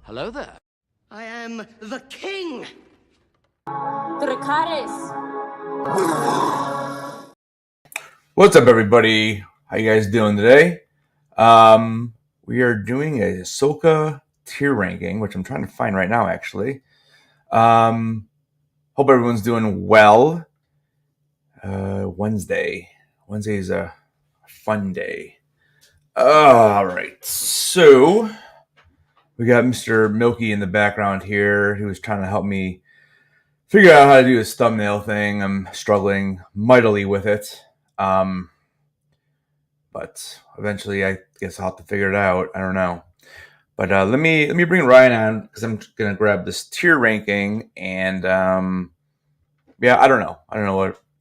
Hello there. I am the king! What's up, everybody? How you guys doing today? We are doing a Ahsoka tier ranking, which I'm trying to find right now, actually. Hope everyone's doing well. Wednesday is a fun day. All right, so we got Mr. Milky in the background here, who was trying to help me figure out how to do this thumbnail thing. I'm struggling mightily with it. But eventually, I guess I'll have to figure it out. I don't know. But let me bring Ryan on because I'm gonna grab this tier ranking, and yeah, I don't know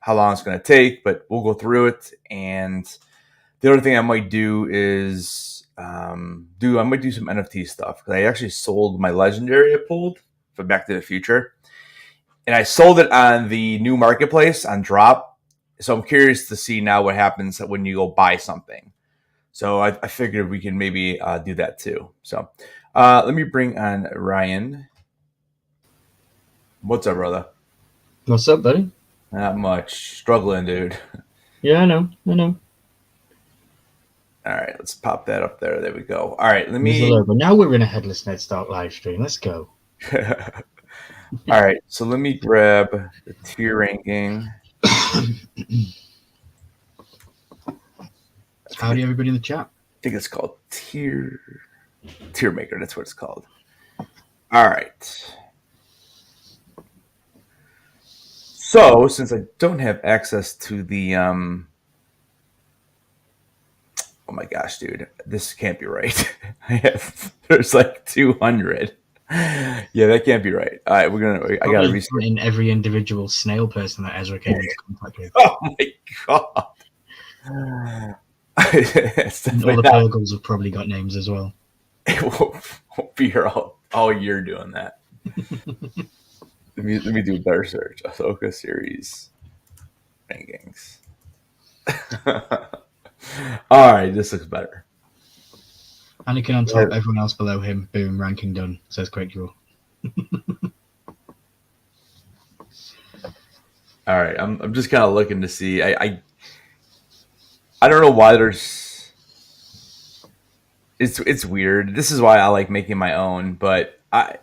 how long it's gonna take, but we'll go through it. And the other thing I might do is I might do some NFT stuff because I actually sold my legendary I pulled for Back to the Future, and I sold it on the new marketplace on Drop. So I'm curious to see now what happens when you go buy something. So I figured we can maybe do that too. So let me bring on Ryan. What's up, brother? What's up, buddy? Not much. Struggling, dude. Yeah, I know. All right, let's pop that up there. There we go. All right, let There's the me. logo. Now we're in a Headless Ned Start live stream. Let's go. All right, so let me grab the tier ranking. Howdy, everybody in the chat. I think it's called tier maker. That's what it's called. All right. So since I don't have access to the oh my gosh, dude, this can't be right. There's like 200. Yeah, that can't be right. All right, I gotta reset. In every individual snail person that Ezra came into contact with. Oh my god. All the Purgles have probably got names as well. It won't be here all year doing that. Let me do a better search. Ahsoka series rankings. All right, this looks better. Anakin on top, everyone else below him. Boom, ranking done. Says Quick Draw. All right, I'm just kind of looking to see. I don't know why there's. It's weird. This is why I like making my own, but I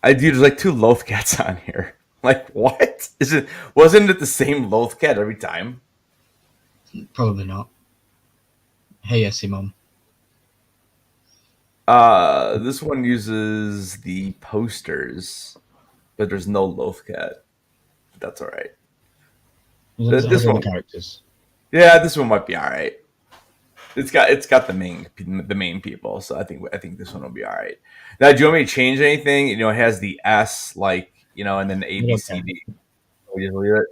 do. There's like 2 Lothcats on here. Like, what is it? Wasn't it the same Lothcat every time? Probably not. Hey, Essie Mom. This one uses the posters, but there's no Lothcat. That's all right. This one characters. Yeah, this one might be all right. It's got the main people, so I think this one will be all right. Now, do you want me to change anything? You know, it has the S, like, you know, and then the A, B, C, D. We just leave it.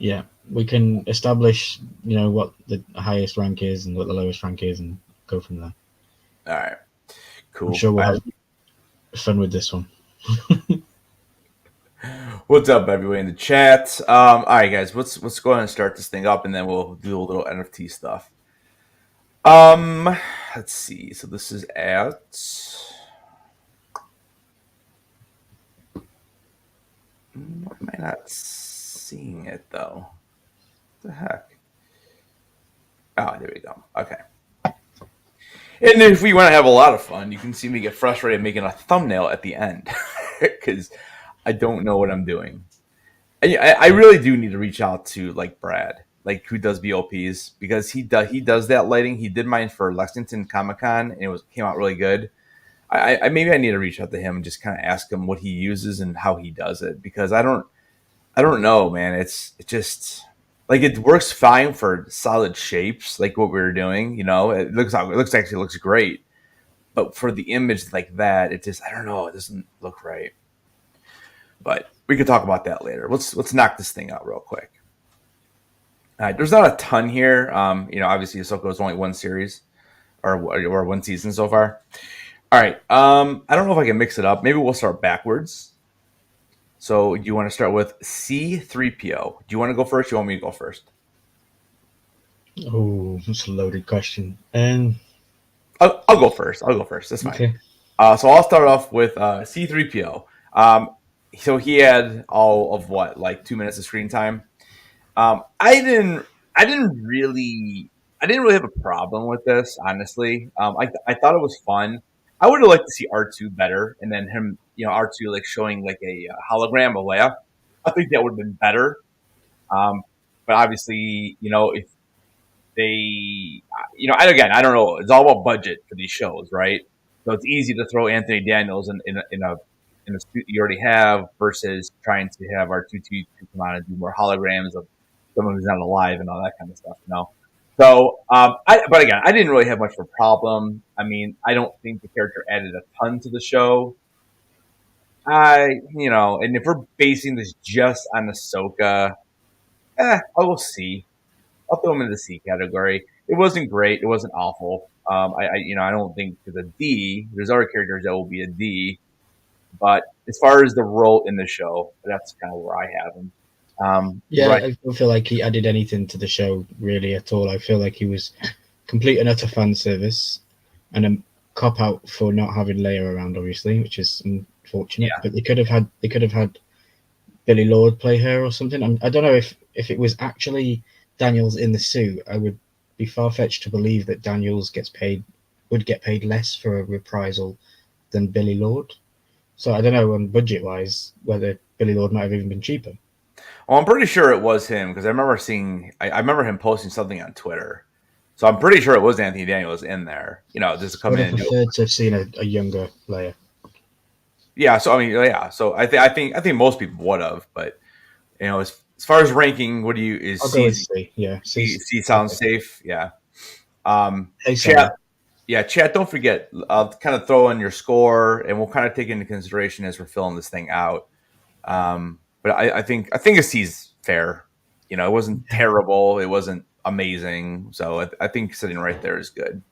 Yeah, we can establish, you know, what the highest rank is and what the lowest rank is, and go from there. All right, cool. I'm sure we'll have fun with this one. What's up, everybody in the chat? All right, guys, let's go ahead and start this thing up, and then we'll do a little NFT stuff. Let's see. So this is at. Why am I not seeing it though? What the heck? Oh, there we go. Okay. And if we want to have a lot of fun, you can see me get frustrated making a thumbnail at the end because I don't know what I'm doing. I really do need to reach out to like Brad, like who does BOPs, because he does that lighting. He did mine for Lexington Comic-Con, and it came out really good. I maybe I need to reach out to him and just kind of ask him what he uses and how he does it, because I don't know, man. It just like it works fine for solid shapes, like what we were doing. You know, it looks great, but for the image like that, it just, I don't know, it doesn't look right. But we could talk about that later. Let's knock this thing out real quick. All right, there's not a ton here. You know, obviously Ahsoka is only one series or one season so far. All right. I don't know if I can mix it up. Maybe we'll start backwards. So you want to start with C-3PO. Do you want to go first? Or you want me to go first? Oh, that's a loaded question. I'll go first. I'll go first. That's fine. Okay. So I'll start off with C3PO. So he had all of what, like 2 minutes of screen time. Um, I didn't I didn't really I didn't really have a problem with this, honestly. I thought it was fun. I would have liked to see R2 better, and then him, R2 like showing like a hologram of Leia. I think that would have been better. Um, but obviously, if they, again, I don't know. It's all about budget for these shows, right? So it's easy to throw Anthony Daniels in a suit you already have versus trying to have R2 come on and do more holograms of someone who's not alive and all that kind of stuff. So, but again, I didn't really have much of a problem. I mean, I don't think the character added a ton to the show. And if we're basing this just on Ahsoka, I will see. I'll throw him in the C category. It wasn't great. It wasn't awful. I don't think it's a D. There's other characters that will be a D. But as far as the role in the show, that's kind of where I have him. Right. I don't feel like he added anything to the show really at all. I feel like he was complete and utter fan service and a cop out for not having Leia around, obviously, which is unfortunate. Yeah. But they could have had Billy Lord play her or something. I don't know if it was actually Daniels in the suit. I would be far fetched to believe that Daniels would get paid less for a reprisal than Billy Lord. So I don't know, budget wise, whether Billy Lord might have even been cheaper. Well, I'm pretty sure it was him because I remember him posting something on Twitter. So I'm pretty sure it was Anthony Daniels in there, just to come in. I would have preferred to have seen a younger Leia. Yeah, so I mean, yeah, so I think most people would have, but as far as ranking, what do you is I'll C? go with C. Yeah, C sounds safe. Yeah. Hey, Chat. Yeah, chat. Don't forget. I'll kind of throw in your score, and we'll kind of take into consideration as we're filling this thing out. But I think a C's fair. It wasn't terrible. It wasn't amazing. So I think sitting right there is good.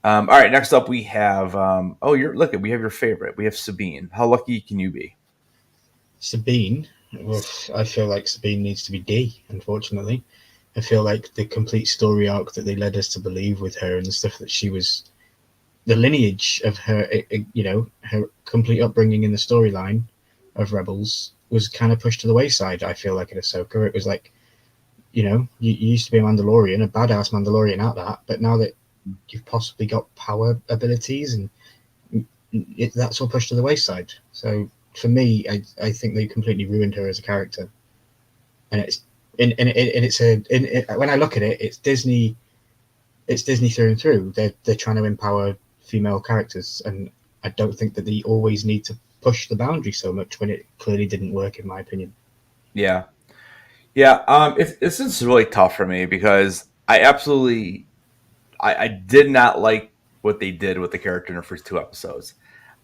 All right. Next up, we have. We have your favorite. We have Sabine. How lucky can you be? Sabine. Well, I feel like Sabine needs to be D. Unfortunately, I feel like the complete story arc that they led us to believe with her and the stuff that she was, the lineage of her, her complete upbringing in the storyline of Rebels was kind of pushed to the wayside. I feel like in Ahsoka, it was like, you used to be a Mandalorian, a badass Mandalorian at that, but now that you've possibly got power abilities and that's all pushed to the wayside. So for me, I think they completely ruined her as a character, and when I look at it, it's Disney through and through. They're trying to empower female characters, and I don't think that they always need to push the boundary so much when it clearly didn't work, in my opinion. Yeah. It's really tough for me because I did not like what they did with the character in the first 2 episodes.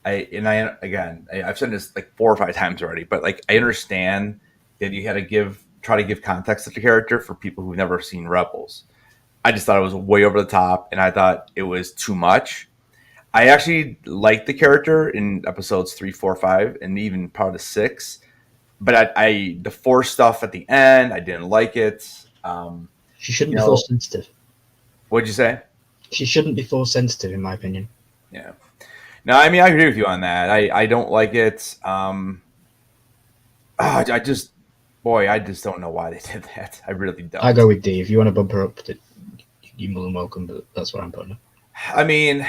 I've said this like 4 or 5 times already, but like I understand that you had to try to give context to the character for people who've never seen Rebels. I just thought it was way over the top, and I thought it was too much. I actually liked the character in episodes 3, 4, 5, and even part of 6. But the Force stuff at the end, I didn't like it. She shouldn't be Force sensitive. What'd you say? She shouldn't be Force sensitive, in my opinion. Yeah. No, I mean, I agree with you on that. I don't like it. I just don't know why they did that. I really don't. I go with D. If you want to bump her up, you're more than welcome, but that's what I'm putting her. I mean,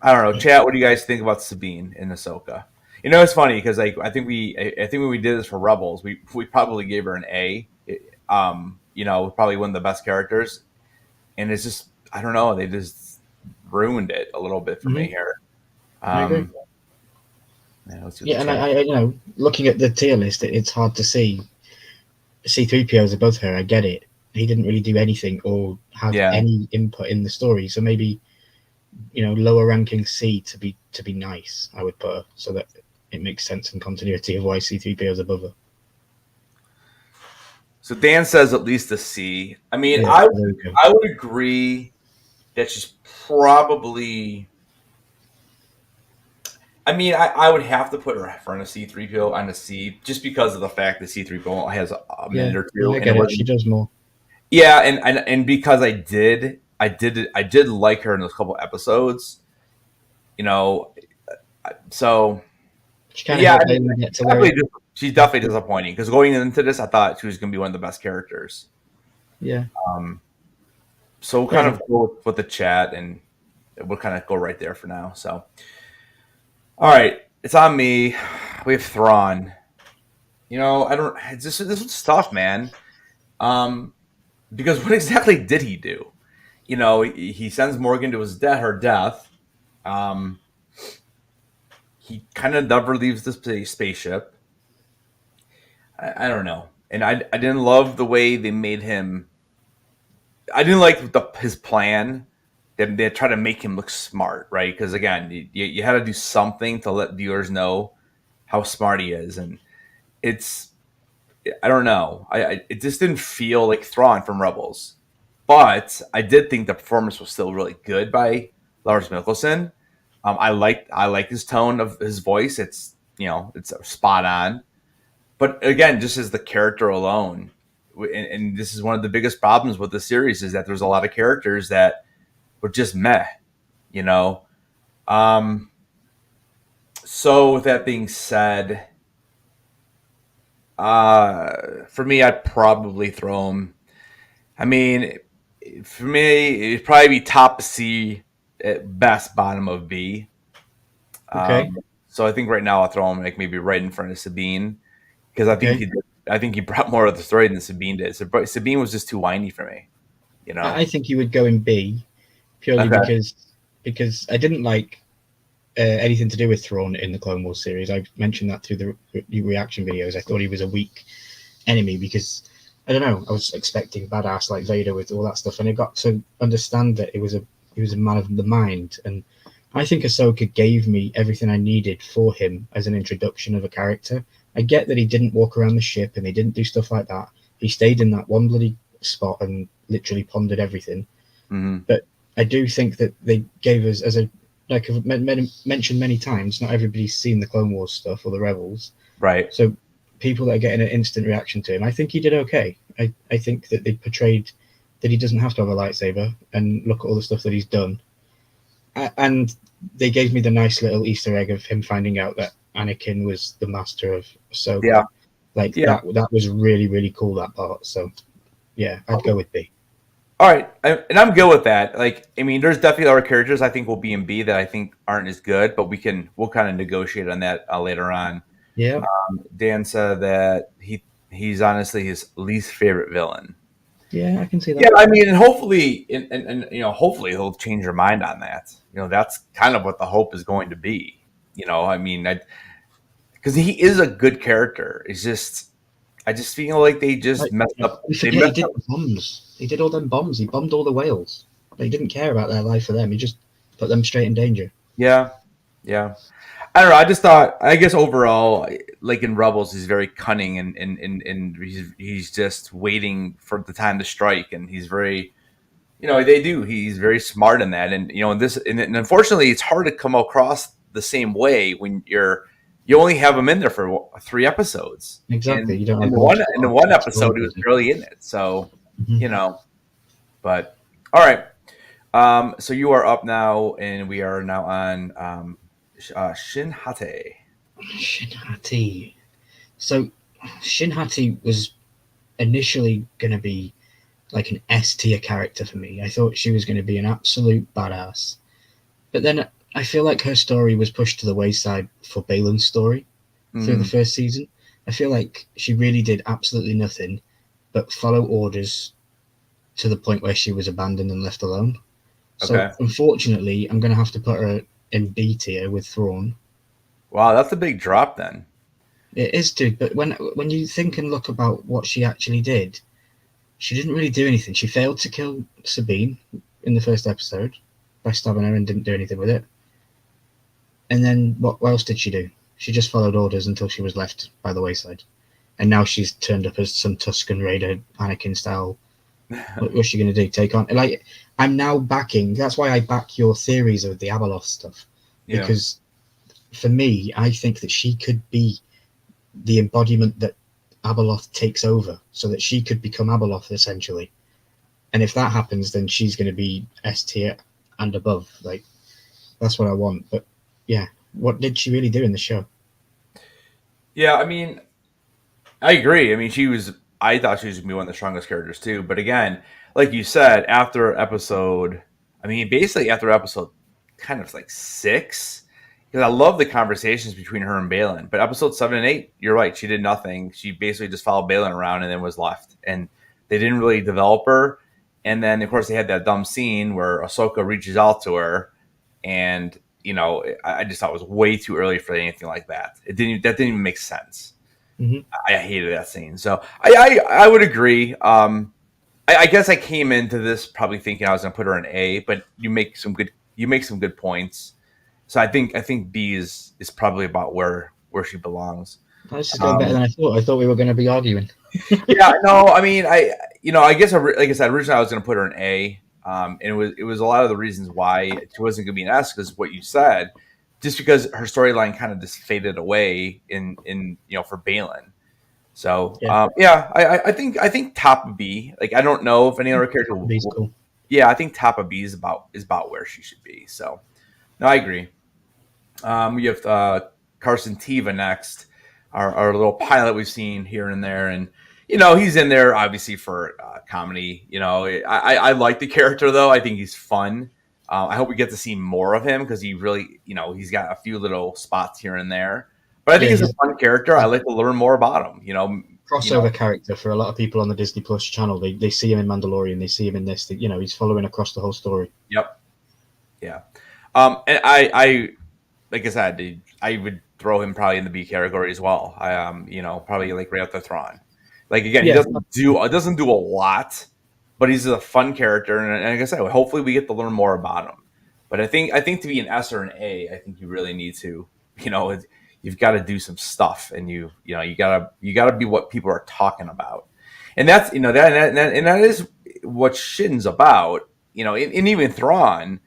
I don't know. Chat, what do you guys think about Sabine in Ahsoka? It's funny because I think when we did this for Rebels, we probably gave her an A. Probably one of the best characters, and it's just I don't know. They just ruined it a little bit for me here. I agree. I looking at the tier list, it's hard to see C-3PO's above her. I get it. He didn't really do anything or have any input in the story, so maybe lower ranking C to be nice. I would put her so that it makes sense in continuity of why C-3PO is above her. So Dan says at least a C. I mean, I would agree that she's probably. I mean, I would have to put her in front of C-3PO on a C just because of the fact that C-3PO has a minute or two. I get it. She does more. Yeah, and because I did, I did like her in those couple episodes. You know, so She kind of yeah, helped I mean, Bailey get to where. she's definitely disappointing because going into this, I thought she was going to be one of the best characters. Yeah. So we'll Fair kind enough. of go with the chat, and we'll kind of go right there for now. So, all right, it's on me. We have Thrawn. You know, I don't. It's just this was tough, man. Because what exactly did he do? You know, he sends Morgan to her death. Um, he kind of never leaves the spaceship. I don't know, and I didn't love the way they made him. I didn't like his plan. They try to make him look smart, right? Because again, you had to do something to let viewers know how smart he is, and it's I don't know. It just didn't feel like Thrawn from Rebels, but I did think the performance was still really good by Lars Mikkelsen. I like his tone of his voice. It's spot on. But again, just as the character alone, and this is one of the biggest problems with the series is that there's a lot of characters that were just meh, you know. Um, so with that being said, for me, I'd probably throw him. I mean, for me, it'd probably be top C, at best bottom of B. Okay. So I think right now I'll throw him like maybe right in front of Sabine because Okay. I think he brought more of the story than Sabine did. Sabine was just too whiny for me, you know. I think you would go in B purely Okay. because I didn't like anything to do with Thrawn in the Clone Wars series. I mentioned that through the reaction videos. I thought he was a weak enemy because I don't know. I was expecting badass like Vader with all that stuff, and I got to understand that he was a man of the mind, and I think Ahsoka gave me everything I needed for him as an introduction of a character. I get that he didn't walk around the ship and he didn't do stuff like that. He stayed in that one bloody spot and literally pondered everything. Mm-hmm. But I do think that they gave us, as a like I've mentioned many times, not everybody's seen the Clone Wars stuff or the Rebels. Right. So people that are getting an instant reaction to him, I think he did okay. I think that they portrayed that he doesn't have to have a lightsaber, and look at all the stuff that he's done. And they gave me the nice little Easter egg of him finding out that Anakin was the master of Ahsoka. Yeah. Like Yeah. that was really, really cool, that part. So yeah, I'd go with B. All right, and I'm good with that. Like, I mean, there's definitely other characters I think will be in B that I think aren't as good, but we'll kind of negotiate on that later on. Yeah. Dan said that he's honestly his least favorite villain. Yeah, I can see that. Yeah, I mean, and hopefully, and you know, hopefully he'll change your mind on that. You know, that's kind of what the hope is going to be. You know, I mean, because he is a good character. It's just, I just feel like they just Like, messed up. we They forget he messed did up. the bombs. He did all them bombs. He bombed all the whales. But he didn't care about their life for them. He just put them straight in danger. Yeah, yeah. I don't know. I just thought. I guess overall, like in Rebels, he's very cunning and he's just waiting for the time to strike, and he's very, you know, they do. He's very smart in that, and you know, and unfortunately, it's hard to come across the same way when you only have him in there for 3 episodes. Exactly. And You don't have in the one episode, he was multiple. barely in it. So Mhm. you know, but all right. So you are up now, and we are now on Shin Hate. Shin Hati. So Shin Hati was initially going to be like an S tier character for me. I thought she was going to be an absolute badass. But then I feel like her story was pushed to the wayside for Balin's story through the first season. I feel like she really did absolutely nothing but follow orders to the point where she was abandoned and left alone. So Okay. unfortunately, I'm going to have to put her in B tier with Thrawn. Wow, that's a big drop then. It is, dude. But when you think and look about what she actually did, she didn't really do anything. She failed to kill Sabine in the first episode by stabbing her and didn't do anything with it. And then what else did she do? She just followed orders until she was left by the wayside. And now she's turned up as some Tusken Raider, Anakin style. What's she going to do? Take on? Like, I'm now backing. That's why I back your theories of the Abeloth stuff. Yeah. Because for me, I think that she could be the embodiment that Abeloth takes over, so that she could become Abeloth essentially. And if that happens, then she's going to be S tier and above. Like, that's what I want. But yeah, what did she really do in the show? Yeah, I mean, I agree. I mean, I thought she was going to be one of the strongest characters too. But again, like you said, basically after episode kind of like 6, because I love the conversations between her and Balin. But episode 7 and 8, you're right. She did nothing. She basically just followed Balin around and then was left. And they didn't really develop her. And then, of course, they had that dumb scene where Ahsoka reaches out to her, and I just thought it was way too early for anything like that. That didn't even make sense. Mm-hmm. I hated that scene. So I would agree. I guess I came into this probably thinking I was going to put her in A, but you make some good points. So I think B is probably about where she belongs. This is going better than I thought. I thought we were going to be arguing. Yeah, no, I mean, I guess like I said, originally I was going to put her in A, and it was a lot of the reasons why she wasn't going to be an S because what you said, just because her storyline kind of just faded away in for Balin. So I think top of B. Like I don't know if any other character. Cool. Yeah, I think top of B is about where she should be. So no, I agree. We have Carson Teva next, our little pilot we've seen here and there, and he's in there obviously for comedy. I like the character though. I think he's fun. I hope we get to see more of him because he really, he's got a few little spots here and there. But I think he's a fun character. I like to learn more about him. Crossover character for a lot of people on the Disney Plus channel. They see him in Mandalorian. They see him in this. He's following across the whole story. Yep. Yeah. And I like I said, I would throw him probably in the B category as well. Probably like right after Thrawn. Like again, he doesn't do a lot, but he's a fun character, and like I said, hopefully we get to learn more about him. But I think to be an S or an A, I think you really need to, you've got to do some stuff, and you gotta be what people are talking about, and that's that is what Shin's about, and even Thrawn.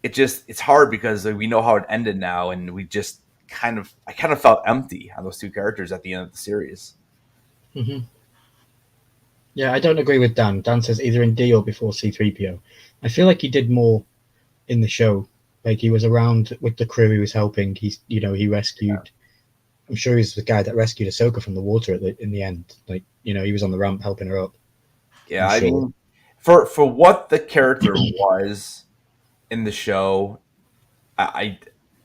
It's hard because we know how it ended now, and we just I kind of felt empty on those two characters at the end of the series. Mm-hmm. Yeah, I don't agree with Dan. Dan says either in D or before C-3PO. I feel like he did more in the show. Like he was around with the crew he was helping. He rescued. I'm sure he's the guy that rescued Ahsoka from the water in the end. Like he was on the ramp helping her up. Yeah, I mean, for what the character was in the show, I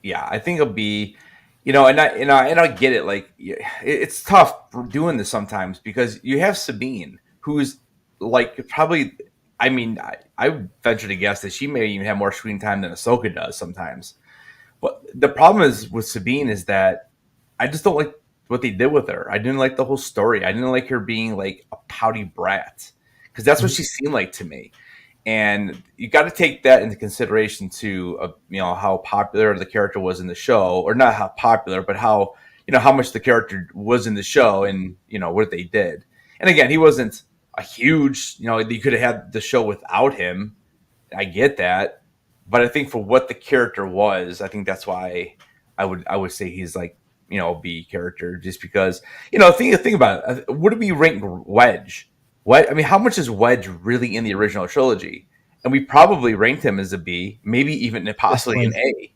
think it'll be, and I get it. Like it's tough doing this sometimes because you have Sabine, who's like probably. I mean, I would venture to guess that she may even have more screen time than Ahsoka does sometimes. But the problem is with Sabine is that I just don't like what they did with her. I didn't like the whole story. I didn't like her being like a pouty brat because that's what she seemed like to me. And you got to take that into consideration too, how popular the character was in the show, or not how popular, but how much the character was in the show and what they did. And again, he wasn't a huge, you could have had the show without him. I get that, but I think for what the character was, I think that's why I would say he's like B character, just because think about it. Would we rank Wedge? What I mean, how much is Wedge really in the original trilogy? And we probably ranked him as a B, maybe even possibly an A.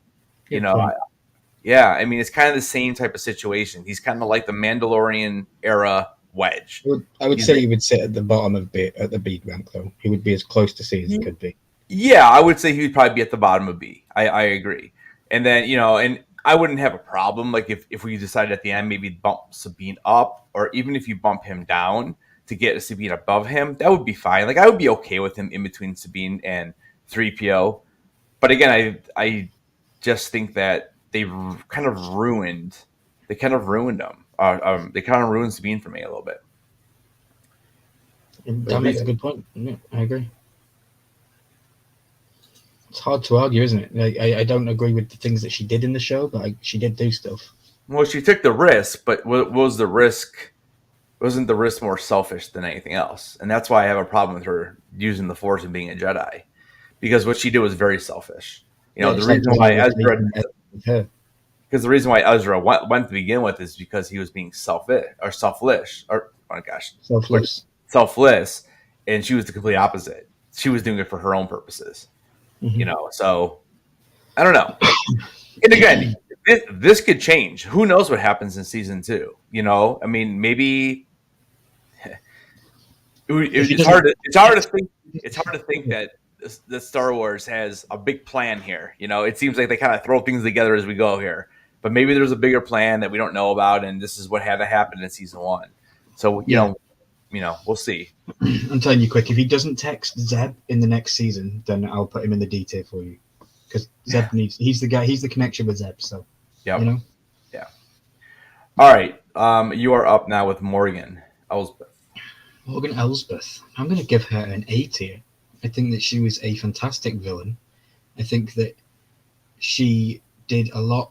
I mean, it's kind of the same type of situation. He's kind of like the Mandalorian era Wedge. I would say he would sit at the bottom of B, at the B rank, though. He would be as close to C as he could be. Yeah, I would say he would probably be at the bottom of B. I agree. And then, and I wouldn't have a problem, like if we decided at the end maybe bump Sabine up, or even if you bump him down to get Sabine above him, that would be fine. Like I would be okay with him in between Sabine and 3PO. But again, I just think that they kind of ruined him. They kind of ruined Sabine for me a little bit. That makes a good point. Yeah, I agree. It's hard to argue, isn't it? Like, I don't agree with the things that she did in the show, but she did do stuff. Well, she took the risk, but what was the risk? Wasn't the risk more selfish than anything else? And that's why I have a problem with her using the Force and being a Jedi, because what she did was very selfish. The reason why Ezra, because the reason why Ezra went to begin with is because he was being selfish, and she was the complete opposite. she was doing it for her own purposes. Mhm. So I don't know. And again, this could change. Who knows what happens in season 2? I mean, maybe it's hard to think. It's hard to think that the Star Wars has a big plan here. It seems like they kind of throw things together as we go here, but maybe there's a bigger plan that we don't know about, and this is what had to happen in season 1. So we'll see. I'm telling you quick, if he doesn't text Zeb in the next season, then I'll put him in the D tier for you. Because Zeb he's the guy, he's the connection with Zeb, so Yep. Yeah. All right. You are up now with Morgan Elsbeth. Morgan Elsbeth. I'm going to give her an A tier. I think that she was a fantastic villain. I think that she did a lot.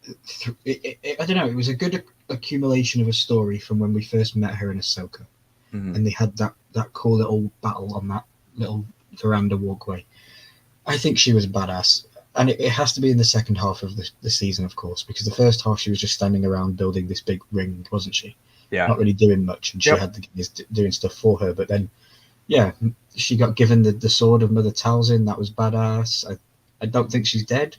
I don't know. It was a good accumulation of a story from when we first met her in Ahsoka, and they had that cool little battle on that little veranda walkway. I think she was badass, and it has to be in the second half of the season, of course, because the first half she was just standing around building this big ring, wasn't she? Yeah. Not really doing much, and she had the guys doing stuff for her. But then, yeah, she got given the sword of Mother Talzin. That was badass. I don't think she's dead,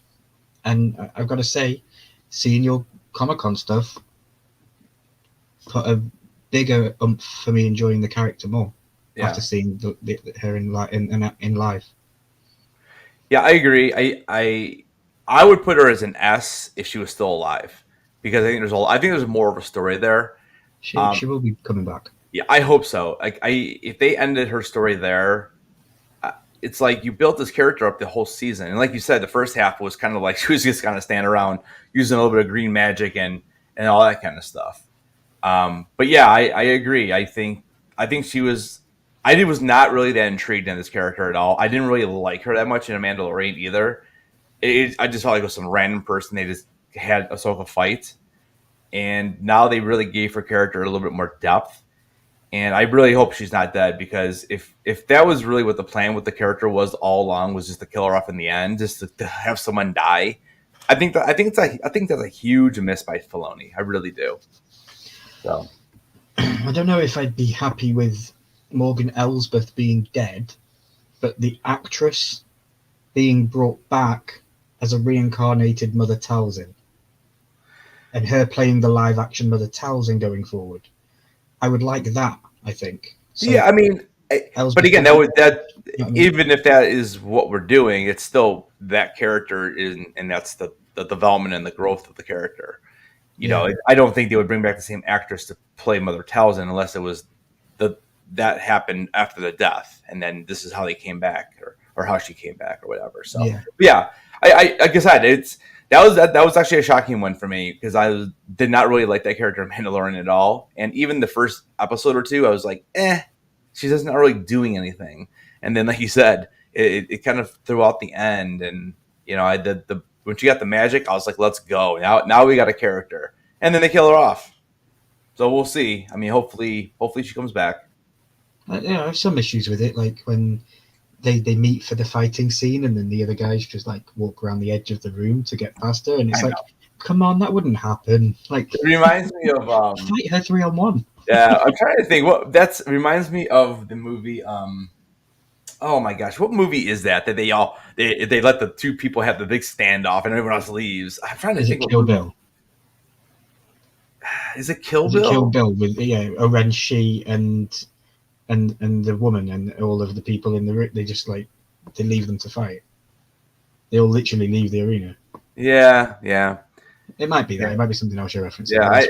and I've got to say, seeing your Comic-Con stuff put a bigger oomph for me enjoying the character more after seeing her in live. Yeah, I agree. I would put her as an S if she was still alive, because I think there's more of a story there. She will be coming back. Yeah, I hope so. If they ended her story there, it's like you built this character up the whole season, and like you said, the first half was kind of like she was just kind of standing around using a little bit of green magic and all that kind of stuff. But yeah, I agree. I think she was. I was not really that intrigued in this character at all. I didn't really like her that much in A Mandalorian either. I just felt like it was some random person they just had Ahsoka fight. And now they really gave her character a little bit more depth. And I really hope she's not dead, because if that was really what the plan with the character was all along, was just to kill her off in the end, just to have someone die, I think that's a huge miss by Filoni. I really do. So I don't know if I'd be happy with Morgan Elsbeth being dead, but the actress being brought back as a reincarnated Mother Talzin, and her playing the live action Mother Talzin going forward, I would like that. I think. So, yeah, I mean, but again, even if that is what we're doing, it's still that character and that's the development and the growth of the character. I don't think they would bring back the same actress to play Mother Talzin unless it was that happened after the death, and then this is how they came back, or how she came back, or whatever. So yeah, I like I said, that was actually a shocking one for me, because I did not really like that character in Mandalorian at all, and even the first episode or two, I was like, she's not really doing anything, and then like you said, it kind of threw out the end, and when she got the magic, I was like, let's go. Now we got a character. And then they kill her off. So we'll see. I mean, hopefully she comes back. I have some issues with it, like when they meet for the fighting scene, and then the other guys just like walk around the edge of the room to get past her, and it's like, come on, that wouldn't happen. Like, it reminds me of fight her 3-on-1. Yeah, I'm trying to think. Reminds me of the movie. Oh my gosh, what movie is that they let the two people have the big standoff and everyone else leaves? I'm trying to think. Is it Kill Bill? Is it Kill Bill? Kill Bill with Oren Shi and the woman and all of the people in the room. They just they leave them to fight. They all literally leave the arena. Yeah. It might be that. It might be something else you're referencing. Yeah,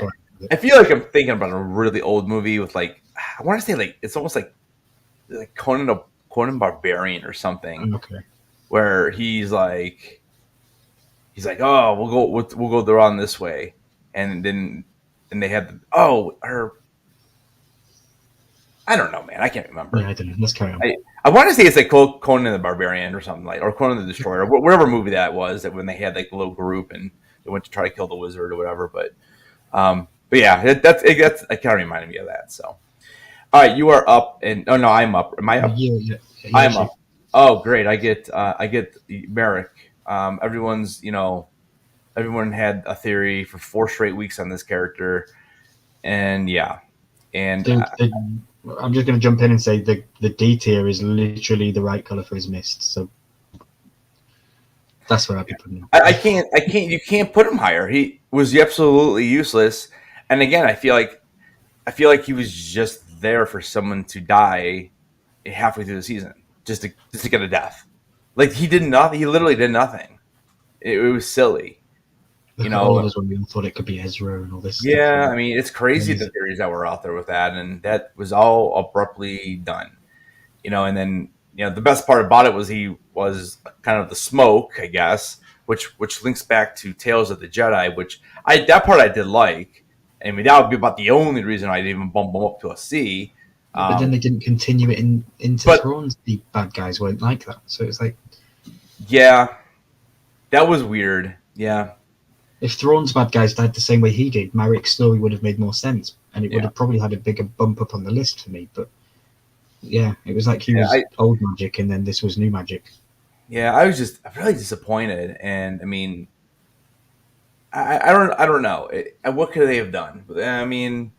I feel like I'm thinking about a really old movie with I want to say it's almost like Conan Barbarian or something. Okay. Where he's like, oh, we'll go around this way, and then they had I don't know, man. I can't remember. Yeah, I don't know. Let's carry on. I want to say it's like Conan the Barbarian or something, or Conan the Destroyer, or whatever movie that was, that when they had like a little group and they went to try to kill the wizard or whatever. But yeah, that's it kind of reminded me of that. So, all right, you are up, and I'm up. Am I up? Yeah, I'm up. Oh, great! I get Merrick. Everyone had a theory for 4 straight weeks on this character, and yeah, and I'm just going to jump in and say the D tier is literally the right color for his mist. So that's where I'd be putting him. I can't. You can't put him higher. He was absolutely useless. And again, I feel like he was just there for someone to die halfway through the season, just to get a death. Like he did nothing. He literally did nothing. It was silly. Look at all of us when we all thought it could be Ezra and all this stuff. Yeah, I mean, it's crazy the theories that were out there with that, and that was all abruptly done. And then the best part about it was he was kind of the smoke, I guess, which links back to Tales of the Jedi, which that part I did like. I mean, that would be about the only reason I'd even bump him up to a C. But then they didn't continue it into Thrawn's. The bad guys weren't like that, so it's like, yeah, that was weird. Yeah. If Thrawn's bad guys died the same way he did, Marek's story would have made more sense, and it would have probably had a bigger bump up on the list for me. But yeah, it was like he was old magic, and then this was new magic. Yeah, I was just really disappointed, and I mean, I don't know what could they have done. I mean,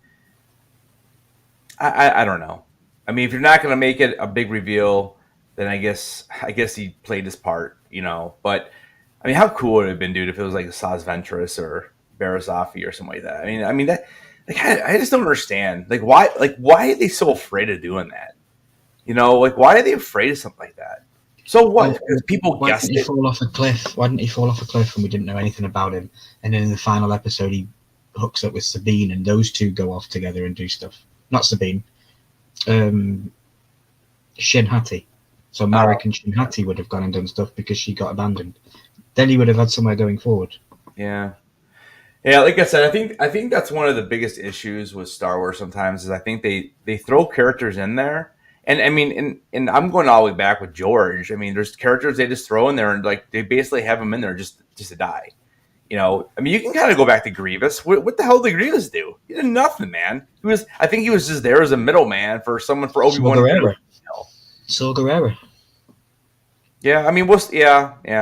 I don't know. I mean, if you're not going to make it a big reveal, then I guess he played his part, But I mean, how cool would it have been, dude, if it was like Asajj Ventress or Barazafi or something like that? I mean that, like, I just don't understand. Like, why are they so afraid of doing that? Like, why are they afraid of something like that? So what? Because people guessed it. Why didn't he fall off a cliff and we didn't know anything about him? And then in the final episode, he hooks up with Sabine, and those two go off together and do stuff. Not Sabine, Shin Hati. So Marek and Shin Hati would have gone and done stuff because she got abandoned. Then he would have had somewhere going forward. Yeah. Like I said, I think that's one of the biggest issues with Star Wars sometimes is I think they throw characters in there. And I mean, and I'm going all the way back with George. I mean, there's characters they just throw in there and like they basically have them in there just to die. I mean, you can kind of go back to Grievous. What the hell did Grievous do? He did nothing, man. I think he was just there as a middleman for Obi-Wan. Saw Gerrera. Yeah, I mean,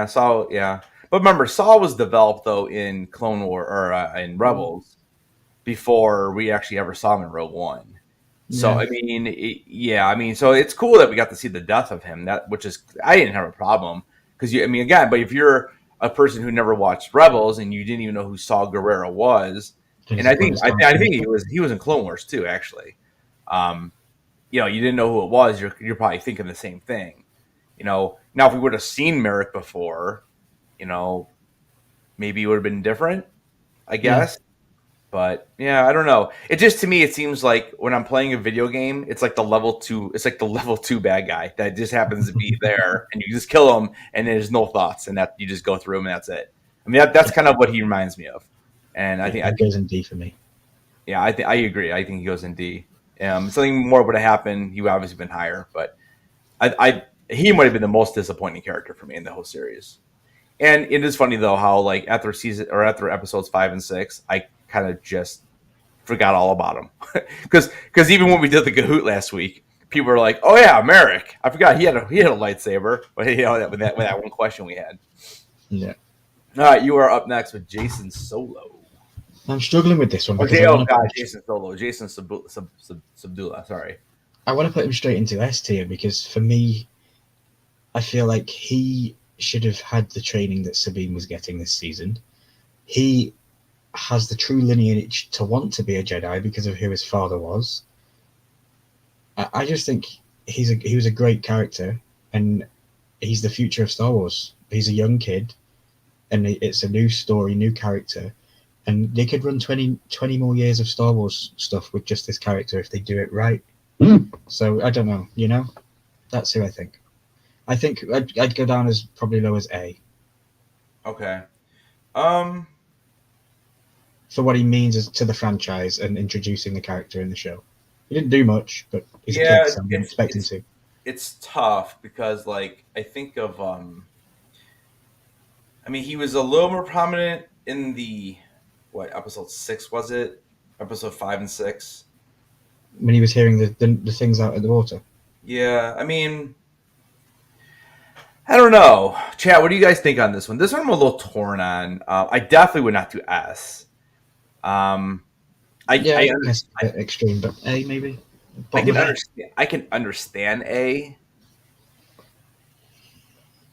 Saul. Yeah, but remember, Saul was developed though in Clone War or in Rebels before we actually ever saw him in Rogue One. So I mean, so it's cool that we got to see the death of him. Which is I didn't have a problem because but if you're a person who never watched Rebels and you didn't even know who Saul Gerrera was, and I think he was in Clone Wars too, actually. You didn't know who it was. You're probably thinking the same thing. Now if we would have seen Merrick before, maybe it would have been different, I guess. But I don't know. It just, to me, it seems like when I'm playing a video game, it's like the level 2 bad guy that just happens to be there and you just kill him and there's no thoughts and that you just go through him and that's it. I mean, that's kind of what he reminds me of. And I think it goes in D for me. Yeah, I agree. I think he goes in D. Something more would have happened. He would obviously been higher, but he might have been the most disappointing character for me in the whole series. And it is funny though how like after episodes 5 and 6, I kind of just forgot all about him because even when we did the Kahoot last week, people were like, "Oh yeah, Merrick! I forgot he had a lightsaber." But with that one question we had. Yeah. All right, you are up next with Jason Solo. I'm struggling with this one. Jason Solo, Jason Subdula. Sorry. I want to put him straight into S tier because for me, I feel like he should have had the training that Sabine was getting this season. He has the true lineage to want to be a Jedi because of who his father was. I just think he was a great character, and he's the future of Star Wars. He's a young kid, and it's a new story, new character, and they could run 20 more years of Star Wars stuff with just this character if they do it right. So I don't know, that's who I think. I think I'd go down as probably low as A. Okay. For what he means to the franchise and introducing the character in the show. He didn't do much, but he's a kid, so I'm expecting to. It's tough because, like, I think of, he was a little more prominent in the, episode 6 was it? Episode 5 and 6? When he was hearing the things out of the water. Yeah, I don't know. Chat, what do you guys think on this one? This one I'm a little torn on. I definitely would not do S. Extreme, but A maybe. Bottom of that. I can understand A.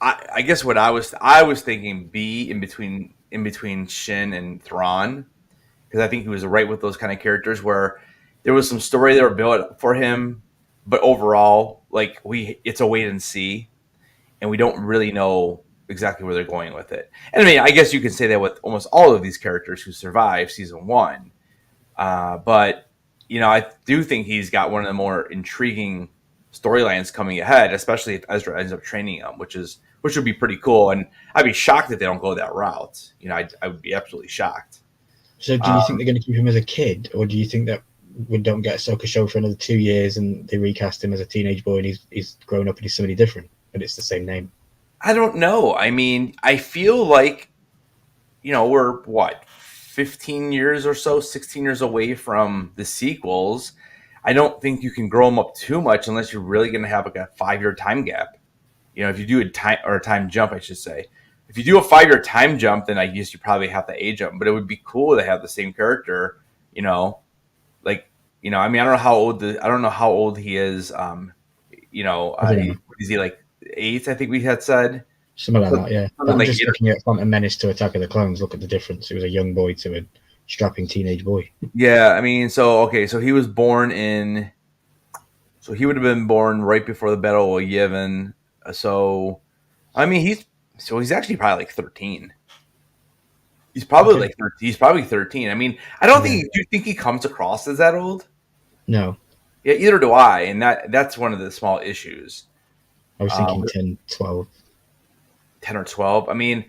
I guess what I was thinking B in between Shin and Thrawn, because I think he was right with those kind of characters where there was some story that were built for him, but overall, like it's a wait and see, and we don't really know exactly where they're going with it. And I mean, I guess you can say that with almost all of these characters who survived season one. But I do think he's got one of the more intriguing storylines coming ahead, especially if Ezra ends up training him, which would be pretty cool. And I'd be shocked if they don't go that route. I would be absolutely shocked. So do you think they're going to keep him as a kid, or do you think that we don't get Ahsoka show for another 2 years and they recast him as a teenage boy and he's grown up and he's somebody different, but it's the same name? I don't know. I mean, I feel like we're what 15 years or so, 16 years away from the sequels. I don't think you can grow them up too much unless you're really going to have like a 5-year time gap. If you do a time jump, I should say. If you do a 5-year time jump, then I guess you probably have to age them. But it would be cool to have the same character. Like I mean, I don't know how old he is. Is he like 8? I think we had said. Something like that, yeah. But I'm like just looking at Phantom Menace to Attack of the Clones. Look at the difference. It was a young boy to a strapping teenage boy. Yeah, I mean, so he was born in. So he would have been born right before the Battle of Yavin. So, I mean, he's actually probably like 13. He's probably like 13. He's probably 13. I mean, I don't think. Do you think he comes across as that old? No. Yeah, either do I, and that's one of the small issues. I was thinking 10, 12. 10 or 12. I mean,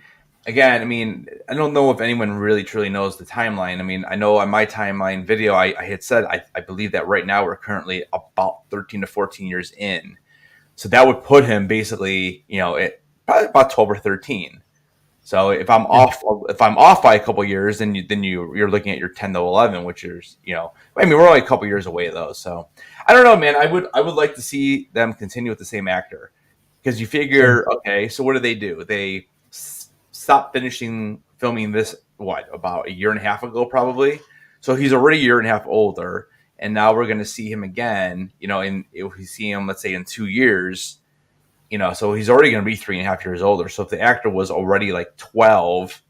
again, I don't know if anyone really truly knows the timeline. I mean, I know on my timeline video, I had said I believe that right now we're currently about 13 to 14 years in. So that would put him basically, at probably about 12 or 13. So if I'm off by a couple years, then you're looking at your 10 to 11, which is, I mean, we're only a couple years away though. So I don't know, man. I would like to see them continue with the same actor. Because you figure, okay, so what do? They stopped finishing filming this, about a year and a half ago, probably. So he's already a year and a half older, and now we're going to see him again. And if we see him, let's say in 2 years, so he's already going to be 3.5 years older. So if the actor was already like 12,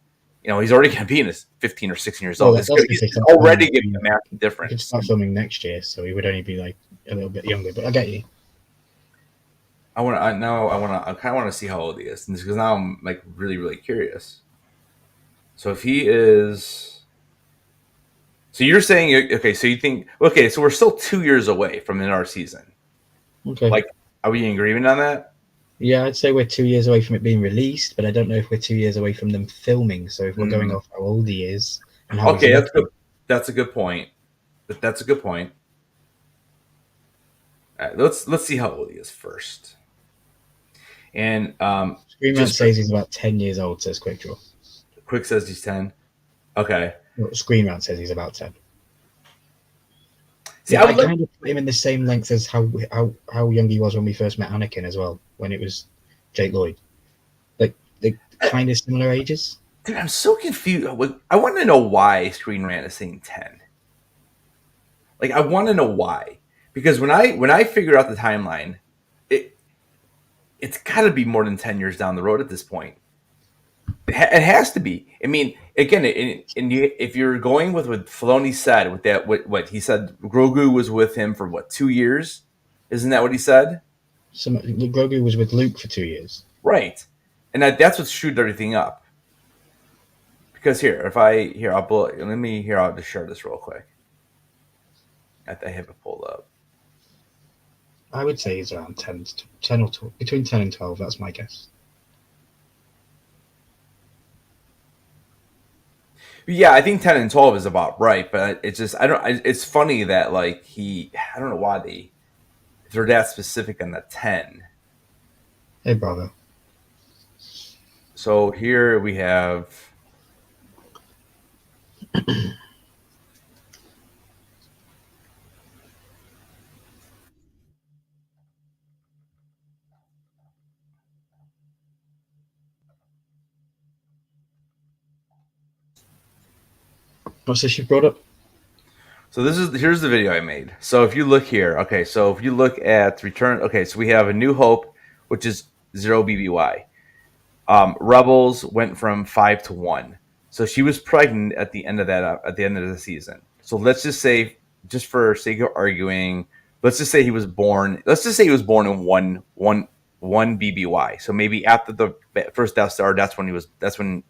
he's already going to be in his 15 or 16 years old. It's already getting a massive difference. He could start filming next year, so he would only be like a little bit younger. But I get you. I kind of want to see how old he is, because now I'm like really, really curious. So if he is, so you're saying, okay, so you think, okay, so we're still 2 years away from our season. Okay. Like, are we in agreement on that? Yeah, I'd say we're 2 years away from it being released, but I don't know if we're 2 years away from them filming. So if we're going off how old he is and how okay, that's a good point. That's a good point. All right, let's see how old he is first. And Screen Rant says he's about 10 years old, says Quick Draw. Quick says he's 10. Okay. Screen Rant says he's about 10. See, yeah, I kind of put him in the same length as how young he was when we first met Anakin as well, when it was Jake Lloyd. Like, they're kind of similar ages. Dude, I'm so confused. I want to know why Screen Rant is saying 10. Like, I want to know why. Because when I figure out the timeline, it's got to be more than 10 years down the road at this point. It has to be. I mean, again, if you're going with what Filoni said, with that, what he said, Grogu was with him for 2 years? Isn't that what he said? Grogu was with Luke for 2 years. Right. And that's what screwed everything up. Because I'll just share this real quick. I have it pulled up. I would say he's around 10 or 12, between 10 and 12. That's my guess. Yeah, I think 10 and 12 is about right, but it's just it's funny that I don't know why they're that specific on the 10. Hey, brother. So here we have What's this you brought up? So here's the video I made. So if you look here, okay, so if you look at Return, okay, so we have A New Hope, which is 0 BBY. Rebels went from 5 to 1. So she was pregnant at the end of the season. So let's just say, just for sake of arguing, let's just say he was born. Let's just say he was born in one BBY. So maybe after the first Death Star, that's when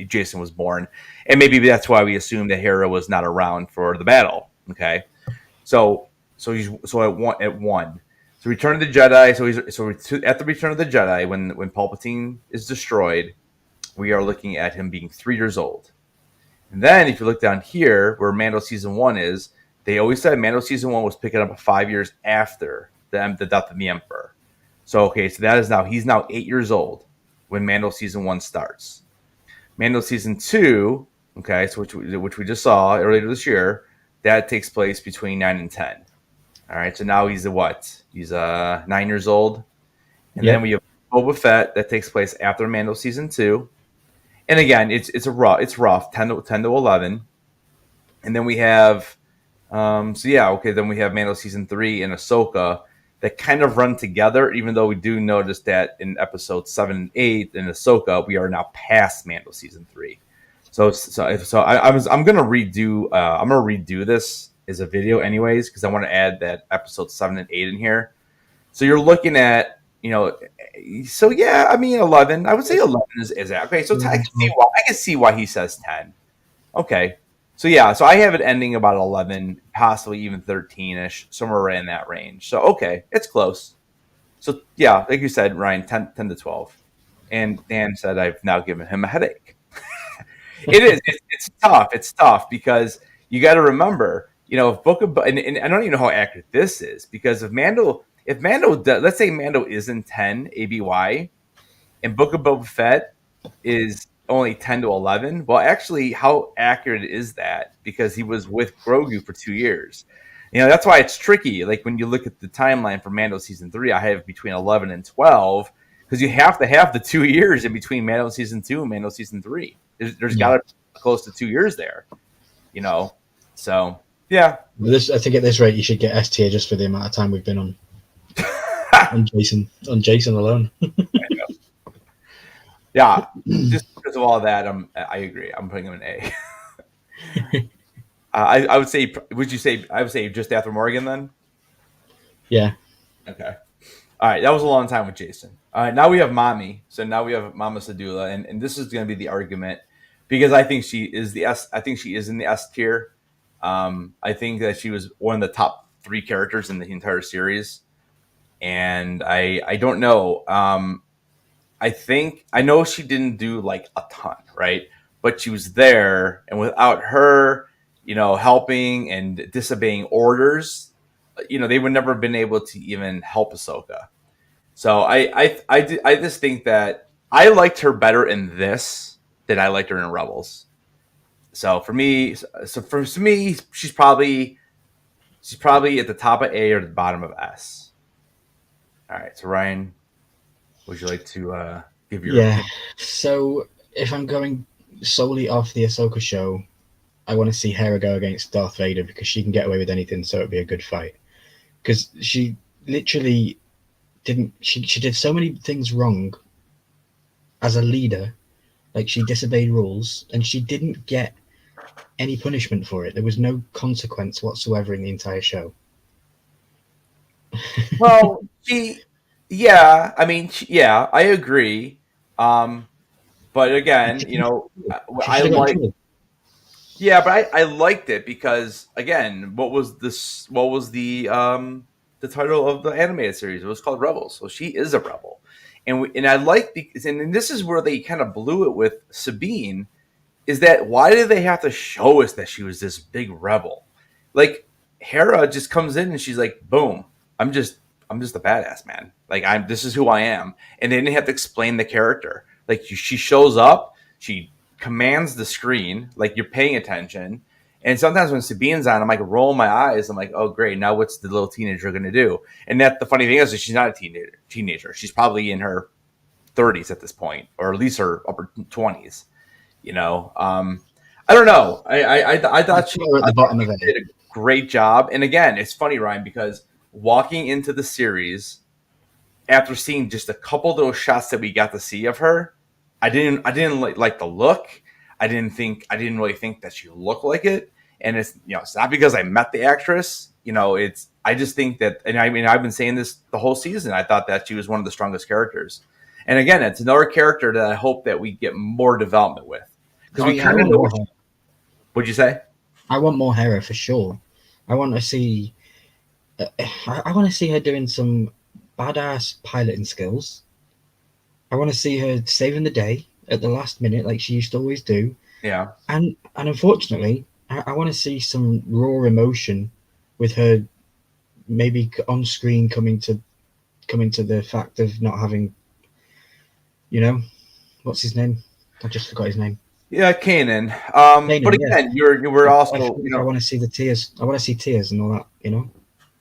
Jason was born, and maybe that's why we assumed that Hera was not around for the battle. Okay, so at one. So Return of the Jedi. At the Return of the Jedi, when Palpatine is destroyed, we are looking at him being 3 years old. And then if you look down here, where Mando season 1 is, they always said Mando season 1 was picking up 5 years after the death of the Emperor. So he's now 8 years old when Mando season 1 starts. Mando season 2, okay, so which we just saw earlier this year, that takes place between 9 and 10. All right, so now he's He's 9 years old, and then we have Boba Fett that takes place after Mando season 2, and again, it's rough 10 to 11, and then we have then we have Mando season 3 and Ahsoka that kind of run together, even though we do notice that in episodes 7 and 8 in Ahsoka we are now past Mando season 3. I'm gonna redo this as a video anyways, because I want to add that episode 7 and 8 in here. So you're looking at, 11. I would say 11 is okay. So I can see why he says 10. Okay. So I have it ending about 11, possibly even 13-ish, somewhere right in that range. So okay, it's close. So yeah, like you said, Ryan, 10 to 12. And Dan said I've now given him a headache. It is. It's tough. It's tough because you got to remember, if and I don't even know how accurate this is, because if Mando, let's say Mando is in 10 ABY, and Book of Boba Fett is only 10 to 11. Well, actually, how accurate is that? Because he was with Grogu for 2 years. That's why it's tricky. Like when you look at the timeline for Mando season 3, I have between 11 and 12, because you have to have the 2 years in between Mando season 2 and Mando season 3. There's got to be close to 2 years there, So yeah. I think at this rate, you should get S tier just for the amount of time we've been on on Jason alone. Yeah, just because of all that, I agree. I'm putting him an A. I would say. Would you say? I would say just after Morgan then. Yeah. Okay. All right. That was a long time with Jason. All right. Now we have Mommy. So now we have Mama Sadula, and this is going to be the argument, because I think she is the S. I think she is in the S tier. I think that she was one of the top 3 characters in the entire series, and I don't know. I know she didn't do like a ton, right? But she was there, and without her, helping and disobeying orders, they would never have been able to even help Ahsoka. So I just think that I liked her better in this than I liked her in Rebels. So for me, she's probably at the top of A or the bottom of S. All right, so Ryan, would you like to give your opinion? So if I'm going solely off the Ahsoka show, I want to see Hera go against Darth Vader, because she can get away with anything, so it'd be a good fight. Because she literally didn't. She did so many things wrong as a leader, like she disobeyed rules, and she didn't get any punishment for it. There was no consequence whatsoever in the entire show. Well, I agree. But again, I liked it because, again, what was the title of the animated series? It was called Rebels. So she is a rebel, and I like and this is where they kind of blew it with Sabine. Is that why did they have to show us that she was this big rebel? Like Hera just comes in and she's like, boom, I'm just a badass, man. Like this is who I am. And they didn't have to explain the character. Like she shows up, she commands the screen, like you're paying attention. And sometimes when Sabine's on, I'm like rolling my eyes. I'm like, oh great, now what's the little teenager gonna do? And that the funny thing is that she's not a teenager. She's probably in her 30s at this point, or at least her upper 20s. I don't know. I thought she We're at the bottom of it. did a great job. And again, it's funny, Ryan, because walking into the series after seeing just a couple of those shots that we got to see of her, I didn't like the look. I didn't really think that she looked like it. And it's it's not because I met the actress. I just think that, and I mean I've been saying this the whole season. I thought that she was one of the strongest characters. And again, it's another character that I hope that we get more development with. Because we kind of know. What'd you say? I want more Hera for sure. I want to see. I want to see her doing some badass piloting skills. I want to see her saving the day at the last minute, like she used to always do. Yeah. And unfortunately, I want to see some raw emotion with her, maybe on screen coming to the fact of not having. What's his name? I just forgot his name. Yeah, Kanan. Kanan, but again, yeah. we're also I want to see the tears. I want to see tears and all that.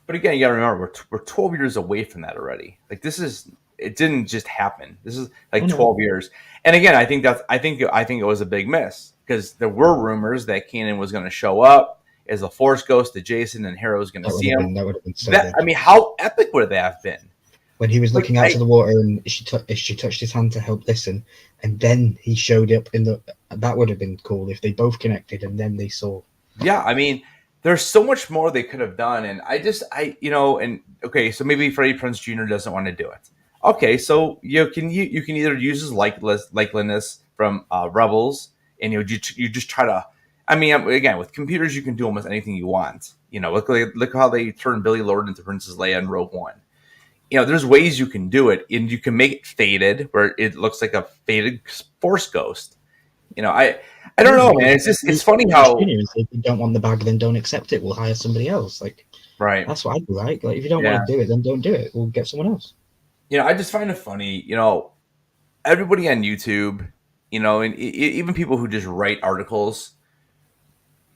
But again, you got to remember we're 12 years away from that already. Like it didn't just happen. This is like 12 years. And again, I think it was a big miss because there were rumors that Kanan was going to show up as a Force ghost to Jason and Hera was going to see him. That would have been so good. I mean, how epic would that have been? When he was looking out to the water and she touched his hand to help listen, and then he showed up that would have been cool if they both connected and then they saw. Yeah, I mean, there's so much more they could have done, and okay, so maybe Freddie Prinze Jr. doesn't want to do it. Okay, so you can either use his likeliness from Rebels, and you just try to. I mean, again, with computers, you can do almost anything you want. Look how they turned Billy Lord into Princess Leia in Rogue One. There's ways you can do it, and you can make it faded, where it looks like a faded Force ghost. I don't know, man. It's funny how if you don't want the bag, then don't accept it. We'll hire somebody else. Right. That's what I do. Like if you don't want to do it, then don't do it. We'll get someone else. I just find it funny. Everybody on YouTube, and even people who just write articles.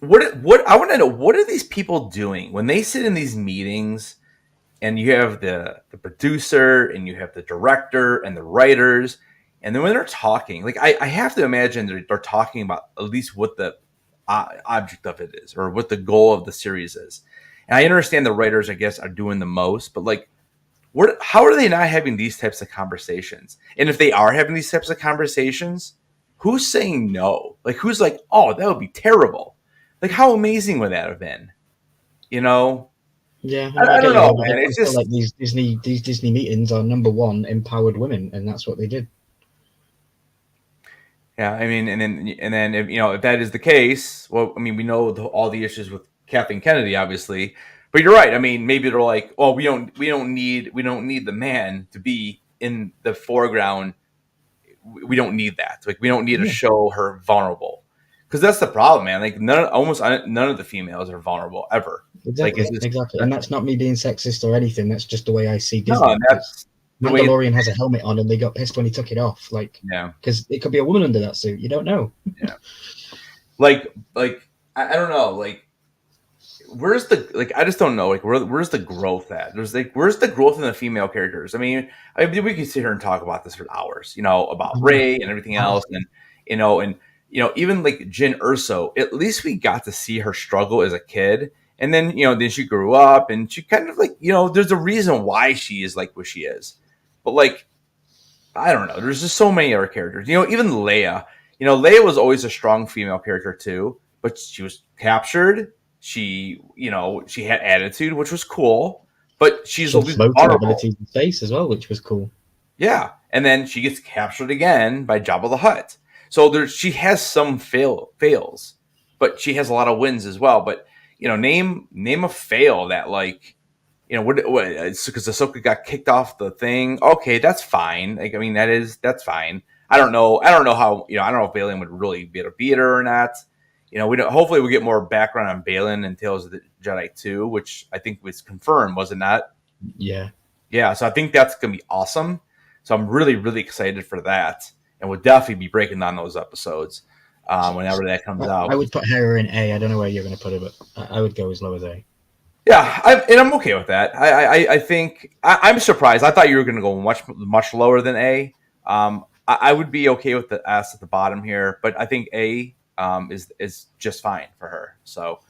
What I want to know, what are these people doing when they sit in these meetings? And you have the producer, and you have the director, and the writers, and then when they're talking, like I have to imagine they're talking about at least what the object of it is, or what the goal of the series is. And I understand the writers, I guess, are doing the most, but like, how are they not having these types of conversations? And if they are having these types of conversations, who's saying no? Like, who's like, oh, that would be terrible? Like, how amazing would that have been? Yeah, I don't know, man. It's just like these Disney meetings are number one empowered women, and that's what they did. Yeah, I mean, and then if that is the case, well, I mean, we know all the issues with Kathleen Kennedy, obviously, but you're right. I mean, maybe they're like, oh, we don't need the man to be in the foreground. We don't need that. Like, we don't need to show her vulnerable, because that's the problem, man. Like, almost none of the females are vulnerable ever. Exactly, like, exactly. And that's not me being sexist or anything. That's just the way I see Disney. No, that's the Mandalorian has a helmet on, and they got pissed when he took it off. Because it could be a woman under that suit. You don't know. Yeah. Like I don't know. Like, where's the I just don't know. Like, where's the growth at? Where's the growth in the female characters? I mean, we could sit here and talk about this for hours. About Rey and everything else, and even like Jyn Erso. At least we got to see her struggle as a kid. And then, then she grew up, and she kind of like, there's a reason why she is like what she is. But like, I don't know. There's just so many other characters. Even Leia. Leia was always a strong female character too, but she was captured. She, she had attitude, which was cool. But she's always vulnerable. Ability in space as well, which was cool. Yeah, and then she gets captured again by Jabba the Hutt. So she has some fails, but she has a lot of wins as well. But name a fail that, like, what because Ahsoka got kicked off the thing. Okay, that's fine. Like, I mean, that's fine. I don't know how, I don't know if Balin would really be able to beat her or not. Hopefully we get more background on Balin in Tales of the Jedi 2, which I think was confirmed, was it not? Yeah. Yeah, so I think that's going to be awesome. So I'm really, really excited for that. And we'll definitely be breaking down those episodes. Whenever that comes out. I would put Hera in A. I don't know where you're going to put her, but I would go as low as A. Yeah, I'm okay with that. I think I'm surprised. I thought you were going to go much lower than A. I would be okay with the S at the bottom here, but I think A. is just fine for her. So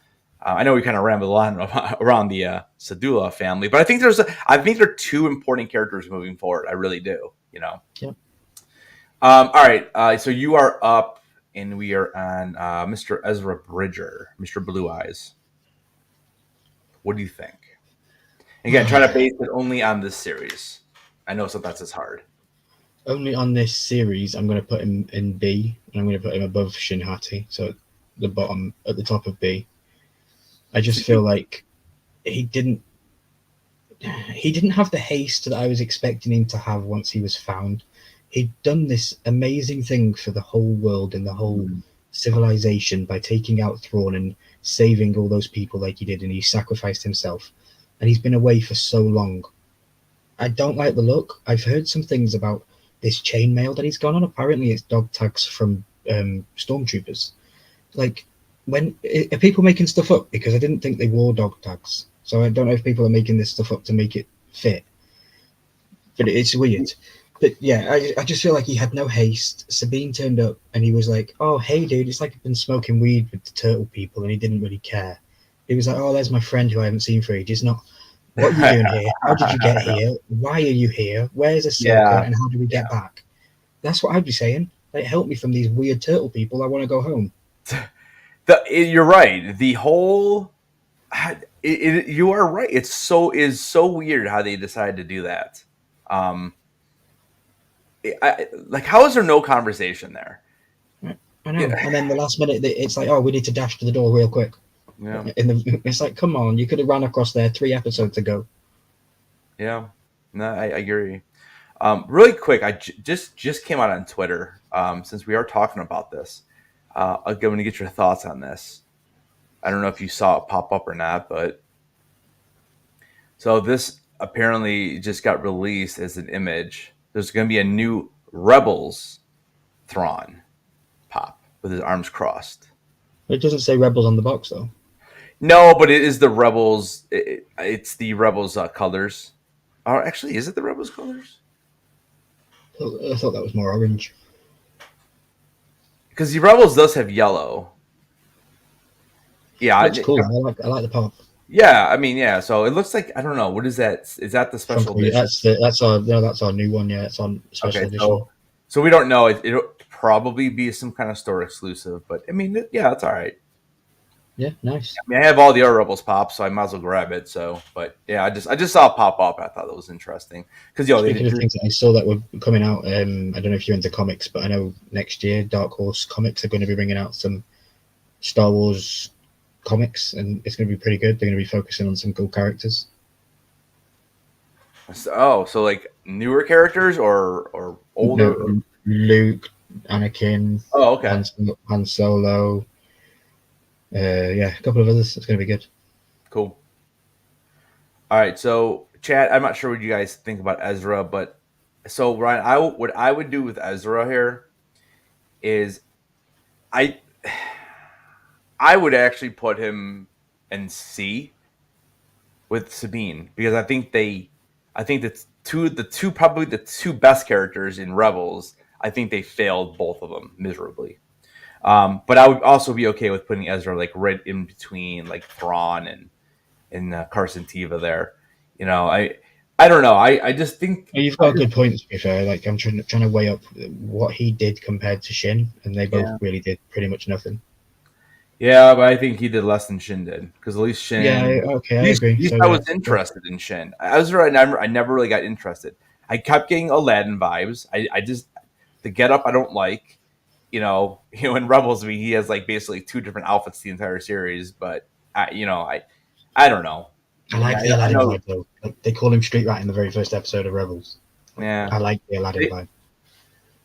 I know we kind of rambled on around the Sadula family, but I think I think they're two important characters moving forward. I really do. You know. Yep. All right. So you are up, and we are on Mr. Ezra Bridger, Mr. Blue Eyes. What do you think? Again, try to base it only on this series. I know sometimes it's hard. Only on this series, I'm going to put him in B, and I'm going to put him above Shin Hati, so at the top of B. I just feel like he didn't have the haste that I was expecting him to have once he was found. He'd done this amazing thing for the whole world and the whole civilization by taking out Thrawn and saving all those people like he did, and he sacrificed himself. And he's been away for so long. I don't like the look. I've heard some things about this chainmail that he's gone on. Apparently it's dog tags from stormtroopers. Like, are people making stuff up? Because I didn't think they wore dog tags. So I don't know if people are making this stuff up to make it fit. But it's weird. But yeah, I just feel like he had no haste. Sabine turned up and he was like, oh, hey, dude, it's like I've been smoking weed with the turtle people, and he didn't really care. He was like, oh, there's my friend who I haven't seen for ages. Not, what are you doing here? How did you get here? Why are you here? Where's Ahsoka? And how do we get back? That's what I'd be saying. Like, help me from these weird turtle people. I want to go home. You're right. The whole... you are right. It's so weird how they decided to do that. Like, how is there no conversation there? I know. Yeah. And then the last minute, it's like, oh, we need to dash to the door real quick. Yeah. It's like, come on, you could have run across there 3 episodes ago. Yeah. No, I agree. Really quick, I just came out on Twitter. Since we are talking about this, I'm going to get your thoughts on this. I don't know if you saw it pop up or not, but so this apparently just got released as an image. There's going to be a new Rebels Thrawn pop with his arms crossed. It doesn't say Rebels on the box, though. No, but it is the Rebels. It's the Rebels colors. Or actually, is it the Rebels colors? I thought that was more orange. Because the Rebels does have yellow. Yeah, it's cool. I like the pop. Yeah, I mean, yeah. So it looks like, I don't know, what is that? Is that the special edition? That's our new one. Yeah, it's on special edition. So we don't know. It'll probably be some kind of store exclusive, but I mean, yeah, it's all right. Yeah, nice. I mean, I have all the other Rebels pops, so I might as well grab it. So, but yeah, I just saw it pop up. I thought that was interesting because speaking of things that I saw that were coming out. I don't know if you're into comics, but I know next year Dark Horse Comics are going to be bringing out some Star Wars comics, and it's going to be pretty good. They're going to be focusing on some cool characters. So like newer characters or older? No, Luke, Anakin. Oh, okay. Han Solo. Yeah, a couple of others. It's going to be good. Cool. All right, so Chad, I'm not sure what you guys think about Ezra, but so Ryan, what I would do with Ezra here is I would actually put him in C with Sabine, because I think the two best characters in Rebels, I think they failed both of them miserably. But I would also be okay with putting Ezra like right in between like Thrawn and Carson Teva there. You know, I don't know. I just think you've got a good point, to be fair. Like, I'm trying to weigh up what he did compared to Shin, and they both really did pretty much nothing. Yeah, but I think he did less than Shin did, because at least Shin. Yeah, okay, I agree. I was interested in Shin. Ezra, I never really got interested. I kept getting Aladdin vibes. I just, the getup I don't like. You know, in Rebels, he has like basically 2 different outfits the entire series. But I don't know. I like the Aladdin vibe though. Like, they call him Street Rat in the very first episode of Rebels. Yeah, I like the Aladdin vibe.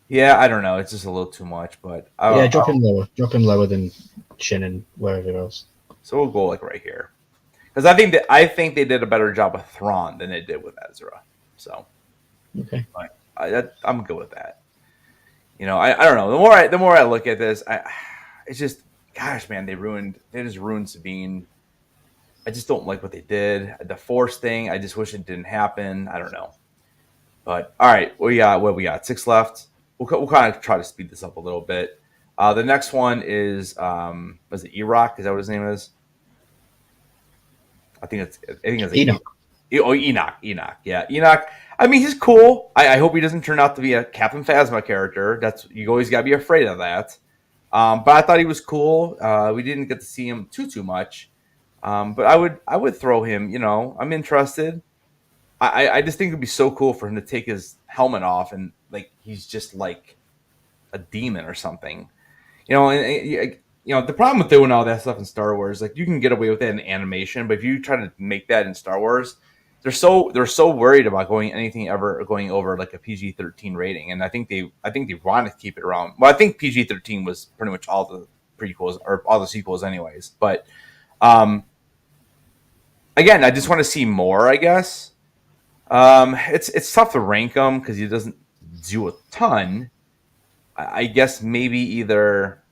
Yeah, I don't know. It's just a little too much, but drop him lower. Drop him lower than Shin and wherever else. So we'll go like right here, because I think they did a better job with Thrawn than they did with Ezra. So okay, I'm good with that. You know, I don't know. The more I look at this, it's just, gosh, man, they just ruined Sabine. I just don't like what they did. The Force thing, I just wish it didn't happen. I don't know. But all right, what we got? 6 left. We'll kind of try to speed this up a little bit. The next one is was it Iraq? Is that what his name is? I think it's like Enoch. Enoch. Enoch. Yeah, Enoch. I mean, he's cool. I hope he doesn't turn out to be a Captain Phasma character. That's you always got to be afraid of that. But I thought he was cool. We didn't get to see him too much. But I would throw him. I'm interested. I just think it'd be so cool for him to take his helmet off and like he's just like a demon or something. The problem with doing all that stuff in Star Wars, like you can get away with it in animation, but if you try to make that in Star Wars, they're so worried about going over like a PG-13 rating, and I think they want to keep it around. Well, I think PG-13 was pretty much all the prequels or all the sequels, anyways. But um, again, I just want to see more. I guess it's tough to rank him because he doesn't do a ton. I guess maybe either.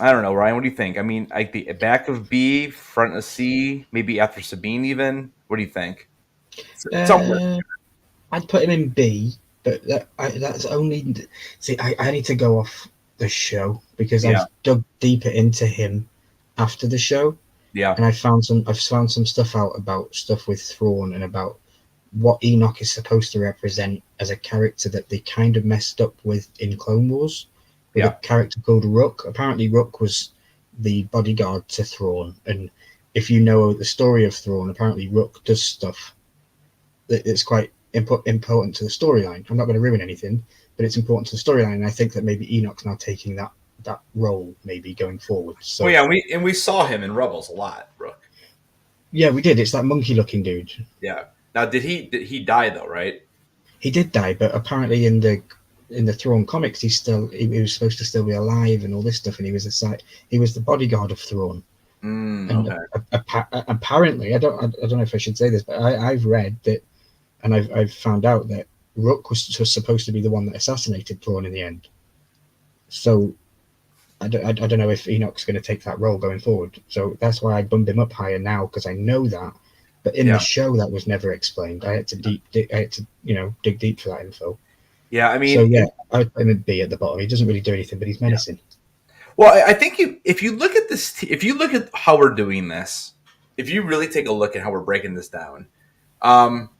I don't know, Ryan. What do you think? I mean, like the back of B, front of C, maybe after Sabine. Even. What do you think? Somewhere. Uh, I'd put him in B, but that's only. See, I need to go off the show because Yeah. I've dug deeper into him after the show, Yeah. and I've found some stuff out about stuff with Thrawn and about what Enoch is supposed to represent as a character that they kind of messed up with in Clone Wars with Yeah. a character called Rook. Apparently, Rook was the bodyguard to Thrawn, and if you know the story of Thrawn, apparently Rook does stuff it's quite important to the storyline. I'm not going to ruin anything, but it's important to the storyline, and I think that maybe Enoch's now taking that role maybe going forward. So Well, yeah, we saw him in Rebels a lot, Brooke. yeah, we did. It's that monkey-looking dude. Yeah. Now, did he die though? Right? He did die, but apparently in the Thrawn comics, he was supposed to still be alive and all this stuff, and he was the bodyguard of Thrawn. And Okay. apparently, I don't know if I should say this, but I've read that, and I've found out that Rook was supposed to be the one that assassinated Thrawn in the end. So I don't know if Enoch's going to take that role going forward. So that's why I bumped him up higher now because I know that. But in Yeah. the show, that was never explained. I had to dig deep for that info. Yeah. I mean, So yeah, I'd put him in B at the bottom. He doesn't really do anything, but he's menacing. well, I think if you look at this, if you look at how we're doing this, if you really take a look at how we're breaking this down, um,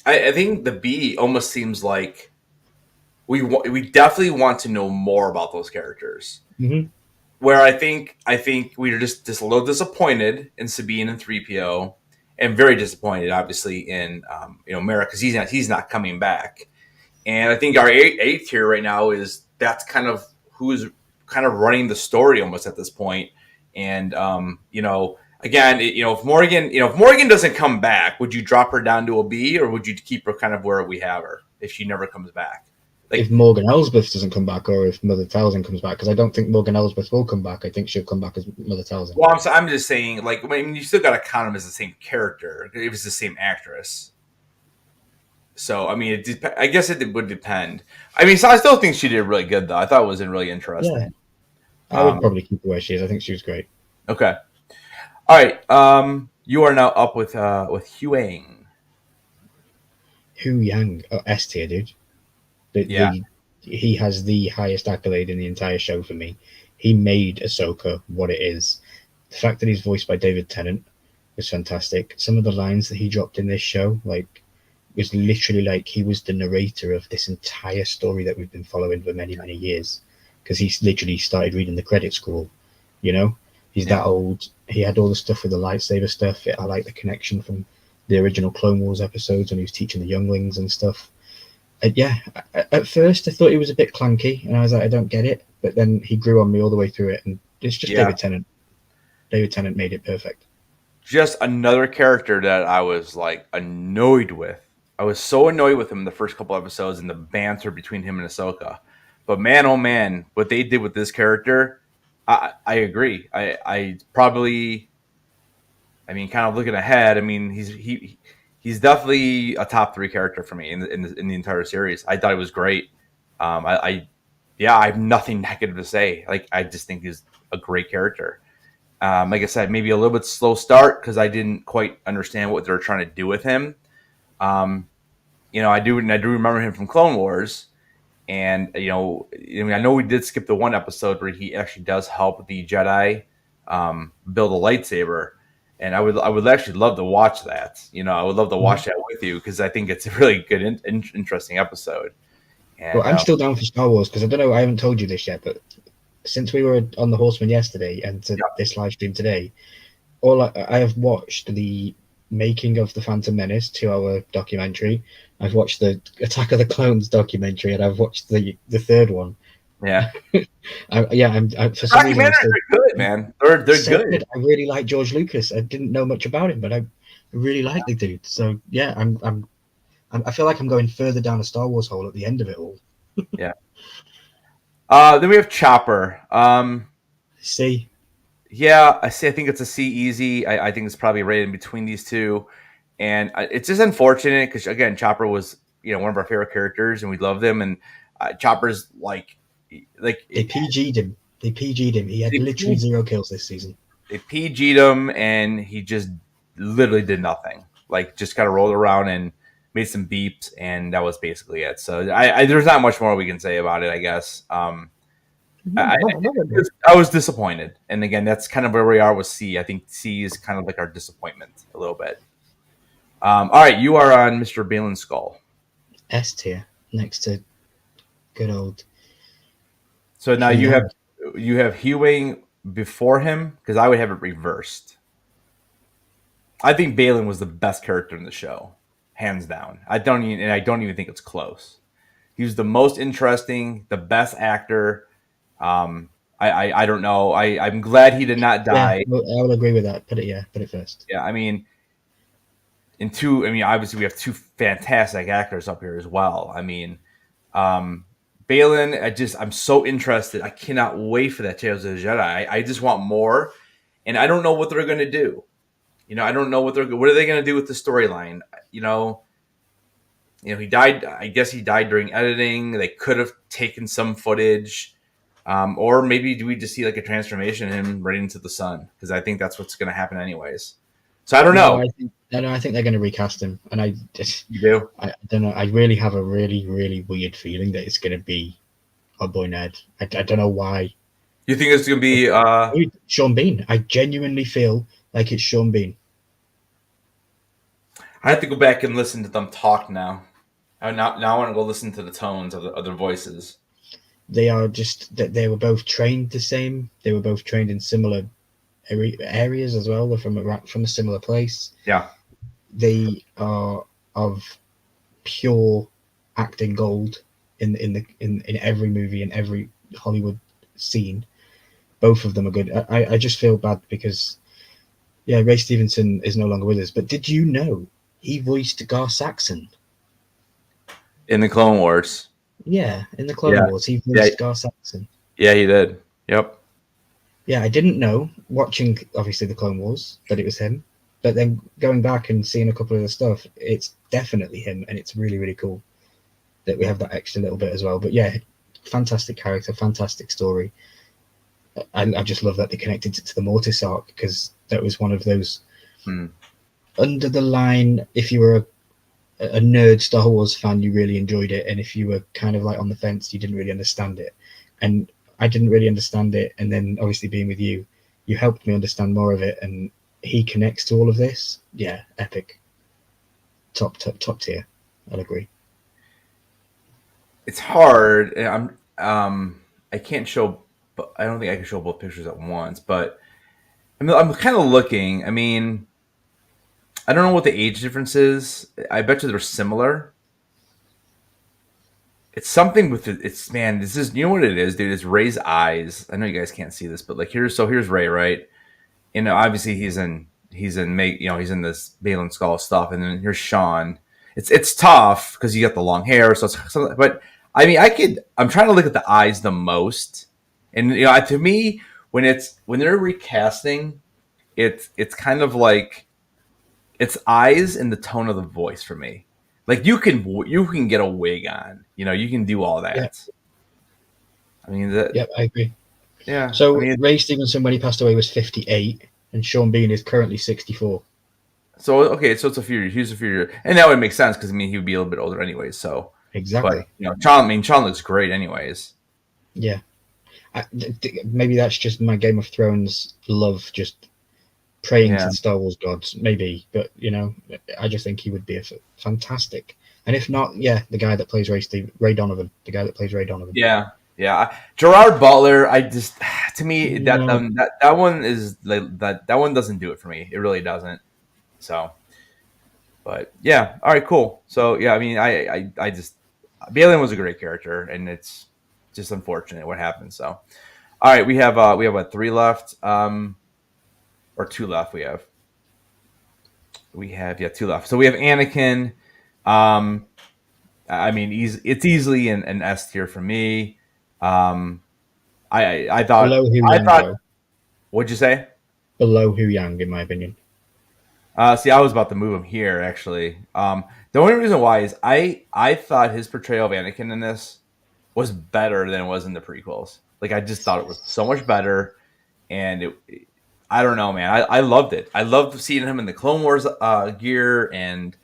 I think the B almost seems like we definitely want to know more about those characters. Mm-hmm. Where I think we are just a little disappointed in Sabine and 3PO, and very disappointed, obviously, in Merrick because he's not coming back. And I think our A tier right now is that's kind of who's kind of running the story almost at this point. And again, if Morgan doesn't come back, would you drop her down to a B or would you keep her kind of where we have her if she never comes back? Like, If Morgan Elsbeth doesn't come back, or if Mother Talzin comes back, because I don't think Morgan Elsbeth will come back. I think she'll come back as Mother Talzin. well, I'm just saying, like, I mean, you still got to count them as the same character. It was the same actress. So, I mean, I guess it would depend. I mean, so I still think she did really good, though. I thought it was really interesting. Yeah, I would probably keep her where she is. I think she was great. Okay. All right. You are now up with Huang. Hu Yang, S tier, dude. Yeah. He has the highest accolade in the entire show for me. He made Ahsoka what it is. The fact that he's voiced by David Tennant was fantastic. Some of the lines that he dropped in this show, like, was literally like he was the narrator of this entire story that we've been following for many, many years. Because he's literally started reading the credit scroll. He's that old. He had all the stuff with the lightsaber stuff. I like the connection from the original Clone Wars episodes when he was teaching the younglings and stuff. Yeah, at first I thought he was a bit clunky, and I was like, I don't get it. But then he grew on me all the way through it, and it's just David Tennant. David Tennant made it perfect. Just another character that I was like annoyed with. I was so annoyed with him in the first couple episodes and the banter between him and Ahsoka. But man, oh man, what they did with this character, I agree. I probably, I mean, kind of looking ahead. I mean, he's definitely a top 3 character for me in the entire series. I thought it was great. I have nothing negative to say. Like, I just think he's a great character. Like I said, maybe a little bit slow start because I didn't quite understand what they're trying to do with him. I do remember him from Clone Wars, And I know we did skip the one episode where he actually does help the Jedi build a lightsaber, and I would actually love to watch that. I would love to watch that with you because I think it's a really good, interesting episode. Well, And I'm still down for Star Wars because I don't know. I haven't told you this yet, but since we were on the Horseman yesterday and to this live stream today, I have watched the making of the Phantom Menace 2-hour documentary. I've watched the Attack of the Clones documentary, and I've watched the third one. yeah, I'm for some reason documentaries are good, man. They're so good. I really like George Lucas. I didn't know much about him, but I really like the dude. So yeah, I feel like I'm going further down a Star Wars hole at the end of it all. Yeah. Then we have Chopper. See, Yeah, I see. I think it's a C easy. I think it's probably right in between these two, and it's just unfortunate because again, Chopper was one of our favorite characters, and we loved him. And Chopper's like they PG'd him. They PG'd him. He had literally 0 kills this season. They PG'd him, and he just literally did nothing. Like just kind of rolled around and made some beeps, and that was basically it. So there's not much more we can say about it, I guess. I was disappointed, and again, that's kind of where we are with C. I think C is kind of like our disappointment a little bit. All right, you are on Mr. Balin's Skull. S tier next to good old. So now you have Hewing before him because I would have it reversed. I think Balin was the best character in the show, hands down. I don't even think it's close. He was the most interesting, the best actor. I don't know. I'm glad he did not die. Yeah, I will agree with that. Put it first. Yeah, I mean, obviously we have two fantastic actors up here as well. I mean, Balin, I'm so interested. I cannot wait for that Tales of the Jedi. I just want more, and I don't know what they're going to do. I don't know what are they going to do with the storyline. He died. I guess he died during editing. They could have taken some footage. Or maybe do we just see like a transformation in him right into the sun? Because I think that's what's going to happen anyways. So I don't know. I think they're going to recast him, and I don't know. I really have a really, really weird feeling that it's going to be our boy Ned. I don't know why. You think it's going to be Sean Bean? I genuinely feel like it's Sean Bean. I have to go back and listen to them talk now. Now I want to go listen to the tones of their voices. They are just that they were both trained the same. They were both trained in similar areas as well. They're from a similar place. Yeah, they are of pure acting gold in every movie and every Hollywood scene. Both of them are good. I just feel bad because Ray Stevenson is no longer with us. But did you know he voiced Gar Saxon in the Clone Wars? Yeah, in the Clone Wars, he voiced Gar Saxon. Yeah, he did. Yep. Yeah, I didn't know, watching, obviously, the Clone Wars, that it was him. But then going back and seeing a couple of the stuff, it's definitely him, and it's really, really cool that we have that extra little bit as well. But yeah, fantastic character, fantastic story. I just love that they connected it to the Mortis arc, because that was one of those under the line, if you were a nerd Star Wars fan, you really enjoyed it, and if you were kind of like on the fence, you didn't really understand it. And I didn't really understand it, and then obviously being with you helped me understand more of it, and he connects to all of this. Yeah, epic. Top tier. I'll agree. It's hard. I can't show, but I don't think I can show both pictures at once. But I'm kind of looking. I mean, I don't know what the age difference is. I bet you they're similar. It's something with it. This is, you know what it is, dude? It's Ray's eyes. I know you guys can't see this, but like here's Ray, right? Obviously he's in this Balin Skull stuff, and then here's Sean. It's tough because you got the long hair, but I mean, I'm trying to look at the eyes the most, and to me, when they're recasting, it's kind of like it's eyes and the tone of the voice for me. Like you can get a wig on, you can do all that. Yeah. I mean, I agree. Yeah. So Ray Stevenson, when he passed away, was 58, and Sean Bean is currently 64. So okay, so it's a few years, and that would make sense because he would be a little bit older anyway. So exactly. But Sean looks great, anyways. Yeah. Maybe that's just my Game of Thrones love, just praying to Yeah. the Star Wars gods, maybe. But I just think he would be a fantastic. And if not, yeah, the guy that plays Ray Donovan, the guy that plays Ray Donovan. Yeah, yeah. Gerard Butler, I just to me No. that one is like that one doesn't do it for me. It really doesn't. So, but yeah, all right, cool. So yeah, I mean, I just Balin was a great character, and it's just unfortunate what happened. So, all right, we have what, three left, or two left. We have two left. So we have Anakin. Um, I mean, it's easily an S tier for me. Um, I thought Below Hu I Yang, thought though. what'd you say? Below Hu Yang, in my opinion. See, I was about to move him here actually. The only reason why is I thought his portrayal of Anakin in this was better than it was in the prequels. Like I just thought it was so much better, and I don't know, man. I loved it. I loved seeing him in the Clone Wars gear and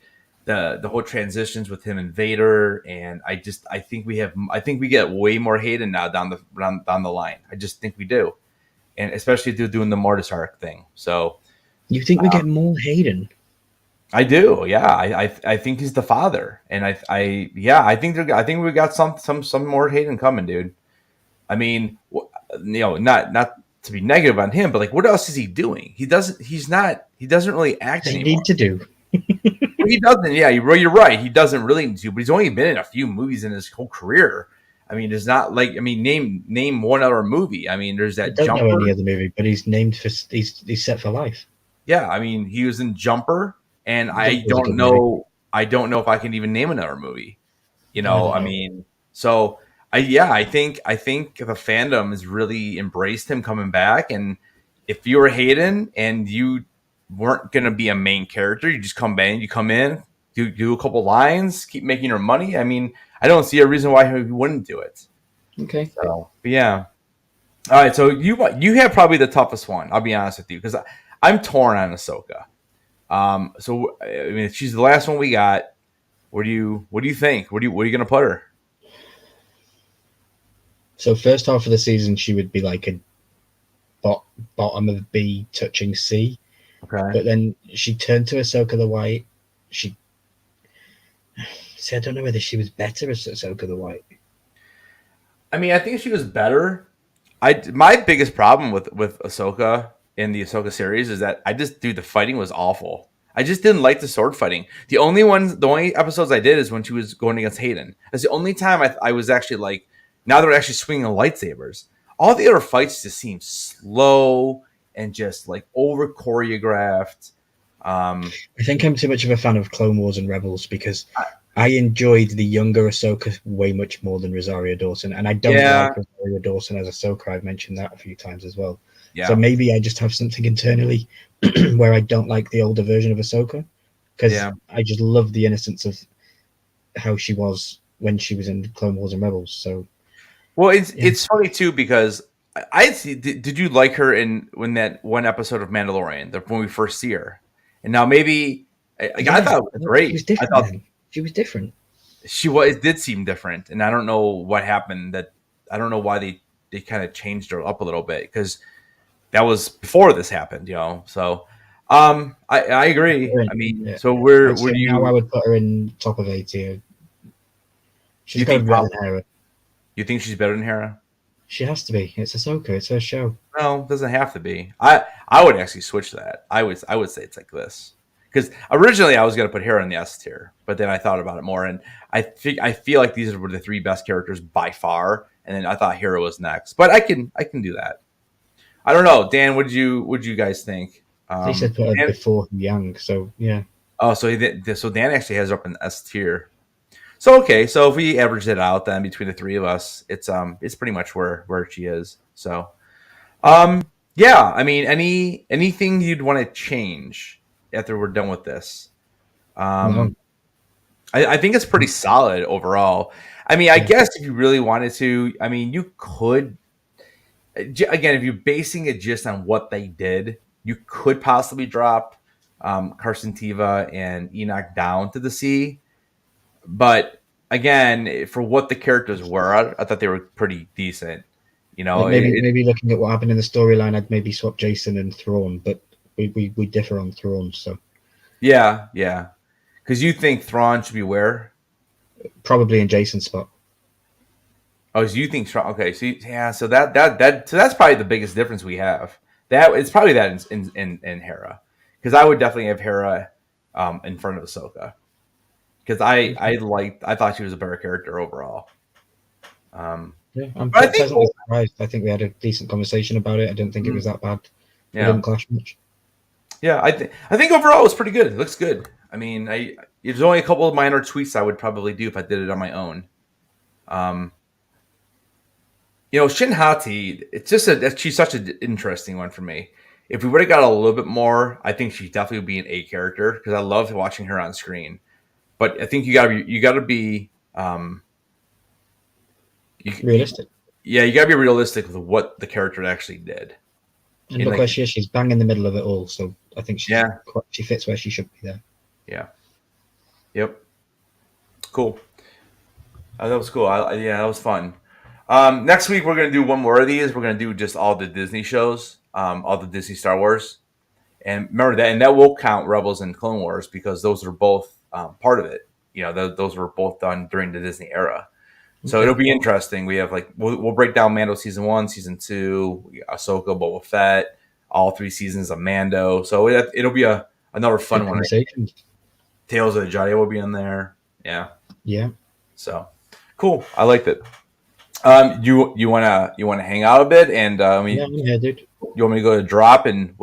the whole transitions with him and Vader. And I think we get way more Hayden now down the line. I just think we do, and especially through doing the Mortis arc thing. So You think we get more Hayden? I do, yeah. I think he's the father, and I think we got some more Hayden coming, dude. I mean, not to be negative on him, but like, what else is he doing? He doesn't really act Does he anymore. need to do? Well, he doesn't. Yeah, you're right. He doesn't really need to, but he's only been in a few movies in his whole career. I mean, it's not like name one other movie. I mean, there's I that don't know Jumper. any other movie, but he's named for he's set for life. Yeah, I mean, he was in Jumper, and I Jumper's a don't good movie. know. I don't know if I can even name another movie. I don't I know. mean, so I think the fandom has really embraced him coming back. And if you were Hayden and you weren't going to be a main character, you just come in, do a couple lines, keep making your money. I mean, I don't see a reason why he wouldn't do it. Okay. So, but yeah. All right, so you have probably the toughest one. I'll be honest with you because I'm torn on Ahsoka. So I mean, if she's the last one we got, what do you think? Where are you gonna put her? So first half of the season, she would be like a bottom of B touching C, Okay. but then she turned to Ahsoka the White. I don't know whether she was better as Ahsoka the White. I mean, I think she was better. My biggest problem with Ahsoka in the Ahsoka series is that the fighting was awful. I just didn't like the sword fighting. The only episodes I did is when she was going against Hayden. That's the only time I was actually like, now they're actually swinging lightsabers. All the other fights just seem slow and just like over choreographed. I think I'm too much of a fan of Clone Wars and Rebels because I enjoyed the younger Ahsoka way much more than Rosario Dawson, and I don't like Rosario Dawson as Ahsoka. I've mentioned that a few times as well. Yeah. So maybe I just have something internally where I don't like the older version of Ahsoka because I just love the innocence of how she was when she was in Clone Wars and Rebels. So, well, it's funny too because I see. Did you like her when that one episode of Mandalorian, when we first see her, and now maybe I thought it was great. She was different. I thought she was different. It did seem different, and I don't know what happened. I don't know why they kind of changed her up a little bit because that was before this happened, So, I agree. I mean, so where do you? Now I would put her in top of A tier. She's got better than Hera. You think she's better than Hera? She has to be. It's Ahsoka. It's her show. No, it doesn't have to be. I would actually switch that. I would say it's like this because originally I was going to put Hera in the S tier, but then I thought about it more, and I feel like these were the three best characters by far, and then I thought Hera was next, but I can do that. I don't know, Dan. What did you guys think? They said put her before Yang, so yeah. Oh, so Dan actually has her up in S tier. So okay, so if we average it out, then between the three of us, it's pretty much where she is. So, yeah. I mean, anything you'd want to change after we're done with this? No. I think it's pretty solid overall. I mean, I guess if you really wanted to, I mean, you could. Again, if you're basing it just on what they did, you could possibly drop Carson Teva and Enoch down to the C. But again, for what the characters were, I thought they were pretty decent. You know, Like maybe looking at what happened in the storyline, I'd maybe swap Jason and Thrawn, but we differ on Thrawn, so yeah, yeah. Because you think Thrawn should be where? probably in Jason's spot. Oh, so you think Thrawn? Okay, so yeah, so so that's probably the biggest difference we have. That it's probably that in Hera, because I would definitely have Hera in front of Ahsoka, because I thought she was a better character overall. Yeah, I'm But I think pleasantly surprised. I think we had a decent conversation about it. I didn't think it was that bad. We yeah, didn't clash much. yeah, I think overall it was pretty good. It looks good. I mean, there's only a couple of minor tweaks I would probably do if I did it on my own. Um, Shin Hati, she's such an interesting one for me. If we would have got a little bit more, I think she definitely would be an A character because I love watching her on screen. But I think you gotta be Realistic. yeah, you gotta be realistic with what the character actually did. And look where she is. She's bang in the middle of it all. So I think she fits where she should be there. Yeah. Yep. Cool. That was cool. Yeah, that was fun. Next week we're gonna do one more of these. We're gonna do just all the Disney shows, all the Disney Star Wars, and remember that, and that will count Rebels and Clone Wars because those are both part of it. Those were both done during the Disney era, so it'll be interesting. We have we'll break down Mando season 1, season 2, Ahsoka, Boba Fett, all 3 seasons of Mando. So it'll be another fun one. Tales of the Jedi will be in there. Yeah. Yeah. So cool. I liked it. You wanna hang out a bit and yeah, dude. You want me to go to drop and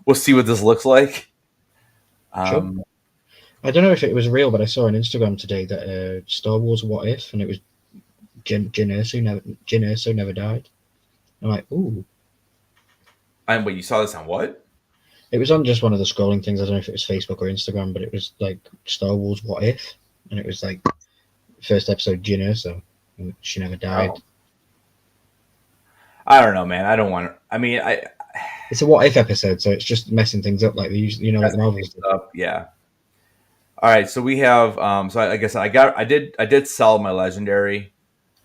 we'll see what this looks like. Sure. I don't know if it was real, but I saw on Instagram today that Star Wars What If, and it was Jyn Erso never died. I'm like, ooh. And wait, you saw this on what? It was on just one of the scrolling things. I don't know if it was Facebook or Instagram, but it was like Star Wars What If, and it was like first episode Jyn Erso, and she never died. Oh. I don't know, man. I don't want to. I mean, it's a What If episode, so it's just messing things up like they usually, like the Marvels do. Yeah. All right, so we have. So I guess I did sell my legendary.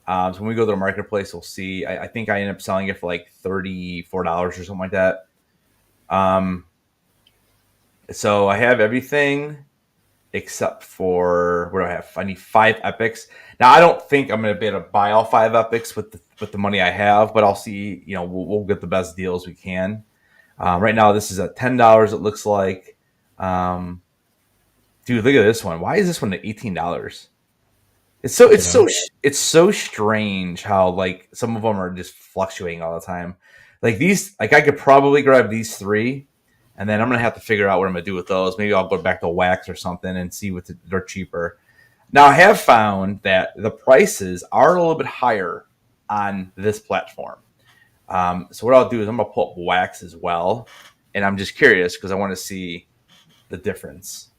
So when we go to the marketplace, we'll see. I think I ended up selling it for like $34 or something like that. So I have everything except for what do I have? I need 5 epics. Now I don't think I'm going to be able to buy all 5 epics with the money I have, but I'll see. We'll get the best deals we can. Right now, this is at $10. It looks like. Dude, look at this one. Why is this one at $18? It's so strange how some of them are just fluctuating all the time. Like these, I could probably grab these 3, and then I'm gonna have to figure out what I'm gonna do with those. Maybe I'll go back to wax or something and see what they're cheaper. Now I have found that the prices are a little bit higher on this platform. So what I'll do is I'm gonna pull up wax as well, and I'm just curious because I want to see the difference.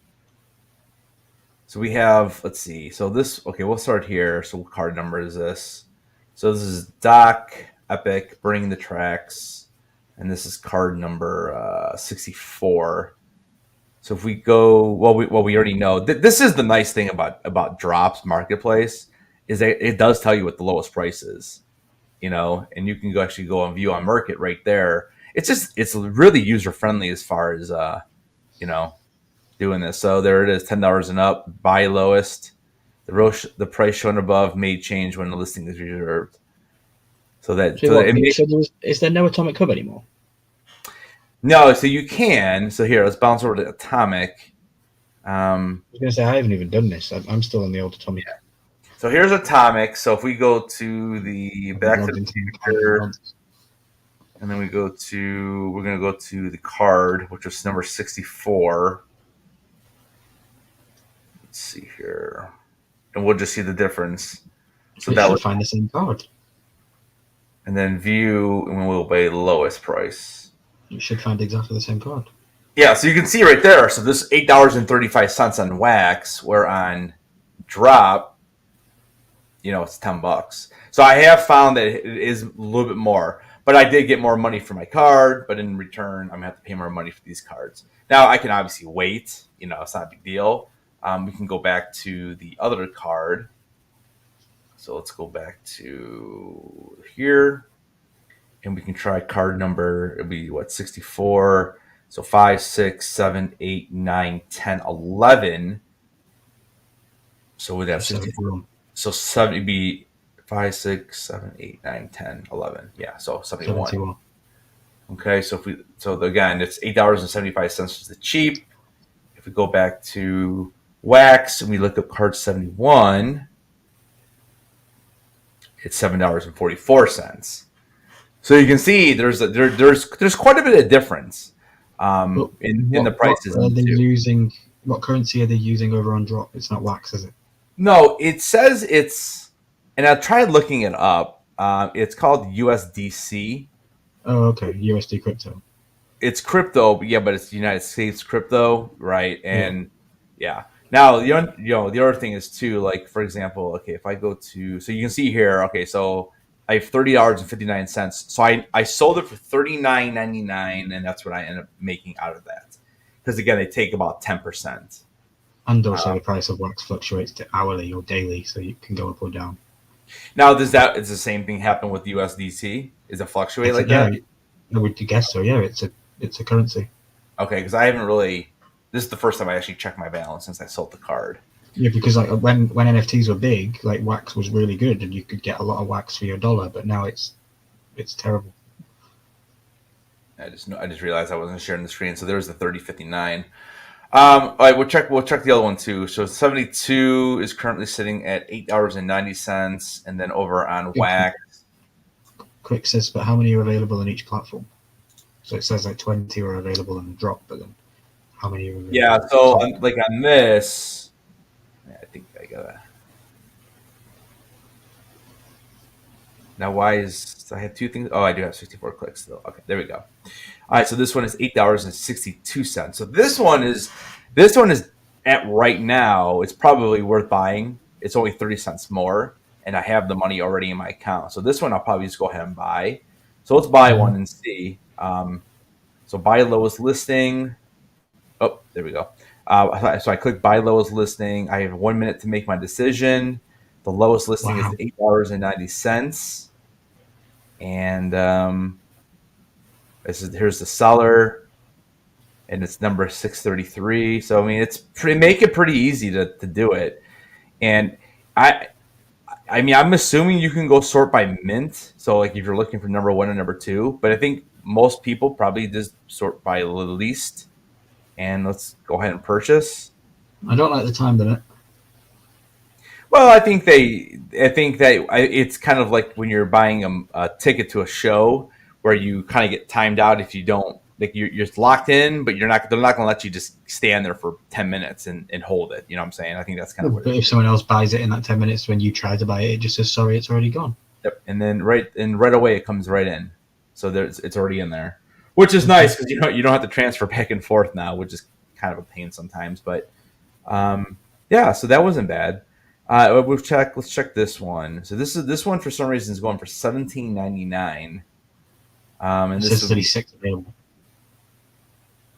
So we have, let's see. So we'll start here. So what card number is this? So this is Doc, Epic, Burning the Tracks, and this is card number 64. So if we go, we already know. This is the nice thing about Drops Marketplace is that it does tell you what the lowest price is, and you can actually go and view on Market right there. It's really user friendly as far as doing this. So there it is, $10 and up, buy lowest. The price shown above may change when the listing is reserved. So is there no Atomic Hub anymore? No, so you can. So here, let's bounce over to Atomic. I was going to say, I haven't even done this. I'm still on the old Atomic. Yeah. So here's Atomic. So if we go to the back to the future, and then we're going to go to the card, which is number 64. Let's see here. And we'll just see the difference. So that would find the same card. And then view, and we'll pay lowest price. You should find exactly the same card. Yeah, so you can see right there. So this is $8.35 on wax, where on drop, it's $10. So I have found that it is a little bit more. But I did get more money for my card, but in return, I'm going to have to pay more money for these cards. Now, I can obviously wait. It's not a big deal. We can go back to the other card. So let's go back to here, and we can try card number. It'll be what, 64. So 5, 6, 7, 8, 9, 10, 11. So we'd have 64. So 70 be 5, 6, 7, 8, 9, 10, 11. Yeah, so 71. Okay, so again, it's $8.75 is the cheap. If we go back to Wax and we look up card 71, it's $7.44. So you can see there's quite a bit of difference in the prices. What are they using? What currency are they using over on Drop? It's not Wax, is it? No, it says it's, and I tried looking it up. It's called USDC. Oh, okay, USD crypto. It's crypto, but it's United States crypto, right? And yeah. Now the other thing is too, like for example, okay, if I go to, so you can see here, okay, so I have $30.59. So I sold it for $39.99, and that's what I end up making out of that. Because again, they take about 10%. And also the price of Wax fluctuates to hourly or daily, so you can go up or down. Now, is the same thing happen with USDC? Is it fluctuate like that? I would guess so. Yeah, it's a currency. Okay, because I haven't really. This is the first time I actually checked my balance since I sold the card. Yeah, because like when NFTs were big, like Wax was really good, and you could get a lot of Wax for your dollar. But now it's terrible. I just realized I wasn't sharing the screen. So there's the 30.59. All right, we'll check the other one too. So 72 is currently sitting at $8.90, and then over on Wax. Quick says, but how many are available on each platform? So it says like 20 are available on Drop, but then how many are available? Yeah, so on this, I think I gotta. Now, why is I have two things? Oh, I do have 64 clicks though. Okay, there we go. All right, so this one is $8.62. So this one is at right now. It's probably worth buying. It's only 30 cents more, and I have the money already in my account. So this one I'll probably just go ahead and buy. So let's buy one and see. So buy lowest listing. Oh, there we go. So I click buy lowest listing. I have 1 minute to make my decision. The lowest listing is $8.90, and here's the seller, and it's number 633. So I mean, make it pretty easy to do it, and I mean, I'm assuming you can go sort by mint. So like if you're looking for number 1 and number 2, but I think most people probably just sort by least. And let's go ahead and purchase. I don't like the time limit. Well, I think that it's kind of like when you're buying a ticket to a show where you kind of get timed out if you don't, like you're locked in, but they're not going to let you just stand there for 10 minutes and hold it. You know what I'm saying? I think that's kind of what it is. But if someone else buys it in that 10 minutes when you try to buy it, it just says, sorry, it's already gone. Yep. And then right away it comes right in. So it's already in there. Which is nice because you don't have to transfer back and forth now, which is kind of a pain sometimes. But yeah, so that wasn't bad. Let's check this one. So this one for some reason is going for $17.99. And this is 36 available.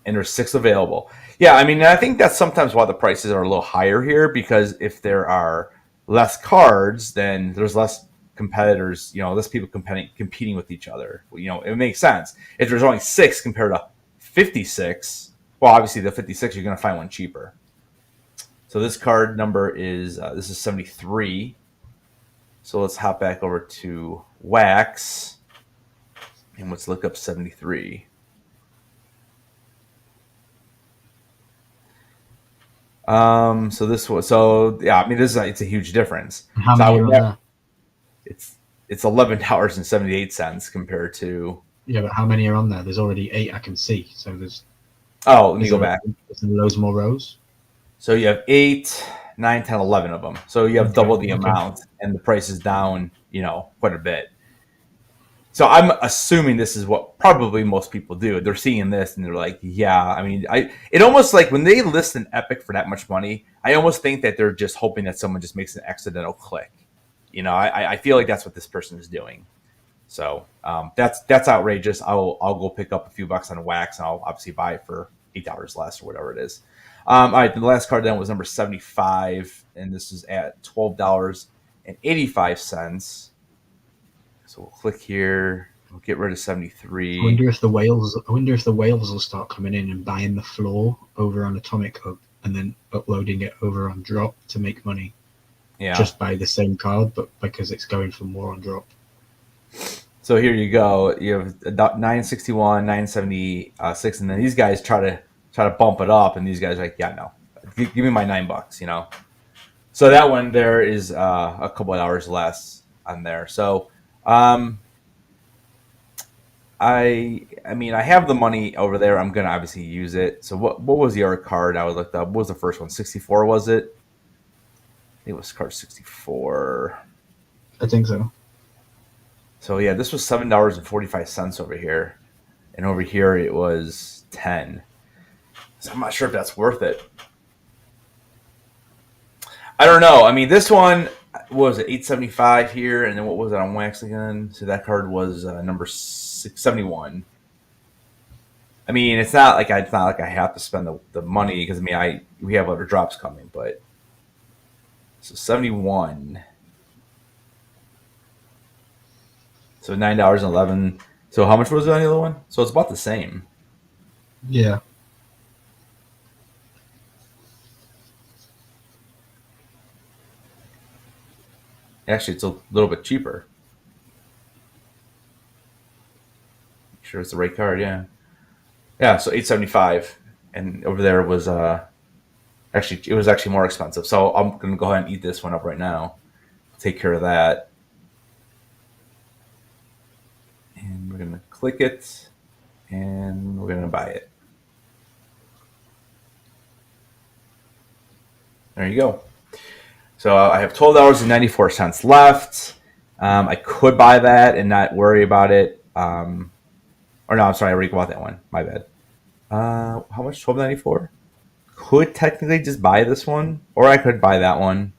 And there's 6 available. Yeah, I mean, I think that's sometimes why the prices are a little higher here, because if there are less cards, then there's less competitors, less people competing with each other. It makes sense. If there's only 6 compared to 56, well, obviously the 56 you're going to find one cheaper. So this card number is 73. So let's hop back over to Wax and let's look up 73. So this was I mean, it's a huge difference. How many are there? It's $11.78 compared to. Yeah, but how many are on there? There's already 8 I can see. So there's. Oh, let me go back. There's loads more rows. So you have 8, 9, 10, 11 of them. So you have double the amount, and the price is down, quite a bit. So I'm assuming this is what probably most people do. They're seeing this and they're like, yeah, I mean, it almost like when they list an Epic for that much money, I almost think that they're just hoping that someone just makes an accidental click. I feel like that's what this person is doing. So that's outrageous. I'll go pick up a few bucks on Wax, and I'll obviously buy it for $8 less or whatever it is. All right, the last card then was number 75, and this is at $12 and 85 cents. So we'll click here. We'll get rid of 73. I wonder if the whales will start coming in and buying the floor over on Atomic Hub and then uploading it over on Drop to make money. Yeah. Just by the same card, but because it's going for more on Drop. So here you go. You have 961, 976, and then these guys try to bump it up, and these guys are like, yeah, no, give me my $9, you know. So that one there is a couple of hours less on there. So I mean, I have the money over there. I'm gonna obviously use it. So what was the other card I looked up? What was the first one? 64 was it? I think it was card 64. I think so. So yeah, this was $7.45 over here, and over here it was 10. So I'm not sure if that's worth it. I don't know. I mean, this one was at 875 here, and then what was it on Wax again? So that card was number 671. I mean, it's not like I have to spend the money because I mean we have other drops coming, but so 71. So $9.11. So how much was it on the other one? So it's about the same. Yeah. Actually, it's a little bit cheaper. Make sure it's the right card, yeah. Yeah, so $875, and over there was actually it was actually more expensive. So I'm gonna go ahead and eat this one up right now. Take care of that. And we're going to click it, and we're going to buy it. There you go. So I have $12.94 left. I could buy that and not worry about it. Or no, I'm sorry, I already bought that one. My bad. How much? $12.94? Could technically just buy this one, or I could buy that one.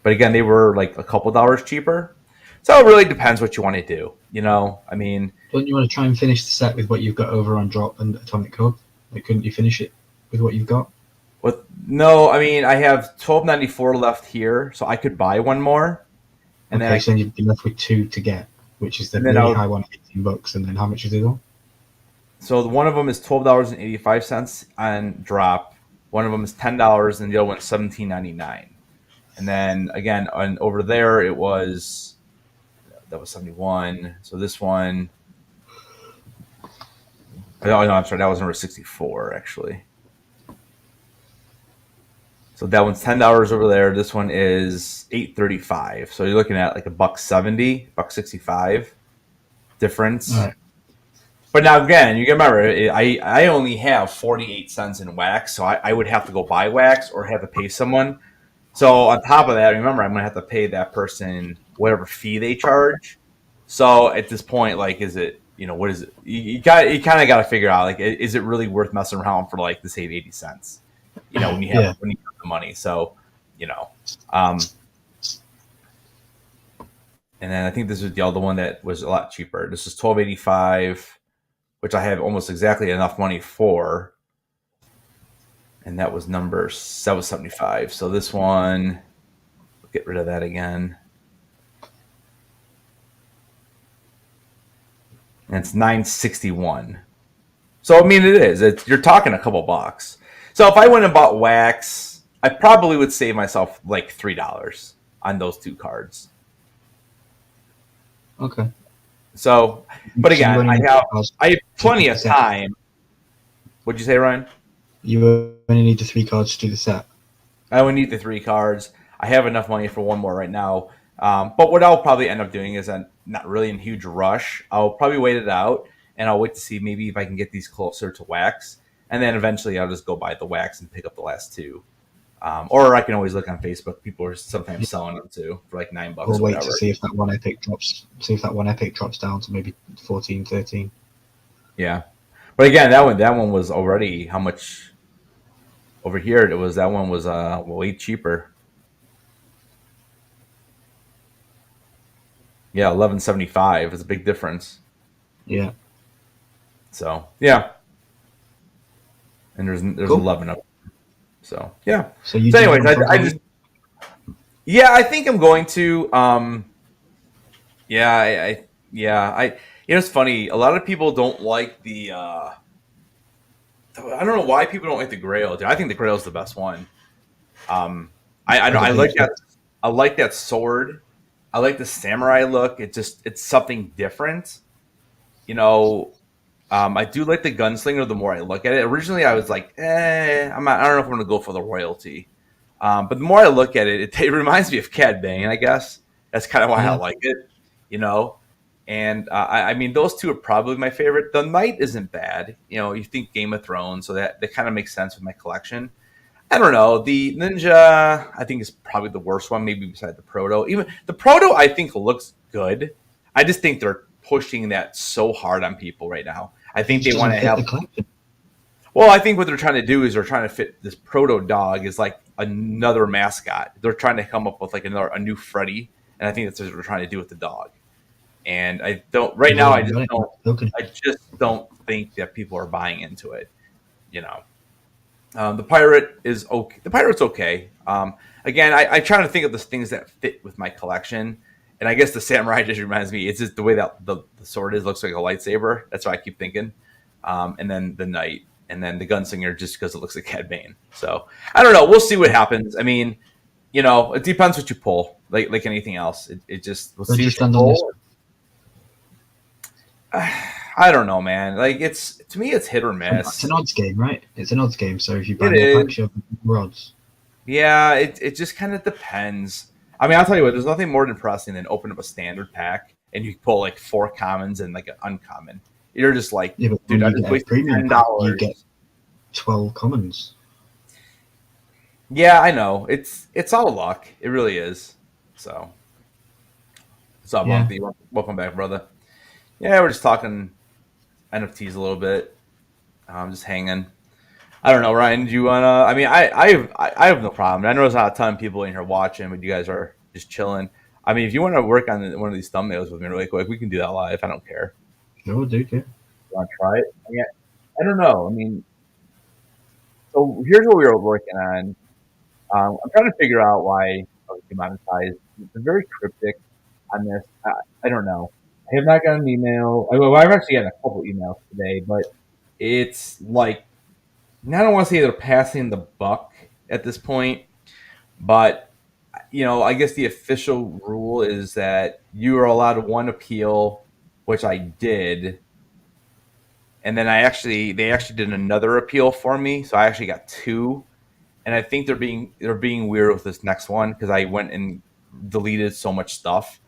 But again, they were like a couple dollars cheaper. So it really depends what you want to do. You know, I mean, don't you want to try and finish the set with what you've got over on Drop and Atomic Hub? Like, couldn't you finish it with what you've got? No, I mean, I have $12.94 left here, so I could buy one more. And okay, so you'd be left with two to get, which is the really high one, $18. And then how much is it on? So one of them is $12.85 on Drop. One of them is $10, and the other one's $17.99. And then again, over there it was. That was 71. So this one. Oh, no, I'm sorry. That was number 64, actually. So that one's $10 over there. This one is $8.35. So you're looking at like $1.70, $1.65 difference. All right. But now again, you can remember, I only have 48 cents in wax, so I would have to go buy wax or have to pay someone. So on top of that, remember, I'm going to have to pay that person whatever fee they charge. So at this point, like, is it, you know, what is it? You kind of got to figure out, like, is it really worth messing around for, like, to save 80 cents? You know, when you have the money. So, you know, and then I think this was the other one that was a lot cheaper. This is $12.85, which I have almost exactly enough money for. And that was 75. So this one, we'll get rid of that again. And it's $9.61. So I mean, it is. You're talking a couple bucks. So if I went and bought wax, I probably would save myself like $3 on those two cards. Okay. So, but again, I have plenty of time. What'd you say, Ryan? You only need the 3 cards to do the set. I only need the 3 cards. I have enough money for one more right now. But what I'll probably end up doing is I'm not really in a huge rush. I'll probably wait it out, and I'll wait to see maybe if I can get these closer to wax. And then eventually I'll just go buy the wax and pick up the last 2. Or I can always look on Facebook. People are sometimes selling them too for like $9. We'll wait to see if that one epic drops. See if that one epic drops down to maybe 14, 13. Yeah, but again, that one was already how much over here? That one was way cheaper. Yeah, $11.75 is a big difference. Yeah. So yeah, and there's cool. 11 of them. So yeah. So anyways, I just Yeah, I think I'm going to. Yeah, I. You know, it's funny. A lot of people don't like the. I don't know why people don't like the Grail. Dude, I think the Grail is the best one. Um, For the I like base. that. I like that sword. I like the samurai look. It's something different. You know, I do like the gunslinger. The more I look at it, originally I was like, I'm not, I don't know if I'm going to go for the royalty. But the more I look at it, it reminds me of Cad Bane. I guess that's kind of why I Yeah. like it. You know, and I mean those two are probably my favorite. The knight isn't bad. You know, you think Game of Thrones, so that kind of makes sense with my collection. I don't know. The ninja, I think, is probably the worst one, maybe beside the proto. Even the proto, I think, looks good. I just think they're pushing that so hard on people right now. I It think just they want doesn't to fit have. the collection. Well, I think what they're trying to do is they're trying to fit this proto dog as like another mascot. They're trying to come up with like a new Freddy, and I think that's what they're trying to do with the dog. And I don't right They've now. already done it. Okay. I just don't think that people are buying into it. You know. The pirate is okay. The pirate's okay. Again, I try to think of the things that fit with my collection, and I guess the samurai just reminds me. It's just the way that the sword is looks like a lightsaber. That's what I keep thinking. And then the knight, and then the gunslinger, just because it looks like Cad Bane. So I don't know. We'll see what happens. I mean, you know, it depends what you pull. Like anything else, it just we'll Where do see you what you stand on this? pull. I don't know, man. Like it's to me, it's hit or It's miss. an odds game, right? It's an odds game. So if you buy It more is. packs, you have more odds. Yeah, it just kind of depends. I mean, I'll tell you what, there's nothing more depressing than open up a standard pack and you pull like four commons and like an uncommon. You're just like, Yeah, but dude, when I you just get a wasted premium pack, you get $10. 12 commons. Yeah, I know. It's all luck. It really is. So, what's up, Yeah. Bumpy? Welcome back, brother. Yeah, we're just talking NFTs a little bit. I'm just hanging. I don't know, Ryan. Do you wanna? I mean, I have no problem. I know there's not a ton of people in here watching, but you guys are just chilling. I mean, if you want to work on one of these thumbnails with me really quick, we can do that live. I don't care. No, dude, yeah. You want to try it? I mean, I don't know. I mean, so here's what we were working on. I'm trying to figure out why I was demonetized. It's very cryptic on this. I don't know. I have not gotten an email. Well, I've actually gotten a couple emails today, but it's like I don't want to say they're passing the buck at this point, but you know, I guess the official rule is that you are allowed one appeal, which I did, and then they actually did another appeal for me, so I actually got two, and I think they're being weird with this next one because I went and deleted so much stuff,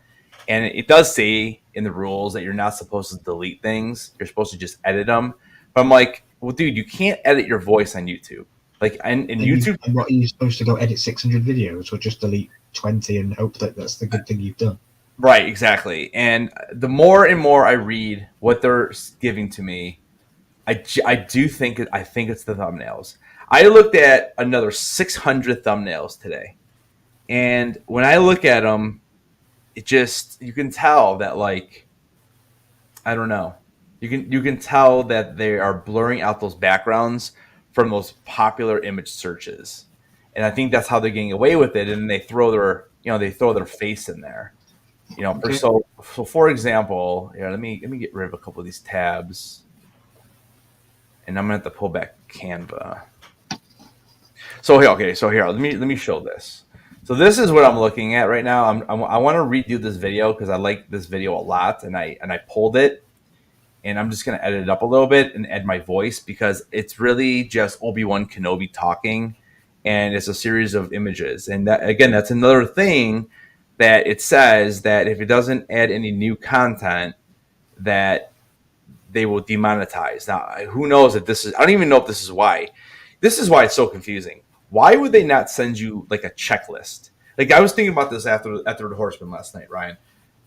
and it does say in the rules that you're not supposed to delete things; you're supposed to just edit them. But I'm like, well, dude, you can't edit your voice on YouTube. Like, in YouTube, And what are you supposed to go edit 600 videos or just delete 20 and hope that that's the good thing you've done? right, exactly. And the more and more I read what they're giving to me, I do think I think it's the thumbnails. I looked at another 600 thumbnails today, and when I look at them, it just you can tell that like I don't know. You can tell that they are blurring out those backgrounds from those popular image searches, and I think that's how they're getting away with it. And they throw they throw their face in there. You know, Okay. so for example, let me get rid of a couple of these tabs, and I'm gonna have to pull back Canva. So here, okay, so here, let me show this. So this is what I'm looking at right now. I want to redo this video because I like this video a lot, and I pulled it, and I'm just gonna edit it up a little bit and add my voice because it's really just Obi-Wan Kenobi talking, and it's a series of images. And that again, that's another thing that it says that if it doesn't add any new content, that they will demonetize. Now, who knows if this is? I don't even know if this is why. This is why it's so confusing. Why would they not send you like a checklist? Like I was thinking about this after the Horseman last night, Ryan.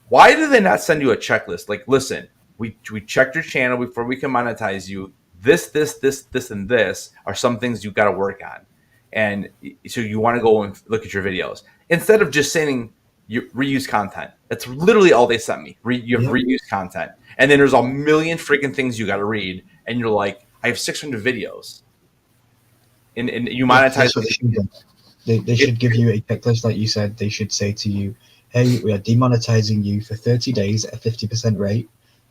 Why do they not send you a checklist? Like, listen, we checked your channel before we can monetize you. This, and this are some things you got to work on, and so you want to go and look at your videos instead of just saying you reuse content. That's literally all they sent me. You have Yep. reuse content, and then there's a million freaking things you got to read, and you're like, I have 600 videos, and you Yeah, monetize. that's what they should do. They should give you a checklist, like you said. They should say to you, "Hey, we are demonetizing you for 30 days at a 50% rate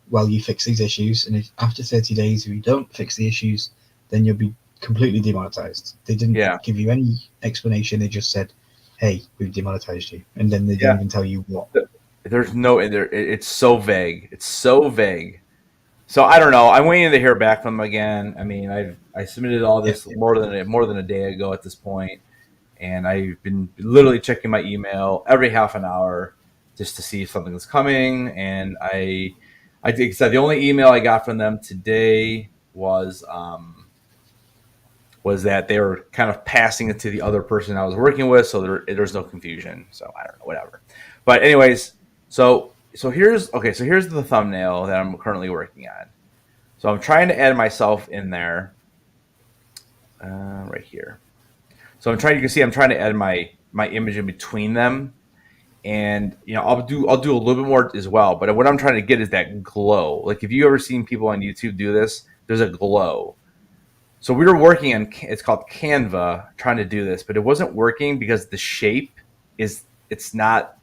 while you fix these issues. And if after 30 days if you don't fix the issues, then you'll be completely demonetized." They didn't give you any explanation. They just said, "Hey, we've demonetized you," and then they didn't even tell you what. There's no. It's so vague. It's so vague. So I don't know. I'm waiting to hear back from them again. I mean, I submitted all this more than a day ago at this point, and I've been literally checking my email every half an hour just to see if something's coming. And I think so. The only email I got from them today was that they were kind of passing it to the other person I was working with, so there's no confusion. So I don't know, whatever. But anyways, so here's the thumbnail that I'm currently working on. So I'm trying to add myself in there, right here. So you can see I'm trying to add my image in between them, and I'll do a little bit more as well. But what I'm trying to get is that glow. Like if you ever seen people on YouTube do this, there's a glow. So we were working on, it's called Canva, trying to do this, but it wasn't working because the shape it's not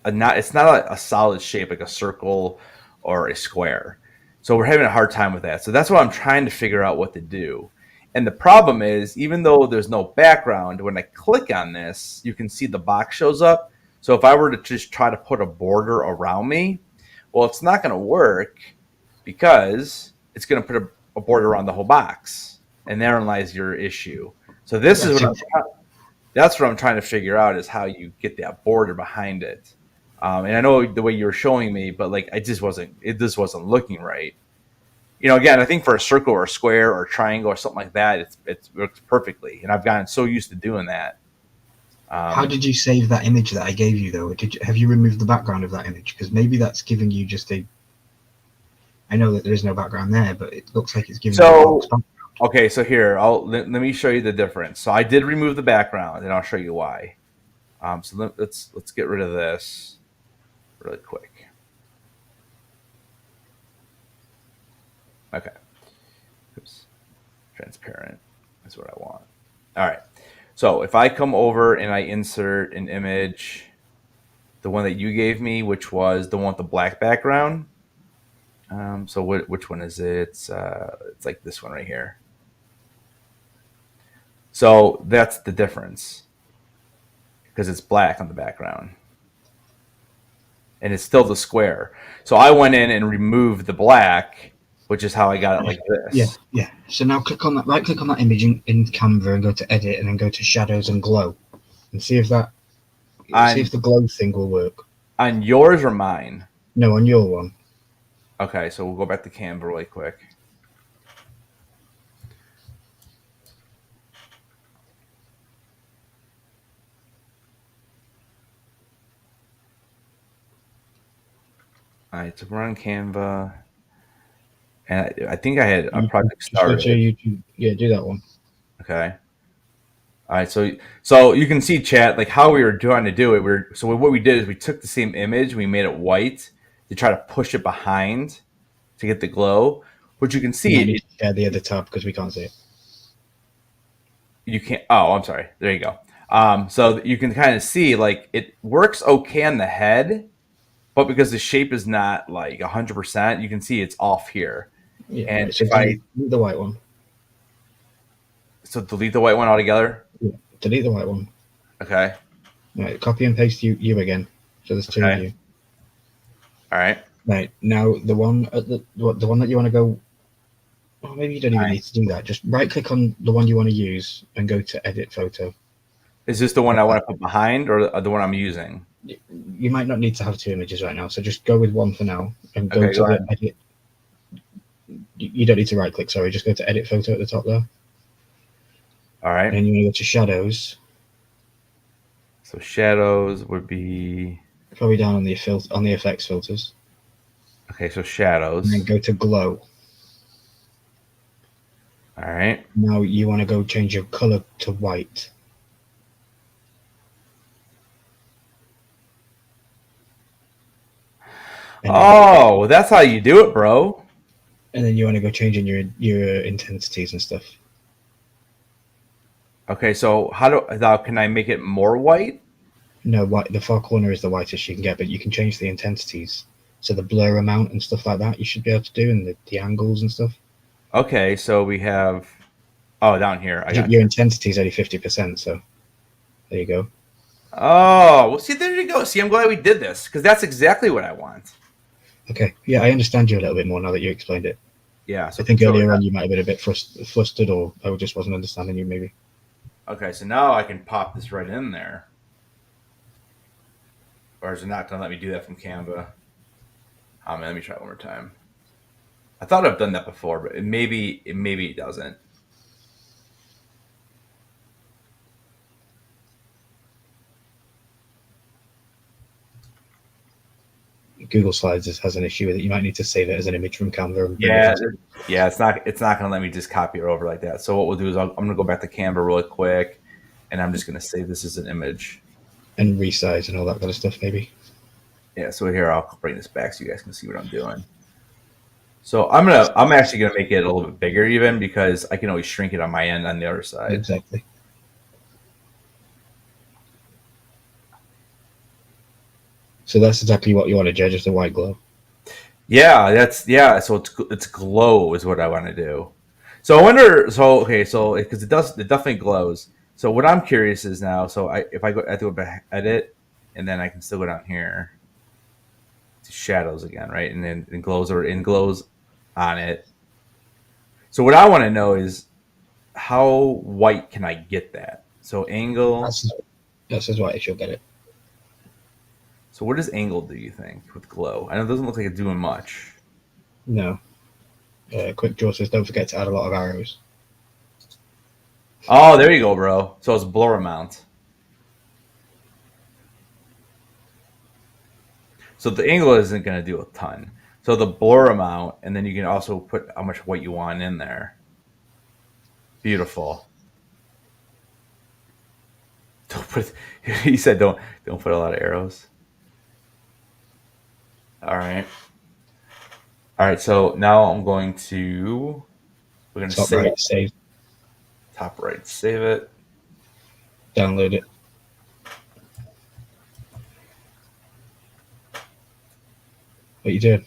a solid shape like a circle or a square. So we're having a hard time with that. So that's why I'm trying to figure out what to do. And the problem is, even though there's no background, when I click on this, you can see the box shows up. So if I were to just try to put a border around me, well, it's not going to work because it's going to put a border around the whole box. And therein lies your issue. So that's what I'm trying to figure out is how you get that border behind it. And I know the way you were showing me, but like it just wasn't looking right. Again, I think for a circle or a square or a triangle or something like that, it works perfectly. And I've gotten so used to doing that. How did you save that image that I gave you, though? Have you removed the background of that image? Because maybe that's giving you just a... I know that there is no background there, but it looks like it's giving you... Okay, so here, let me show you the difference. So I did remove the background, and I'll show you why. So let's get rid of this really quick. Okay. Oops. Transparent is what I want. All right. So if I come over and I insert an image, the one that you gave me, which was the one with the black background. So which one is it? It's like this one right here. So that's the difference because it's black on the background. And it's still the square. So I went in and removed the black, which is how I got it like this. Yeah. So now right click on that image in Canva and go to edit and then go to shadows and glow and see if the glow thing will work. On yours or mine? No, on your one. Okay, so we'll go back to Canva really quick. All right, so we're on Canva. And I think I had a project started. Do that one. Okay. All right, so you can see, chat, like how we were trying to do it. So what we did is we took the same image, we made it white to try to push it behind to get the glow. But you can see the other tab because we can't see it. You can't. Oh, I'm sorry. There you go. So you can kind of see like it works okay on the head, but because the shape is not like 100%, you can see it's off here. Yeah, and right, so if delete the white one. So delete the white one altogether? Yeah, delete the white one. Okay. Right, copy and paste you again. So there's two of you. All right. Right, now the one that you want to go... Well, maybe you don't even need to do that. Just right-click on the one you want to use and go to edit photo. Is this the one I want to put behind or the one I'm using? You might not need to have two images right now, so just go with one for now and go to the edit. You don't need to right-click, sorry. Just go to edit photo at the top there. All right. And you want to go to shadows. So shadows would be... Probably down on the effects filters. Okay, so shadows. And then go to glow. All right. Now you want to go change your color to white. Oh, that's how you do it, bro. And then you want to go changing your intensities and stuff. Okay, so can I make it more white? No, white. The far corner is the whitest you can get, but you can change the intensities. So the blur amount and stuff like that, you should be able to do, and the angles and stuff. Okay, so we have down here. I got Your you. intensity is only 50%, so there you go. Oh, well, see, there you go. See, I'm glad we did this because that's exactly what I want. Okay, yeah, I understand you a little bit more now that you explained it. Yeah. So I think control earlier that. on you might have been a bit flustered, or I just wasn't understanding you, maybe. Okay, so now I can pop this right in there. Or is it not going to let me do that from Canva? Oh, man, let me try it one more time. I thought I've done that before, but maybe it doesn't. Google Slides has an issue with it. You might need to save it as an image from Canva. And Yeah, it's not going to let me just copy it over like that. So what we'll do is I'm going to go back to Canva really quick, and I'm just going to save this as an image and resize and all that kind of stuff, maybe. Yeah. So here I'll bring this back so you guys can see what I'm doing. So I'm actually gonna make it a little bit bigger even because I can always shrink it on my end on the other side. Exactly. So that's exactly what you want to judge, is the white glow. So it's glow is what I want to do. So I wonder. So okay. So because it definitely glows. So what I'm curious is now. So I have to go back edit, and then I can still go down here to shadows again, right? And then glows on it. So what I want to know is how white can I get that? So angle. That's as white as you'll get it. So what does angle do you think with glow? I know it doesn't look like it's doing much. No. Quick Draw says don't forget to add a lot of arrows. Oh, there you go, bro. So it's blur amount. So the angle isn't going to do a ton. So the blur amount, and then you can also put how much white you want in there. Beautiful. He said don't put a lot of arrows. All right. So now we're going to Top right, save. Top right, save it. Download it. What you doing?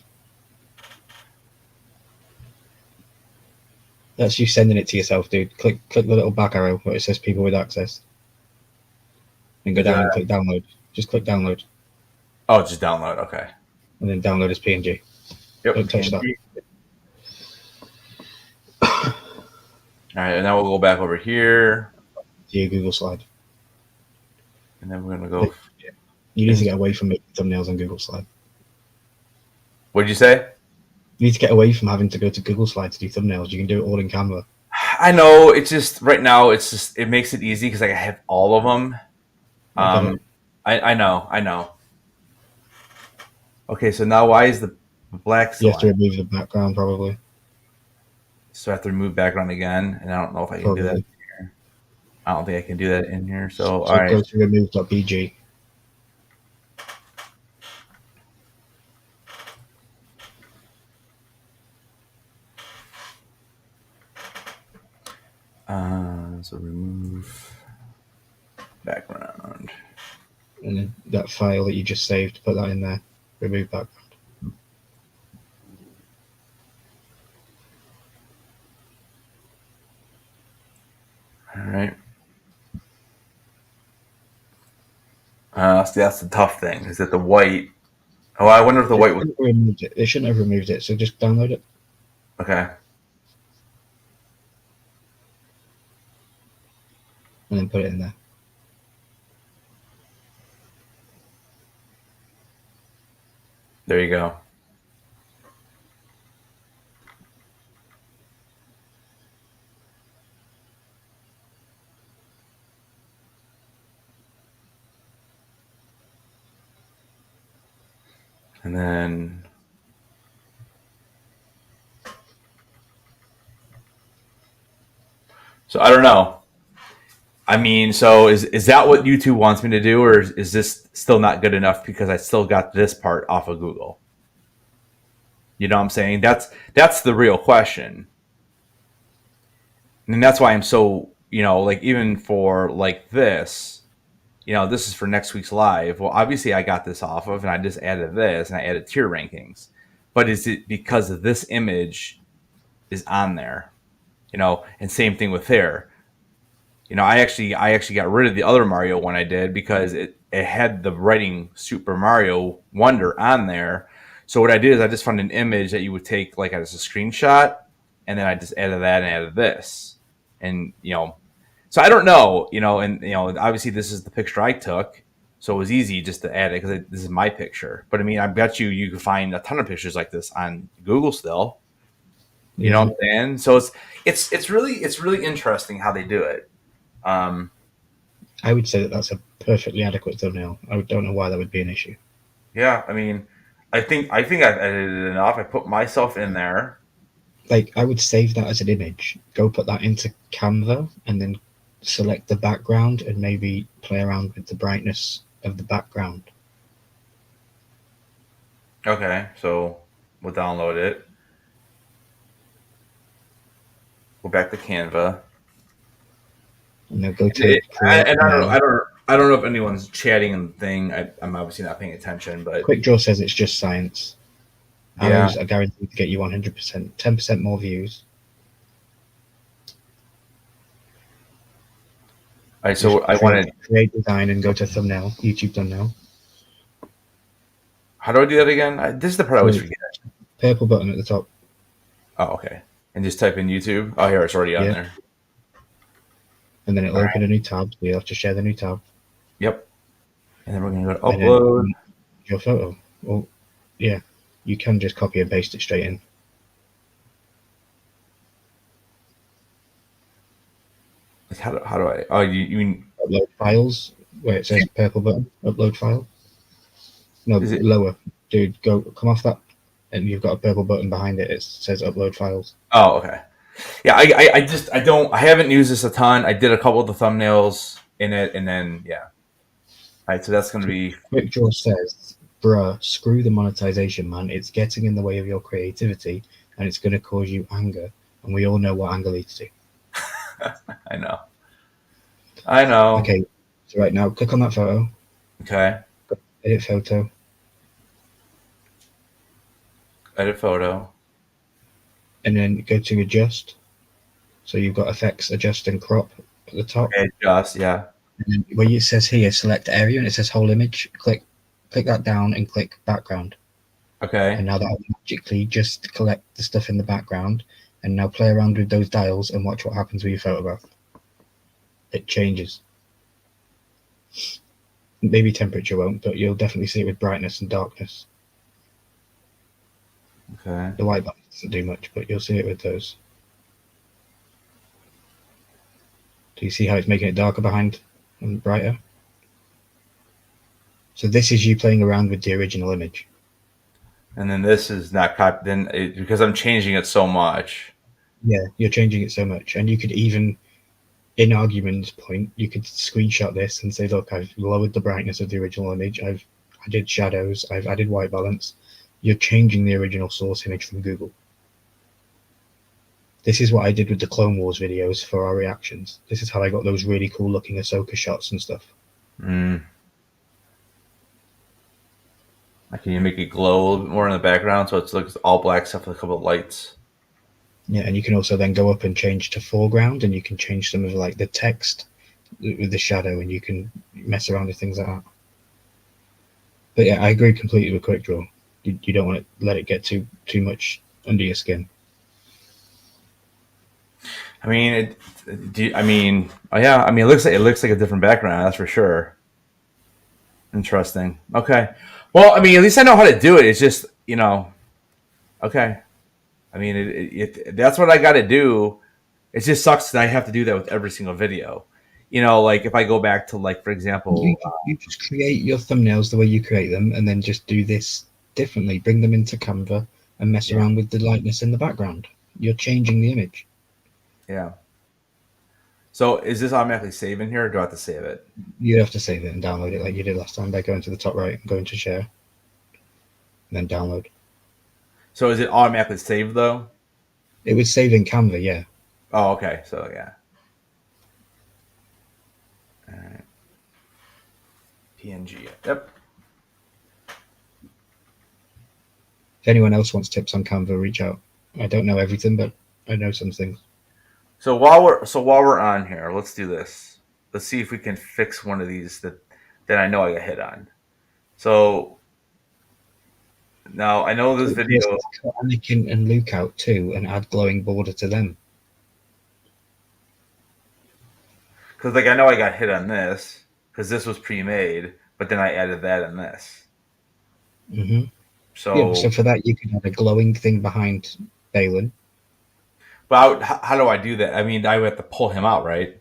That's you sending it to yourself, dude. Click the little back arrow where it says people with access. And go down and click download. Just click download. Oh, just download, okay. And then download as PNG. Yep. Don't touch that. All right, and now we'll go back over here. To your Google Slide. And then we're gonna go. You need to get away from making thumbnails on Google Slide. What did you say? You need to get away from having to go to Google Slide to do thumbnails. You can do it all in Canva. I know. It's just right now. It makes it easy because I have all of them. I know. Okay, so now why is the black still? You have to remove the background probably. So I have to remove background again, and I don't know if I can do that in here. I don't think I can do that in here. So all right. Go to remove.bg. So remove background. And then that file that you just saved, put that in there. Remove background. All right. See, that's the tough thing. Is that the white? Oh, I wonder if the white was. They shouldn't have removed it, so just download it. Okay. And then put it in there. There you go. And then so I don't know. I mean, so is that what YouTube wants me to do, or is this still not good enough because I still got this part off of Google? You know what I'm saying? That's the real question. And that's why I'm so, like even for like this, this is for next week's live. Well, obviously I got this off of, and I just added this, and I added tier rankings. But is it because of this image is on there? And same thing with there. I actually got rid of the other Mario one I did because it had the writing Super Mario Wonder on there. So what I did is I just found an image that you would take like as a screenshot, and then I just added that and added this, and so I don't know, and obviously this is the picture I took, so it was easy just to add it because this is my picture. But I mean, I bet you can find a ton of pictures like this on Google still. You know what I'm saying? So it's really interesting how they do it. I would say that that's a perfectly adequate thumbnail. I don't know why that would be an issue. Yeah, I mean, I think I've edited it enough. I put myself in there. Like, I would save that as an image, go put that into Canva, and then select the background and maybe play around with the brightness of the background. Okay, so we'll download it. Go back to Canva. And then go to I don't know if anyone's chatting and thing. I'm obviously not paying attention, but Quick Draw says it's just science. Yeah. Arrows are guaranteed to get you 100%, 10% more views. All right, so I want to create design and go to thumbnail, YouTube thumbnail. How do I do that again? This is the part I always forget. Purple button at the top. Oh, okay. And just type in YouTube. Oh, here, it's already on there. And then it'll open a new tab. So you'll have to share the new tab. Yep. And then we're going to go to upload. Your photo. Well, yeah. You can just copy and paste it straight in. How do I? Oh, you mean upload files where it says purple button? Upload file. No, lower, dude. Come off that, and you've got a purple button behind it. It says upload files. Oh, okay. Yeah, I haven't used this a ton. I did a couple of the thumbnails in it, and then yeah. All right, so that's going to be. Quick Draw says, "Bruh, screw the monetization, man. It's getting in the way of your creativity, and it's going to cause you anger. And we all know what anger leads to." I know. Okay, so right now, click on that photo. Okay. Edit photo. Edit photo. And then go to adjust. So you've got effects, adjust and crop at the top. Okay, adjust, yeah. And then where it says here, select area, and it says whole image. Click that down and click background. Okay. And now that will magically just collect the stuff in the background. And now play around with those dials and watch what happens with your photograph. It changes. Maybe temperature won't, but you'll definitely see it with brightness and darkness. Okay. The white balance doesn't do much, but you'll see it with those. Do you see how it's making it darker behind and brighter? So this is you playing around with the original image. And then this is not copied because I'm changing it so much. Yeah, you're changing it so much. And you could even, in argument's point, you could screenshot this and say, look, I've lowered the brightness of the original image. I did shadows. I've added white balance. You're changing the original source image from Google. This is what I did with the Clone Wars videos for our reactions. This is how I got those really cool looking Ahsoka shots and stuff. Can you make it glow a little bit more in the background so it looks all black stuff with a couple of lights? Yeah, and you can also then go up and change to foreground, and you can change some of like the text with the shadow, and you can mess around with things like that. But yeah, I agree completely with Quick Draw. You don't want to let it get too much under your skin. I mean, it looks like a different background. That's for sure. Interesting. Okay. Well, I mean, at least I know how to do it. It's just, okay. I mean, that's what I got to do. It just sucks that I have to do that with every single video. Like if I go back to, like, for example, you just create your thumbnails the way you create them, and then just do this differently. Bring them into Canva and mess around with the lightness in the background. You're changing the image. Yeah. So is this automatically saving here, or do I have to save it? You have to save it and download it like you did last time by going to the top right and going to share, and then download. So is it automatically saved though? It was saved in Canva, yeah. Oh, okay. So yeah. PNG. Yep. If anyone else wants tips on Canva, reach out. I don't know everything, but I know some things. So while we're on here, let's do this. Let's see if we can fix one of these that I know I got hit on. So now I know this video. Cut Anakin and Luke out too, and add glowing border to them. Because like I know I got hit on this because this was pre-made, but then I added that in this. Mm-hmm. So yeah, so for that you can have a glowing thing behind Balin. But how do I do that? I mean, I would have to pull him out, right?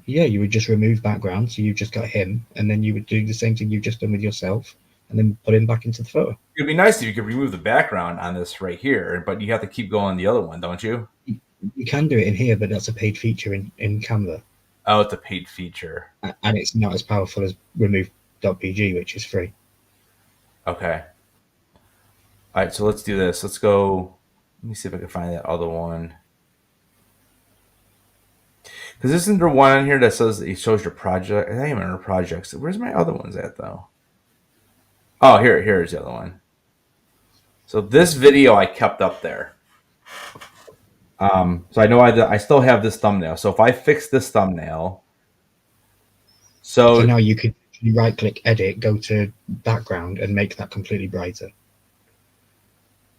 Yeah, you would just remove background, so you've just got him, and then you would do the same thing you've just done with yourself, and then put him back into the photo. It'd be nice if you could remove the background on this right here, but you have to keep going the other one, don't you? You can do it in here, but that's a paid feature in Canva. Oh, it's a paid feature. And it's not as powerful as remove.pg, which is free. Okay. All right, so let's do this. Let's go. Let me see if I can find that other one. Because isn't there one on here that says it shows your project? I don't even remember projects. Where's my other ones at, though? Oh, here's the other one. So this video I kept up there. So I know I still have this thumbnail. So if I fix this thumbnail, So now you could right-click, edit, go to background, and make that completely brighter.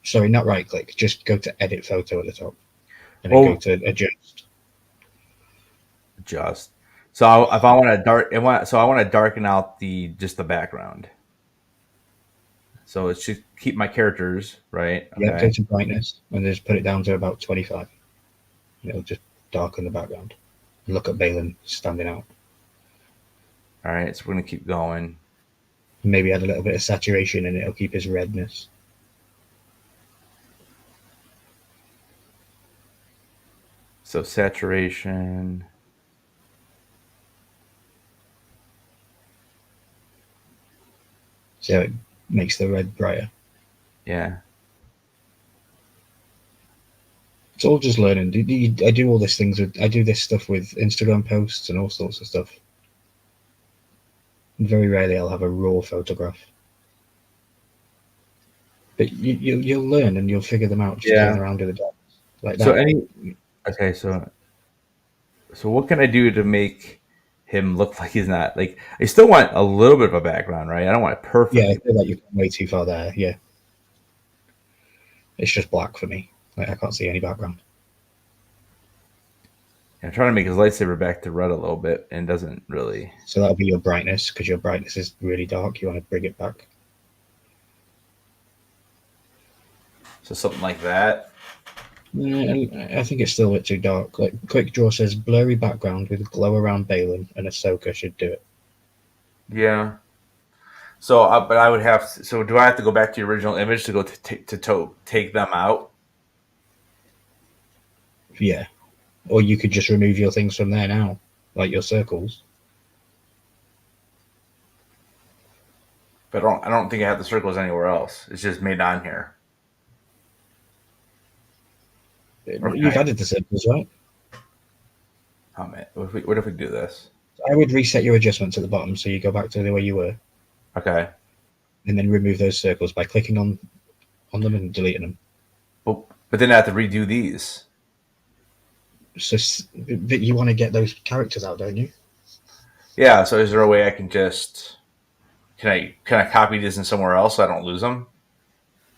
Sorry, not right-click. Just go to edit photo at the top, and then go to adjust. Adjust. So if I want to darken out just the background. So it should keep my characters right. Okay. Yeah, go to brightness and just put it down to about 25. It'll just darken the background. And look at Balin standing out. All right, so we're gonna keep going. Maybe add a little bit of saturation, and it'll keep his redness. So saturation. So it makes the red brighter. Yeah. It's all just learning. I do all these things I do this stuff with Instagram posts and all sorts of stuff. And very rarely I'll have a raw photograph. But you'll learn and you'll figure them out just playing around with the dots like that. So what can I do to make him look like he's not like? I still want a little bit of a background, right? I don't want it perfect. Yeah, I feel like you've gone way too far there. Yeah, it's just black for me. Like I can't see any background. I'm trying to make his lightsaber back to red a little bit, and it doesn't really. So that'll be your brightness, because your brightness is really dark. You want to bring it back. So something like that. I think it's still a bit too dark. Like Quick Draw says, blurry background with glow around Balin, and Ahsoka should do it. Yeah. So, but I would have. So, do I have to go back to the original image to go to take them out? Yeah. Or you could just remove your things from there now, like your circles. But I don't think I have the circles anywhere else. It's just made on here. Okay. You've added the circles, right? Oh man, what if we do this? I would reset your adjustments at the bottom so you go back to the way you were. Okay. And then remove those circles by clicking on them and deleting them. But then I have to redo these. So that you want to get those characters out, don't you? Yeah. So is there a way I can just can I copy this in somewhere else so I don't lose them?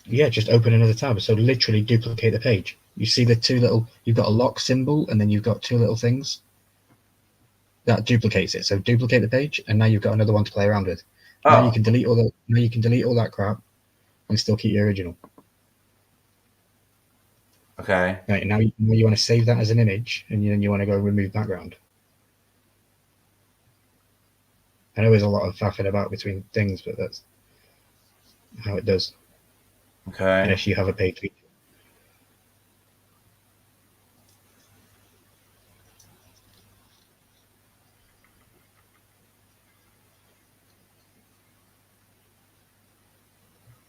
Yeah, just open another tab. So literally duplicate the page. You see the two little. You've got a lock symbol, and then you've got two little things. That duplicates it. So duplicate the page, and now you've got another one to play around with. Oh. Now you can delete all that. Now you can delete all that crap, and still keep your original. Okay. Right, now you want to save that as an image, and then you want to go remove background. I know there's a lot of faffing about between things, but that's how it does. Okay. Unless you have a paid feature.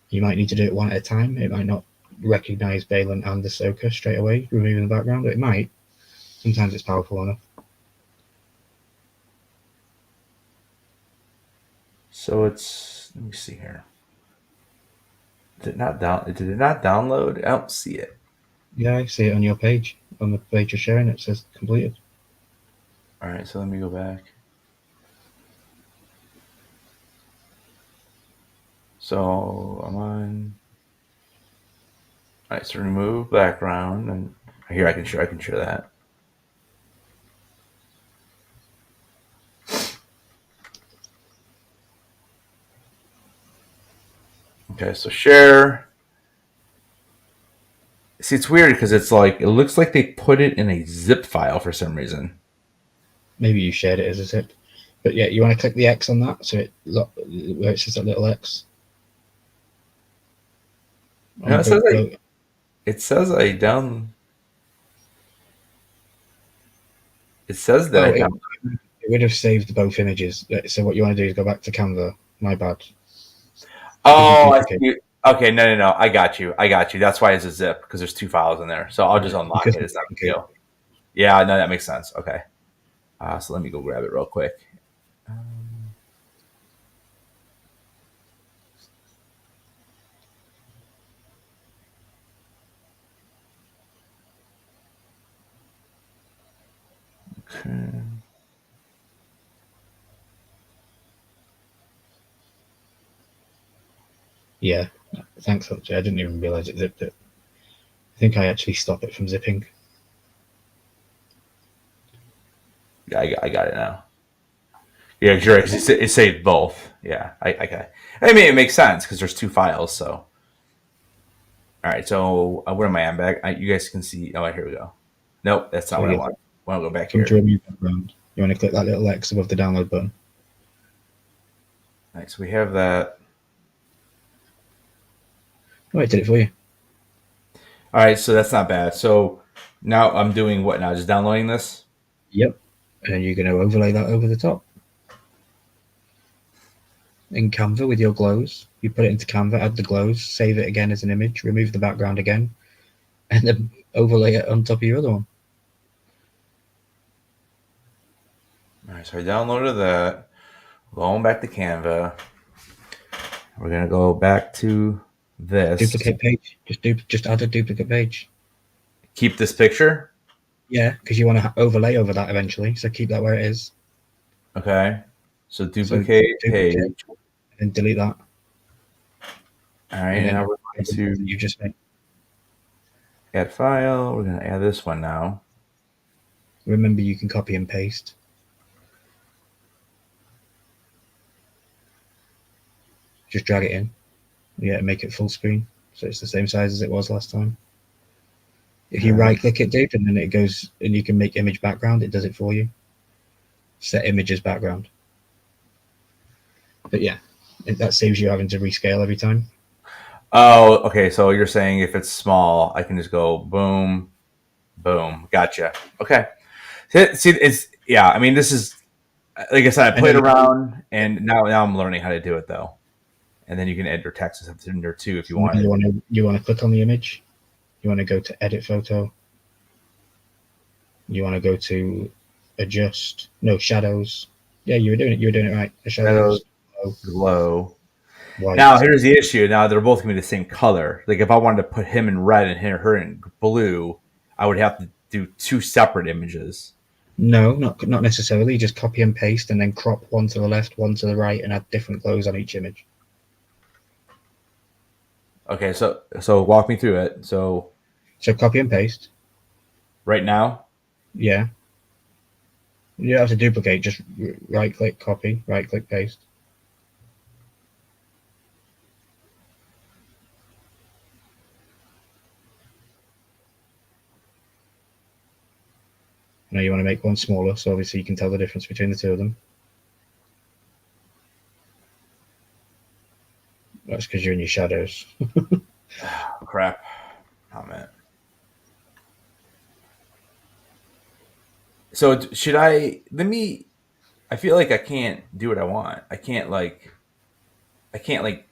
You might need to do it one at a time. It might not recognize Balin and Ahsoka straight away, removing the background. It might. Sometimes it's powerful enough. So it's, let me see here. Did it not download? I don't see it. Yeah, I see it on your page. On the page you're sharing, it says completed. All right, so let me go back. So I'm on. All right, so remove background, and here I can share that. Okay, so share. See, it's weird because it's like it looks like they put it in a zip file for some reason. Maybe you shared it as a zip. But yeah, you want to click the X on that, so where it says that little X. No, it says I down. It says that Oh, I down. it would have saved both images. So what you want to do is go back to Canva. My bad. Oh, I see. Okay, no. I got you. That's why it's a zip because there's two files in there. So I'll just unlock it. It's not a big deal. Yeah, no, that makes sense. Okay. So let me go grab it real quick. Okay. Yeah, thanks. I didn't even realize it zipped it. I think I actually stopped it from zipping. Yeah, I got it now. Yeah, sure. It saved both. Yeah, okay. I mean, it makes sense because there's two files. So, all right. So, where am I? I'm back. You guys can see. Oh, here we go. Nope, that's not what I want. I want to go back Come here. to remove background. You want to click that little X above the download button. All right, so we have that. Oh, it did it for you. All right, so that's not bad. So now I'm doing what now? Just downloading this? Yep. And you're going to overlay that over the top. In Canva with your glows, you put it into Canva, add the glows, save it again as an image, remove the background again, and then overlay it on top of your other one. All right, so I downloaded that. Going back to Canva. We're gonna go back to this. Duplicate page. Just add a duplicate page. Keep this picture. Yeah, because you want to overlay over that eventually. So keep that where it is. Okay. So duplicate page. And delete that. All right, and now we're going to you just made. Add file. We're gonna add this one now. Remember, you can copy and paste. Just drag it in. Yeah, make it full screen. So it's the same size as it was last time. If you right click it, dude, and then it goes, and you can make image background, it does it for you. Set image as background. But yeah, that saves you having to rescale every time. Oh, okay. So you're saying if it's small, I can just go boom, boom. Gotcha. Okay. See, it's yeah. I mean, this is like I said. I played around, and now I'm learning how to do it though. And then you can add your text and stuff in there too if you want. You want to click on the image. You want to go to edit photo. You want to go to adjust. No, shadows. Yeah, you were doing it right. The shadows low. White. Now here's the issue. Now they're both gonna be the same color. Like if I wanted to put him in red and her in blue, I would have to do two separate images. No, not necessarily. Just copy and paste and then crop one to the left, one to the right, and add different glows on each image. Okay, so walk me through it. So copy and paste. Right now? Yeah. You don't have to duplicate, just right click copy, right click paste. Now you want to make one smaller, so obviously you can tell the difference between the two of them. That's because you're in your shadows. Oh, crap. Oh, man. So should I, I feel like I can't do what I want. I can't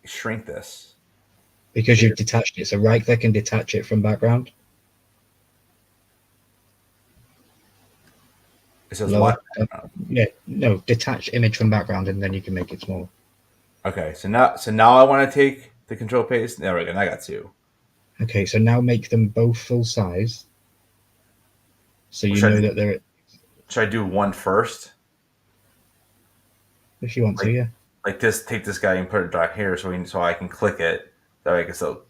shrink this. Because you've detached it. So right click and detach it from background. It says what? Yeah, no, detach image from background and then you can make it smaller. Okay, so now I want to take the control paste. There we go. I got 2. Okay, so now make them both full size, so Or you know that they're. should I do one first? If you want to, Like yeah. like this. Take this guy and put it back here, so I can click it. That way, so.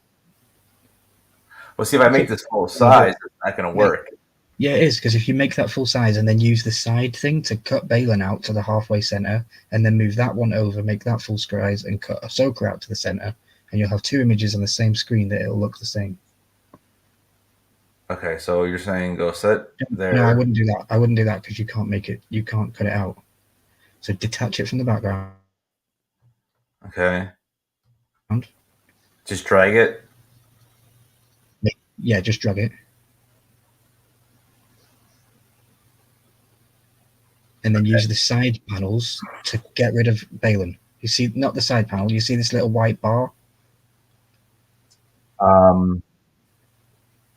Well, see if I make this full size, it's not going to work. Yeah, it is, because if you make that full size and then use the side thing to cut Balin out to the halfway center, and then move that one over, make that full size, and cut Ahsoka out to the center, and you'll have 2 images on the same screen that it'll look the same. Okay, so you're saying go set there. No, I wouldn't do that. I wouldn't do that because you can't make it. You can't cut it out. So detach it from the background. Okay. Just drag it. Yeah, just drag it. And then use the side panels to get rid of Balin. You see, not the side panel. You see this little white bar?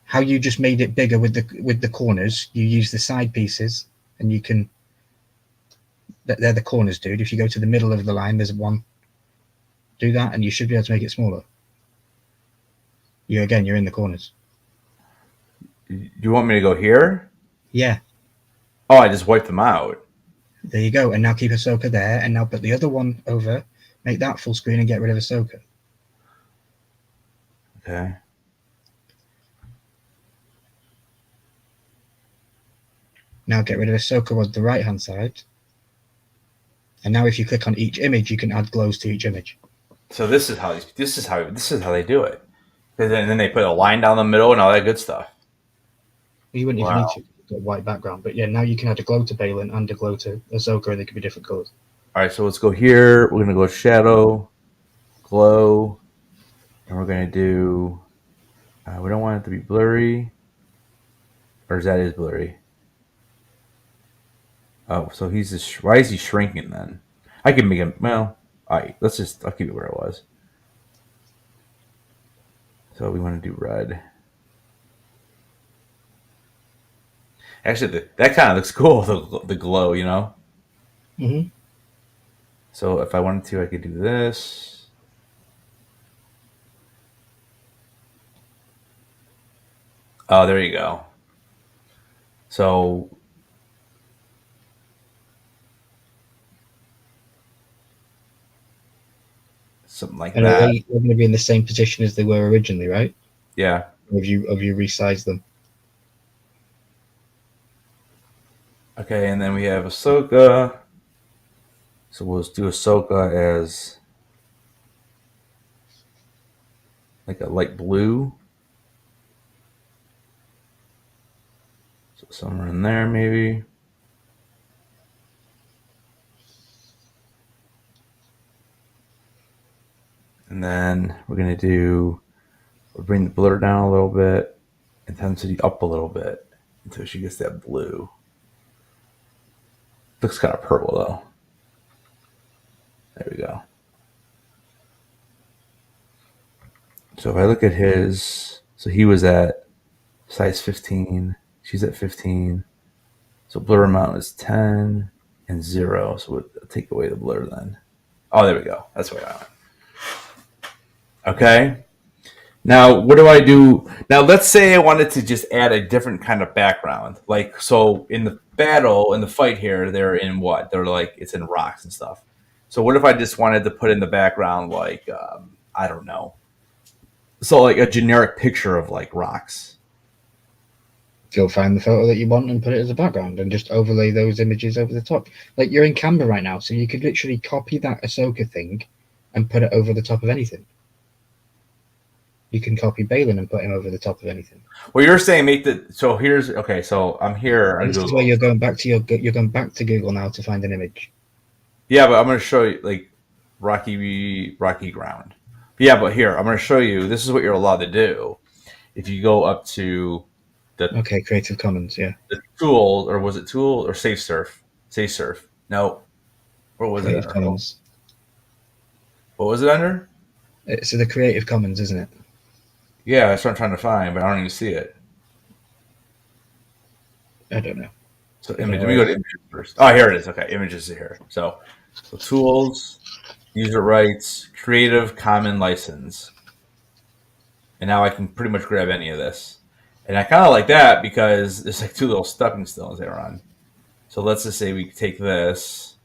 How you just made it bigger with the corners. You use the side pieces, and you can. They're the corners, dude. If you go to the middle of the line, there's one. Do that, and you should be able to make it smaller. You're in the corners. You want me to go here? Yeah. Oh, I just wiped them out. There you go. And now keep Ahsoka there, and now put the other one over. Make that full screen and get rid of Ahsoka. Okay. Now get rid of Ahsoka on the right-hand side. And now if you click on each image, you can add glows to each image. So this is how they do it. And then they put a line down the middle and all that good stuff. You wouldn't even need to. Got white background, but yeah, now you can add a glow to Balin and a glow to Ahsoka, and they could be different colors. All right, so let's go here. We're gonna go shadow, glow, and we're gonna do. We don't want it to be blurry, or that is blurry. Oh, so he's just. Why is he shrinking then? I can make him. Well, all right. I'll keep it where it was. So we want to do red. Actually, that kind of looks cool. The glow, you know. Mm-hmm. So if I wanted to, I could do this. Oh, there you go. So something like and that. they're going to be in the same position as they were originally, right? Yeah. Or have you resized them? Okay, and then we have Ahsoka. So we'll do Ahsoka as like a light blue. So somewhere in there, maybe. And then we're going to we'll bring the blur down a little bit, intensity up a little bit until she gets that blue. Looks kind of purple though. There we go. So if I look at his, so he was at size 15. She's at 15. So blur amount is 10 and 0. So we'll take away the blur then. Oh, there we go. That's what I want. Okay. Now, what do I do? Now, let's say I wanted to just add a different kind of background. Like, so in the battle, in the fight here, they're in what? They're like, it's in rocks and stuff. So what if I just wanted to put in the background, like, I don't know. So like a generic picture of like rocks. Go find the photo that you want and put it as a background and just overlay those images over the top. Like you're in Canva right now, so you could literally copy that Ahsoka thing and put it over the top of anything. You can copy Balin and put him over the top of anything. Well, you're saying make the so here's okay. So I'm here on This Google. is where you're going back to you're going back to Google now to find an image. Yeah, but I'm going to show you like rocky ground. Yeah, but here I'm going to show you. This is what you're allowed to do. If you go up to the Creative Commons, yeah. The tool, or was it tool or safe surf? Safe surf. No. What was Creative it? Commons. What was it under? It's the Creative Commons, isn't it? Yeah, that's what I'm trying to find, but I don't even see it. I don't know. So image. Let me go to images first. Oh, here it is. Okay, images are here. So tools. User rights, Creative Common license. And now I can pretty much grab any of this. And I kind of like that because there's like 2 little stepping stones there on. So let's just say we take this.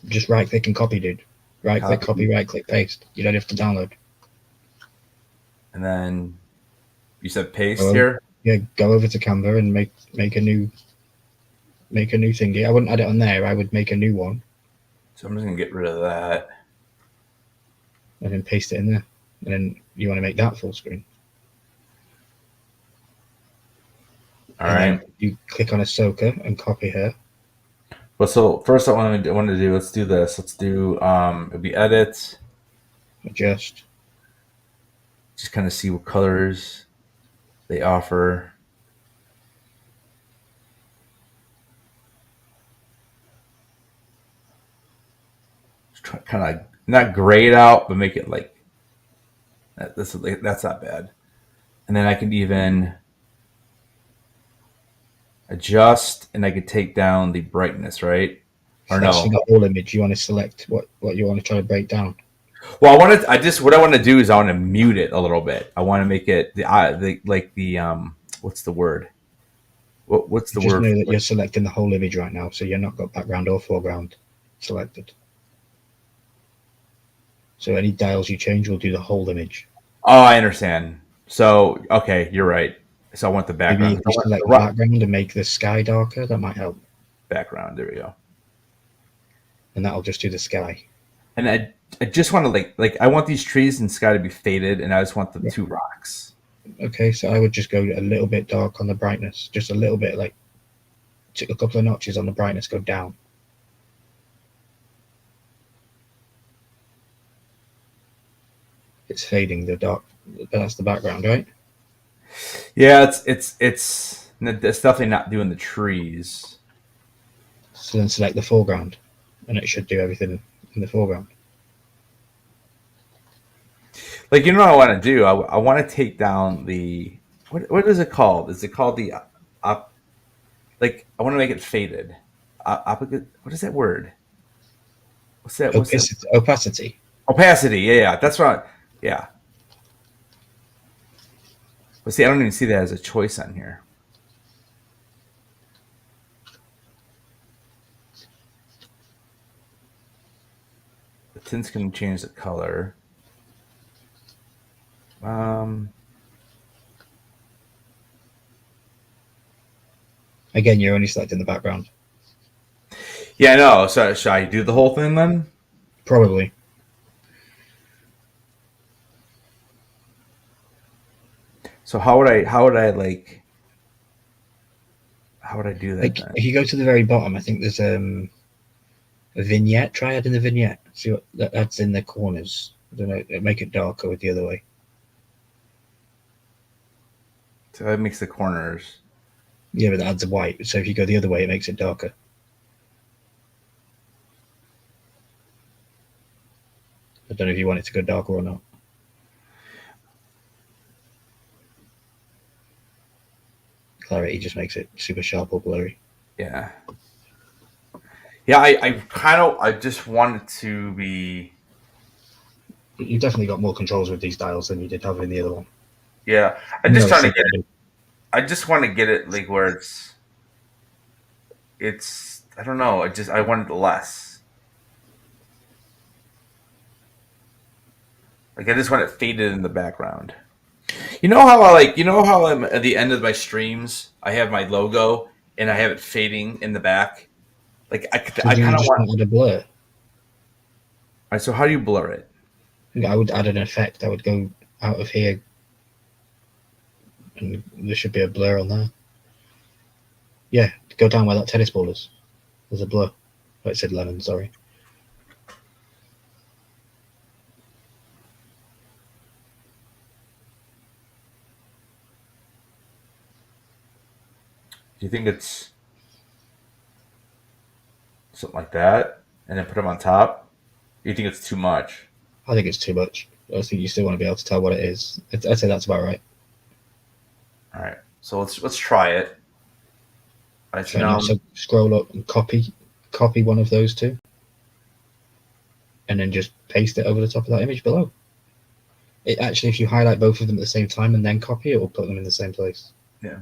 Just right click and copy, dude. Right click, copy, right click, paste. You don't have to download. And then you said paste here? Yeah, go over to Canva and make a new thingy. I wouldn't add it on there. I would make a new one. So I'm just going to get rid of that. And then paste it in there. And then you want to make that full screen. All right. You click on Ahsoka and copy her. Well, so first I want to do, let's do this. Let's do, it'll be edit. Adjust. Just kind of see what colors they offer. Kind of not gray it out, but make it like that's not bad. And then I can even adjust, and I could take down the brightness, right? Or no? The whole image. You want to select what you want to try to break down. Well, what I want to do is I want to mute it a little bit. I want to make it what's the word? What's the word? Just know that you're selecting the whole image right now, so you're not got background or foreground selected. So any dials you change will do the whole image. Oh, I understand. So, okay, you're right. So I want the background. Maybe if you select the background and make the sky darker, that might help. Background, there we go. And that'll just do the sky. And I just want to like I want these trees and sky to be faded, and I just want the 2 rocks. Okay, so I would just go a little bit dark on the brightness, just a little bit, like a couple of notches on the brightness, go down. It's fading the dark. That's the background, right? Yeah, it's definitely not doing the trees. So then select the foreground, and it should do everything in the foreground. Like, you know what I want to do? I want to take down the what is it called? Is it called the like I want to make it faded. What is that word? What's that? Opacity. Opacity. Yeah, that's right. Yeah. But see, I don't even see that as a choice on here. The tints can change the color. Again, you're only selecting the background. Yeah, I know. So should I do the whole thing then? Probably. So how would I do that? Like, if you go to the very bottom, I think there's a vignette. Try adding the vignette. See what that's in the corners. I don't know. Make it darker with the other way. So that makes the corners. Yeah, but that adds a white. So if you go the other way, it makes it darker. I don't know if you want it to go darker or not. Clarity just makes it super sharp or blurry. Yeah. Yeah, I just want it to be. You definitely got more controls with these dials than you did have in the other one. Yeah, I'm just trying to get it. I just want to get it like where it's. I don't know. I want it less. Like I just want it faded in the background. You know how I'm at the end of my streams, I have my logo and I have it fading in the back. Like I kind of want a blur. All right, so how do you blur it? I would add an effect. I would go out of here, and there should be a blur on there. Yeah, go down where that tennis ball is. There's a blur. Oh, it said lemon. Sorry. Do you think it's something like that, and then put them on top? Do you think it's too much? I think it's too much. I think you still want to be able to tell what it is. I'd say that's about right. All right, so let's try it. All right, so scroll up and copy one of those two. and then just paste it over the top of that image below. It actually, if you highlight both of them at the same time and then copy, it will put them in the same place. Yeah.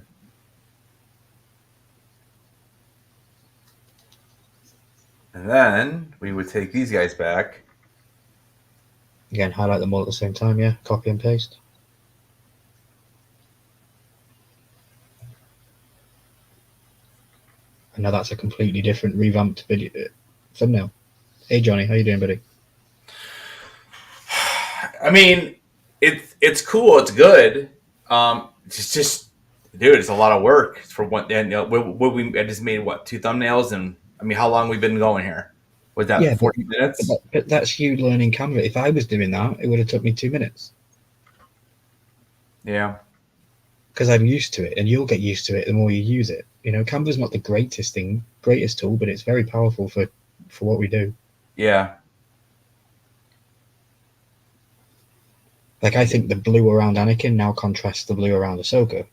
And then we would take these guys back. Again, highlight them all at the same time, yeah. Copy and paste. And now that's a completely different revamped video thumbnail. Hey Johnny, how you doing, buddy? I mean, it's cool. It's good. It's just, dude, it's a lot of work for one. And I just made 2 thumbnails, and I mean, how long we've been going here? Was that 40 minutes? But that's you learning Canva. If I was doing that, it would have took me 2 minutes. Yeah. Because I'm used to it, and you'll get used to it the more you use it. You know, Canva's not the greatest tool, but it's very powerful for what we do. Yeah. Like, I think the blue around Anakin now contrasts the blue around Ahsoka.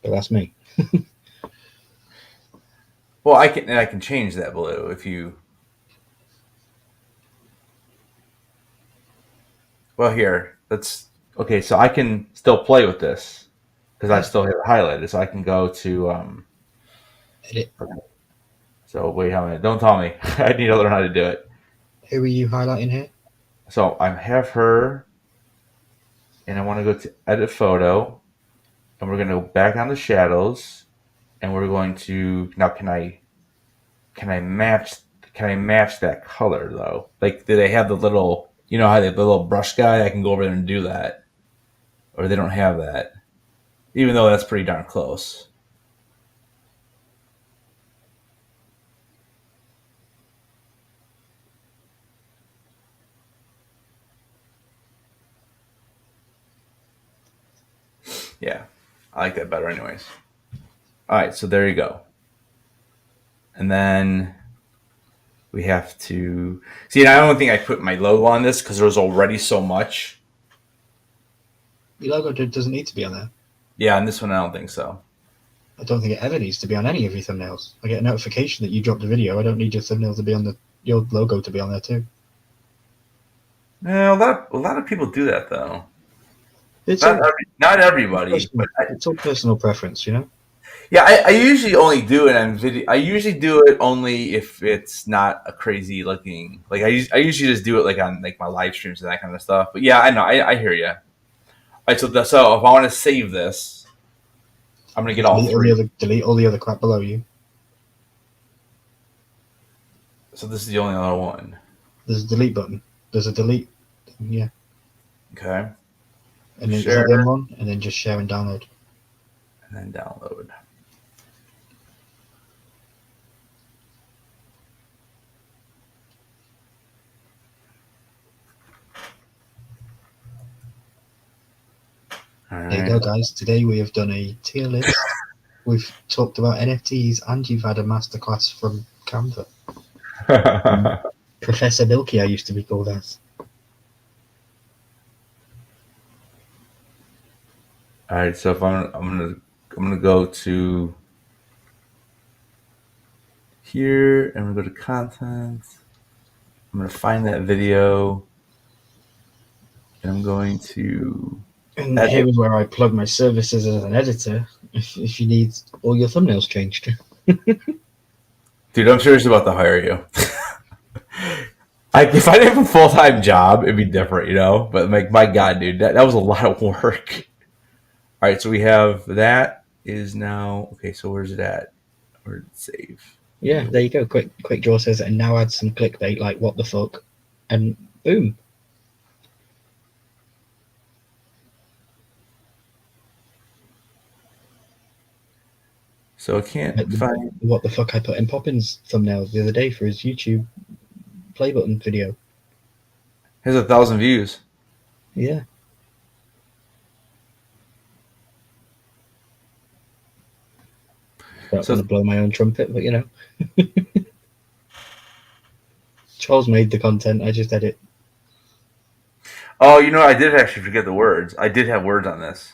But that's me. Well, I can change that blue if you. Well, here, okay. So I can still play with this because I still have it highlighted. So I can go to Edit. So wait, how many? Don't tell me. I need to learn how to do it. Who are you highlighting here? So I have her, and I want to go to edit photo, and we're going to go back on the shadows, and we're going to now. Can I match that color though? Like, do they have the little? You know how they have the little brush guy? I can go over there and do that, or they don't have that, even though that's pretty darn close. Yeah, I like that better anyways. All right, so there you go. And then we have to see. And I don't think I put my logo on this because there was already so much. Your logo doesn't need to be on there. Yeah, on this one I don't think so. I don't think it ever needs to be on any of your thumbnails. I get a notification that you dropped a video. I don't need your thumbnail to be on your logo to be on there too. No, a lot of people do that though. It's not everybody. It's all personal preference, you know. Yeah, I usually only do it on video. I usually do it only if it's not a crazy looking. Like I usually just do it like on like my live streams and that kind of stuff. But yeah, I know. I hear you. All right, so if I want to save this, I'm gonna get delete all the other crap below you. So this is the only other one. There's a delete button. There's a delete. Yeah. Okay. And then share one, and then just share and download. And then download. All right. There you go, guys. Today we have done a tier list. We've talked about NFTs, and you've had a masterclass from Canva. Professor Milky, I used to be called as. All right, so if I'm gonna go to here, and we're gonna go to content. I'm gonna find that video, and I'm going to. And here is where I plug my services as an editor. If you need all your thumbnails changed. Dude, I'm serious about to hire you. If I didn't have a full-time job, it'd be different, you know. But like, my God, dude, that was a lot of work. All right, so we have that is now okay. So where's it at? Where did it save? Yeah, there you go. Quick Draw says, and now add some clickbait like "what the fuck," and boom. So I can't find what the fuck I put in Poppins' thumbnail the other day for his YouTube play button video. Has 1,000 views. Yeah. I don't want to blow my own trumpet, but you know. Charles made the content, I just edit. Oh, you know, I did actually forget the words. I did have words on this.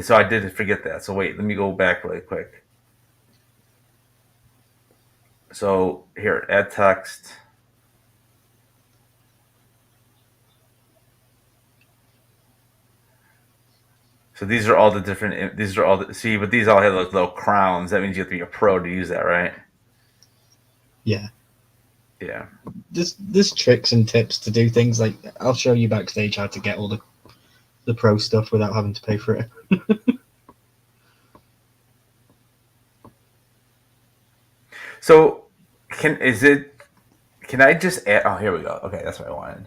So I did forget that. So wait, let me go back really quick. So here, add text. So these are all the different. These are all the see, but these all have like little crowns. That means you have to be a pro to use that, right? Yeah. Yeah. There's tricks and tips to do things like I'll show you backstage how to get all the pro stuff without having to pay for it. So can I just add? Oh, here we go. Okay, that's what I wanted.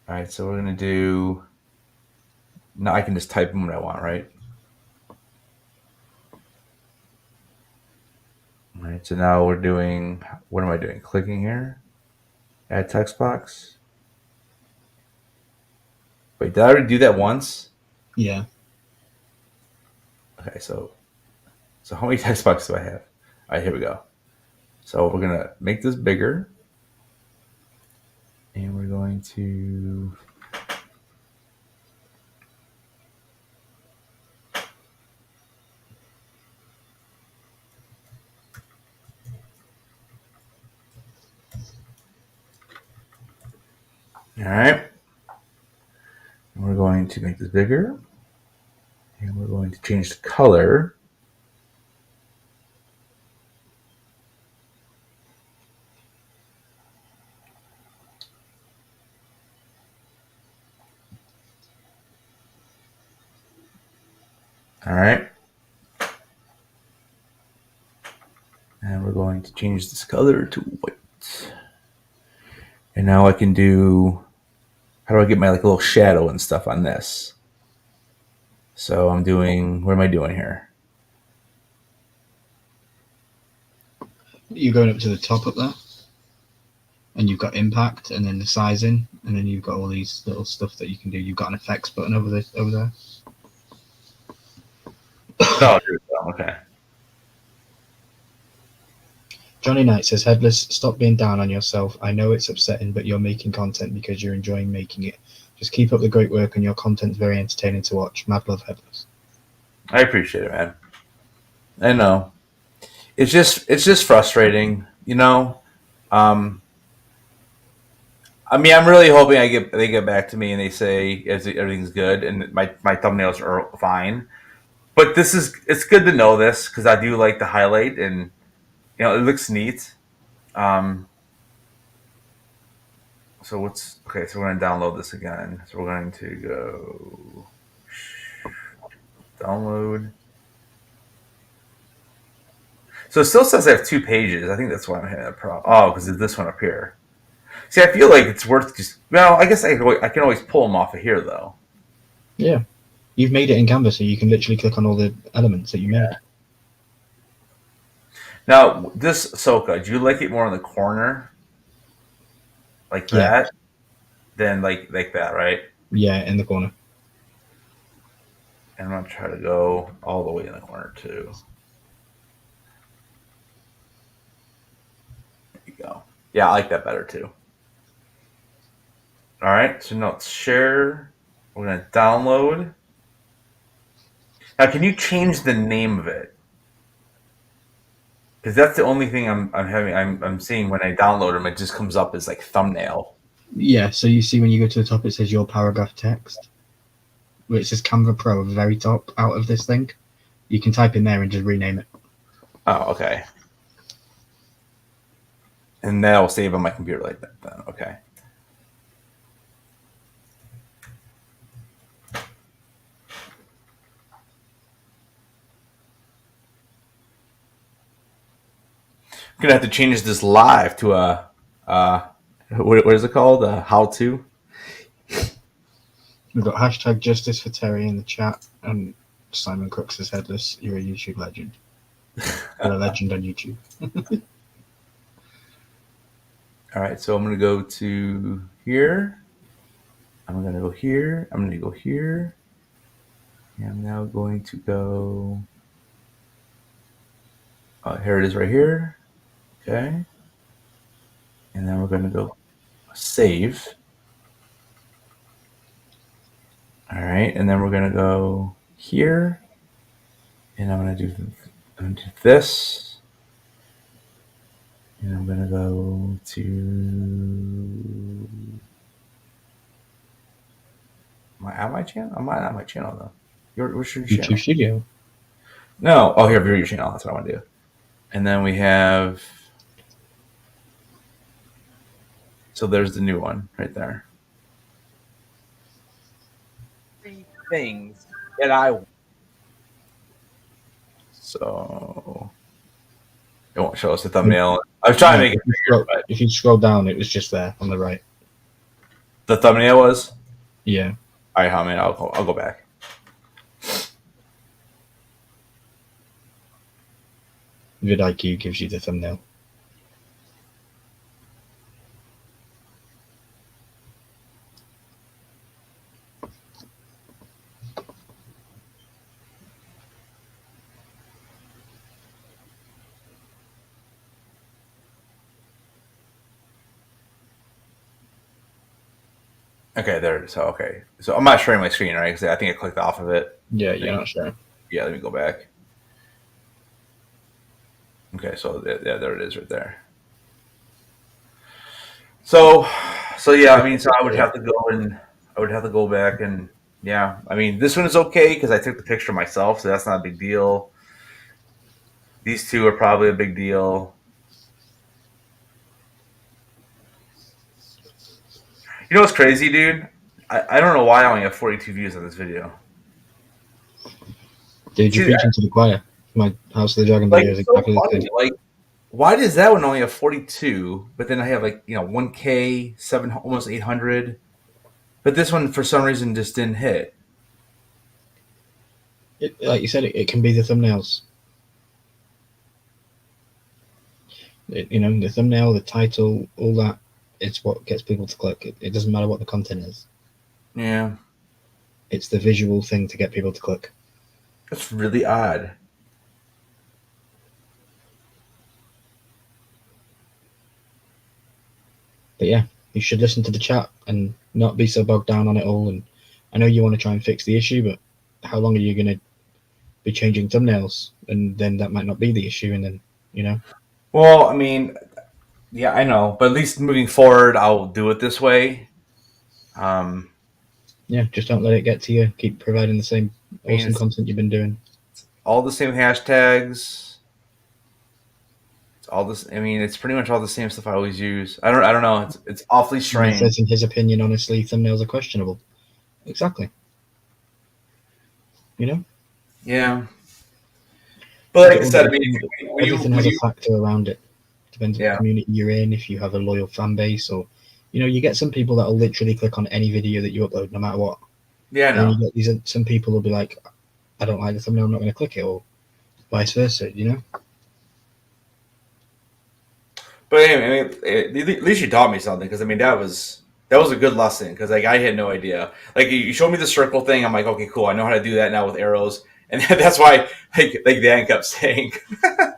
All right, so we're gonna do. Now I can just type in what I want, right? All right, so now we're doing. What am I doing? Clicking here. Add text box. Wait, did I already do that once? Yeah. Okay, so how many text boxes do I have? All right, here we go. So we're gonna make this bigger, and we're going to. All right. And we're going to make this bigger, and we're going to change the color. All right. And we're going to change this color to white. And now I can do, how do I get my like little shadow and stuff on this? So I'm doing, what am I doing here? You're going up to the top up there, and you've got impact, and then the sizing, and then you've got all these little stuff that you can do. You've got an effects button over there. Oh, okay. Johnny Knight says, Headless, stop being down on yourself. I know it's upsetting, but you're making content because you're enjoying making it. Just keep up the great work, and your content's very entertaining to watch. Mad love, Headless. I appreciate it, man. I know. It's just frustrating, you know. I mean, I'm really hoping they get back to me and they say everything's good and my thumbnails are fine. But it's good to know this because I do like the highlight and it looks neat. Um, so okay? So we're gonna download this again. So we're going to go download. So it still says I have 2 pages. I think that's why I'm having a problem. Oh, because of this one up here. See, I feel like it's worth just. Well, I guess I can always pull them off of here though. Yeah. You've made it in Canva, so you can literally click on all the elements that you made. Now, this Ahsoka, do you like it more in the corner, like that, than like that, right? Yeah, in the corner. And I'm gonna try to go all the way in the corner too. There you go. Yeah, I like that better too. All right, so now let's share. We're gonna download. Now, can you change the name of it? Because that's the only thing I'm seeing when I download them. It just comes up as like thumbnail. Yeah, so you see when you go to the top, it says your paragraph text, where it says Canva Pro at the very top out of this thing. You can type in there and just rename it. Oh, okay. And that'll save on my computer like that then. Okay. I'm gonna have to change this live to a what is it called? A how to. We've got hashtag justice for Terry in the chat, and Simon Cook says, Headless, you're a YouTube legend. You're a legend on YouTube. All right, so I'm gonna go to here. I'm gonna go here. I'm gonna go here. And I'm now going to go. Here it is right here. Okay. And then we're going to go save. All right. And then we're going to go here. And I'm going to do this. And I'm going to go to. Am I at my channel? I'm not at my channel though. What's your channel? YouTube Studio. No. Oh, here, view your channel. That's what I want to do. And then we have. So there's the new one right there. 3 things that I. So it won't show us the thumbnail. I was trying to make it bigger, but if you scroll down, it was just there on the right. the thumbnail was. Yeah. All right, homie. I'll go back. vidIQ gives you the thumbnail. Okay, there. So okay, so I'm not sharing my screen, right? Because I think I clicked off of it. Yeah, you're not sure. Yeah, let me go back. Okay, so yeah, there it is, right there. So yeah, I mean, so I would have to go back and yeah, I mean, this one is okay because I took the picture myself, so that's not a big deal. These two are probably a big deal. You know what's crazy, dude? I don't know why I only have 42 views on this video. Did you preach into the choir? My House of the Dragon Like, video is it's so exactly the funny. same. Like, why does that one only have 42, but then I have like 1K, almost 800, but this one for some reason just didn't hit. Like you said, it can be the thumbnails. The thumbnail, the title, all that. It's what gets people to click. It doesn't matter what the content is. Yeah, It's the visual thing to get people to click. that's really odd. But yeah, you should listen to the chat and not be so bogged down on it all. And I know you want to try and fix the issue, but how long are you going to be changing thumbnails? And then that might not be the issue. And then, Well, I mean, yeah, I know, but at least moving forward, I'll do it this way. Yeah, just don't let it get to you. Keep providing the same awesome content you've been doing. All the same hashtags. It's all this. I mean, it's pretty much all the same stuff I always use. I don't know. It's awfully strange. He says in his opinion, honestly, thumbnails are questionable. Exactly. Yeah. But like I said, I mean, everything has a factor around it. Depends on what community you're in, if you have a loyal fan base, or you get some people that will literally click on any video that you upload, no matter what. Yeah, I know. And you get some people will be like, I don't like the thumbnail, I'm not going to click it, or vice versa. But anyway, at least you taught me something because I mean that was a good lesson because like I had no idea. Like you showed me the circle thing, I'm like, okay, cool, I know how to do that now with arrows, and that's why like Dan kept saying,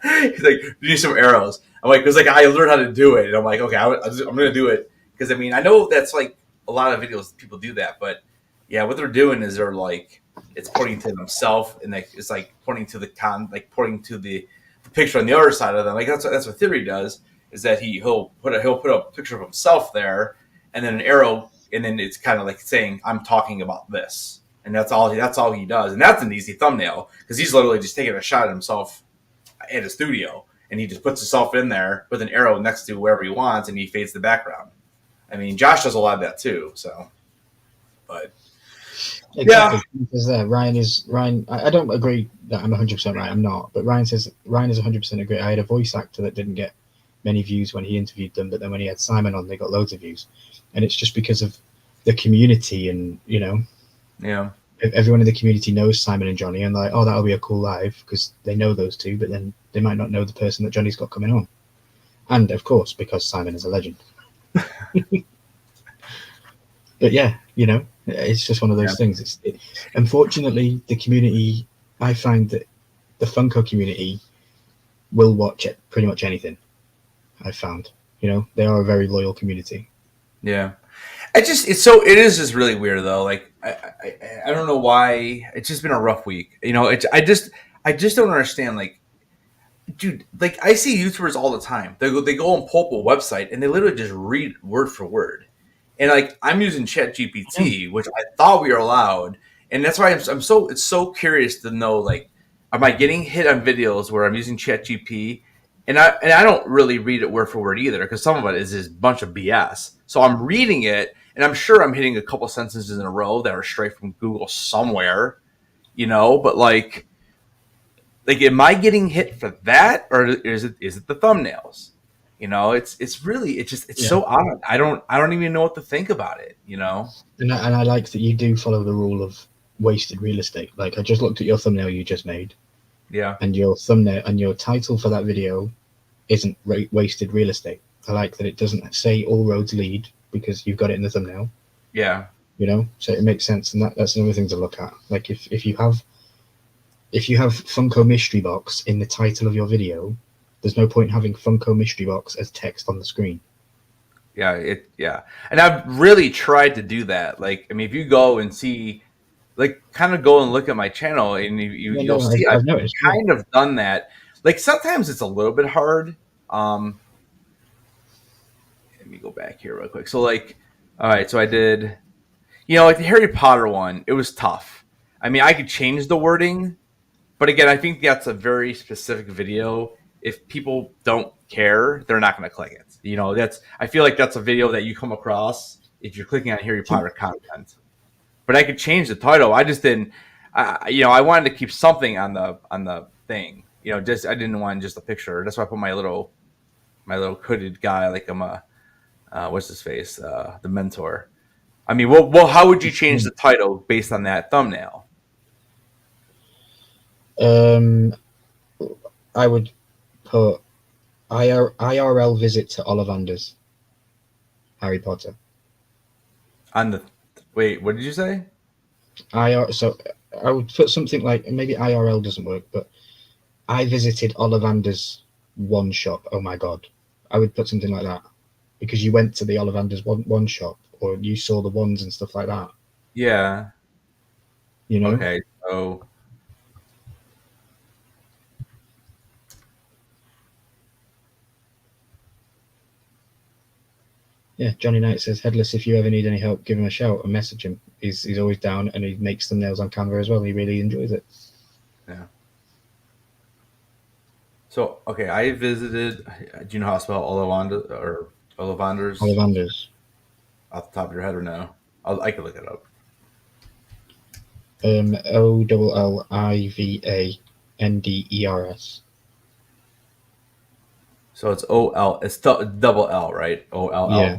he's like, do some arrows. I'm like, because like I learned how to do it, and I'm like, okay, I'm gonna do it because I mean I know that's like a lot of videos people do that, but yeah, what they're doing is they're like it's pointing to themselves and like it's like pointing to pointing to the picture on the other side of them. Like that's what Theory does. Is that he'll put a picture of himself there, and then an arrow, and then it's kind of like saying I'm talking about this, and that's all he does, and that's an easy thumbnail because he's literally just taking a shot at himself at a studio, and he just puts himself in there with an arrow next to wherever he wants, and he fades the background. I mean, Josh does a lot of that too, so. But exactly. Yeah, because Ryan. I don't agree that I'm 100% right. I'm not, but Ryan says Ryan is 100% agree. I had a voice actor that didn't get many views when he interviewed them, but then when he had Simon on, they got loads of views, and it's just because of the community, and yeah, everyone in the community knows Simon and Johnny, and like, oh, that'll be a cool live because they know those two, but then they might not know the person that Johnny's got coming on, and of course because Simon is a legend. But yeah, it's just one of those things. Unfortunately, the community. I find that the Funko community will watch it pretty much anything. I've found, they are a very loyal community. Yeah, it is just really weird though. Like I don't know why. It's just been a rough week. I just don't understand. Like, dude, like I see YouTubers all the time. They go and pull up a website and they literally just read word for word. And like I'm using ChatGPT, which I thought we were allowed, and that's why it's so curious to know like, am I getting hit on videos where I'm using ChatGPT, and I don't really read it word for word either because some of it is this bunch of BS. So I'm reading it, and I'm sure I'm hitting a couple sentences in a row that are straight from Google somewhere, but like am I getting hit for that, or is it the thumbnails? It's really it's Yeah. so odd. I don't even know what to think about it. And I like that you do follow the rule of wasted real estate. Like I just looked at your thumbnail you just made, Yeah, and your thumbnail and your title for that video isn't wasted real estate. I like that it doesn't say all roads lead because you've got it in the thumbnail. yeah, So it makes sense, and that's another thing to look at. Like if you have Funko Mystery Box in the title of your video, there's no point having Funko Mystery Box as text on the screen. yeah. And I've really tried to do that. Like, I mean, if you go and see, like, kind of go and look at my channel, and Yeah, you'll no, see I've I've noticed. Yeah. kind of done that. Like sometimes it's a little bit hard. Let me go back here real quick. So like, all right, so I did, like the Harry Potter one. It was tough. I mean, I could change the wording. But again, I think that's a very specific video. If people don't care, they're not going to click it. I feel like that's a video that you come across if you're clicking on Harry Potter content. But I could change the title. I just didn't. I wanted to keep something on the thing. Just I didn't want just a picture. That's why I put my little hooded guy, like I'm a what's his face, the mentor. I mean, well, how would you change the title based on that thumbnail? I would put IRL visit to Ollivander's Harry Potter. Wait, what did you say? So I would put something like, maybe IRL doesn't work, but I visited Ollivander's one shop. Oh my god. I would put something like that because you went to the Ollivander's one shop, or you saw the ones and stuff like that. Yeah. Okay. So. Yeah, Johnny Knight says, Headless, if you ever need any help, give him a shout and message him. He's always down, and he makes thumbnails on Canva as well. He really enjoys it. Yeah. So, okay, I visited, do you know how to spell Ollivander or Ollivander's? Ollivander's. Off the top of your head or no? I can look it up. Ollivander's. So it's OL, it's double L, right? OLL. Yeah.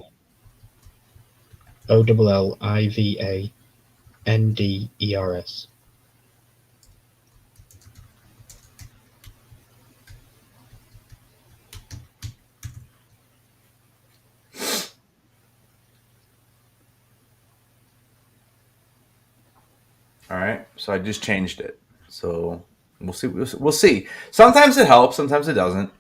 Ollivander's. All right, so I just changed it. So we'll see. We'll see. Sometimes it helps. Sometimes it doesn't.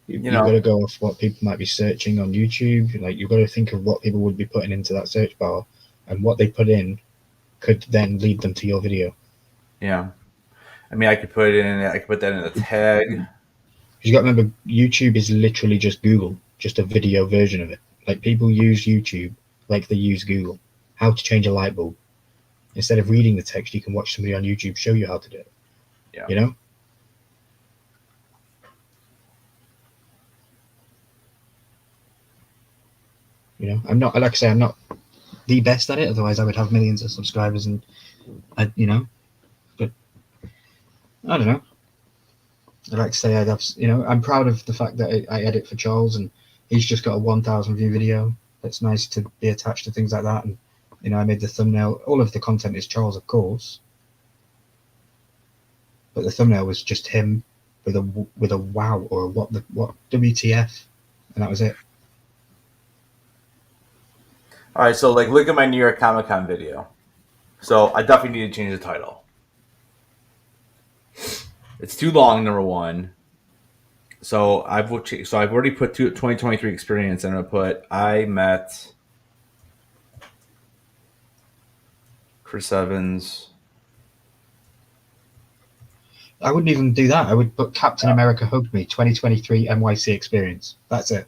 You've got to go off what people might be searching on YouTube. Like, you've got to think of what people would be putting into that search bar, and what they put in could then lead them to your video. Yeah. I mean, I could put that in a tag. You got to remember, YouTube is literally just Google, just a video version of it. Like, people use YouTube like they use Google. How to change a light bulb. Instead of reading the text, you can watch somebody on YouTube show you how to do it. Yeah. I'm not, like I say, I'm not the best at it. Otherwise, I would have millions of subscribers, and but I don't know. I like to say I'd have, I'm proud of the fact that I edit for Charles, and he's just got a 1,000 view video. It's nice to be attached to things like that, and I made the thumbnail. All of the content is Charles, of course, but the thumbnail was just him with a wow or what WTF, and that was it. All right, so like look at my New York Comic Con video. So I definitely need to change the title. It's too long, number one. So I've already put 2023 experience, and I'm gonna put I met Chris Evans. I wouldn't even do that. I would put Captain America Hugged Me 2023 NYC experience. That's it.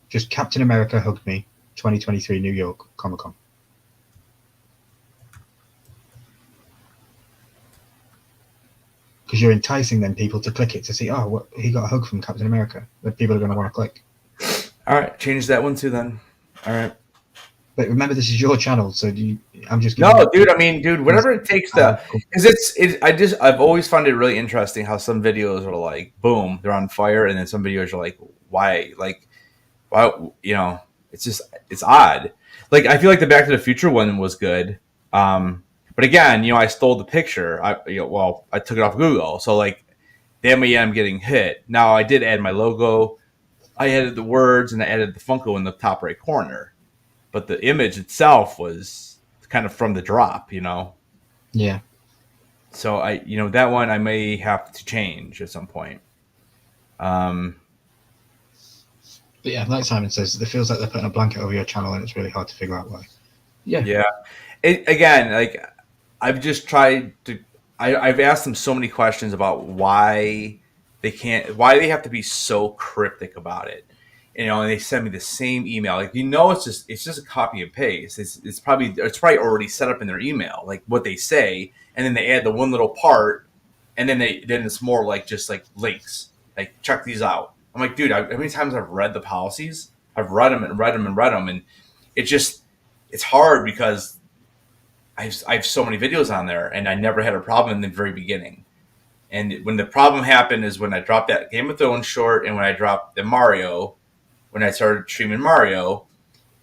Just Captain America hugged me, 2023 New York Comic Con. Because you're enticing then people to click it to see, oh, what, he got a hug from Captain America. That people are going to want to click. All right, change that one too then. All right. But remember, this is your channel, so I'm just no, dude. I mean, dude, whatever it takes to, because I've always found it really interesting how some videos are like, boom, they're on fire, and then some videos are like, why, you know, it's odd. Like I feel like the Back to the Future one was good, but again, you know, I stole the picture. I took it off Google, so like, damn, I'm getting hit. Now I did add my logo, I added the words, and I added the Funko in the top right corner. But the image itself was kind of from the drop, you know? Yeah. So that one I may have to change at some point. But yeah, like Simon says, it feels like they're putting a blanket over your channel and it's really hard to figure out why. Yeah. Yeah. Again, like I've just tried to, I've asked them so many questions about why they have to be so cryptic about it. You know, and they send me the same email. Like, it's just a copy and paste. It's probably already set up in their email, like what they say, and then they add the one little part, and then it's more like just like links, like check these out. I'm like, dude, how many times I've read the policies? I've read them, and it's hard because I have so many videos on there, and I never had a problem in the very beginning. And when the problem happened is when I dropped that Game of Thrones short, and when I dropped the Mario. When I started streaming Mario,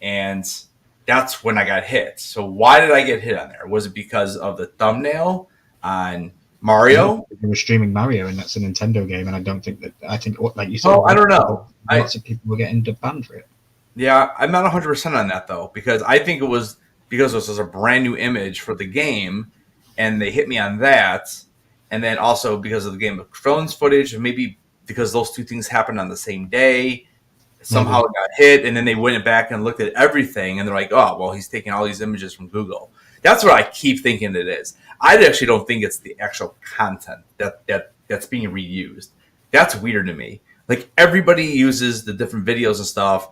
and that's when I got hit. So why did I get hit on there? Was it because of the thumbnail on Mario? You were streaming Mario, and that's a Nintendo game, and I think like you said, I don't know. Lots of people were getting banned for it. Yeah, I'm not 100% on that though, because I think it was because this was a brand new image for the game, and they hit me on that, and then also because of the Game of Thrones footage, and maybe because those two things happened on the same day. Somehow it got hit, and then they went back and looked at everything, and they're like, oh, well, he's taking all these images from Google. That's what I keep thinking it is. I actually don't think it's the actual content that's being reused. That's weird to me. Like, everybody uses the different videos and stuff.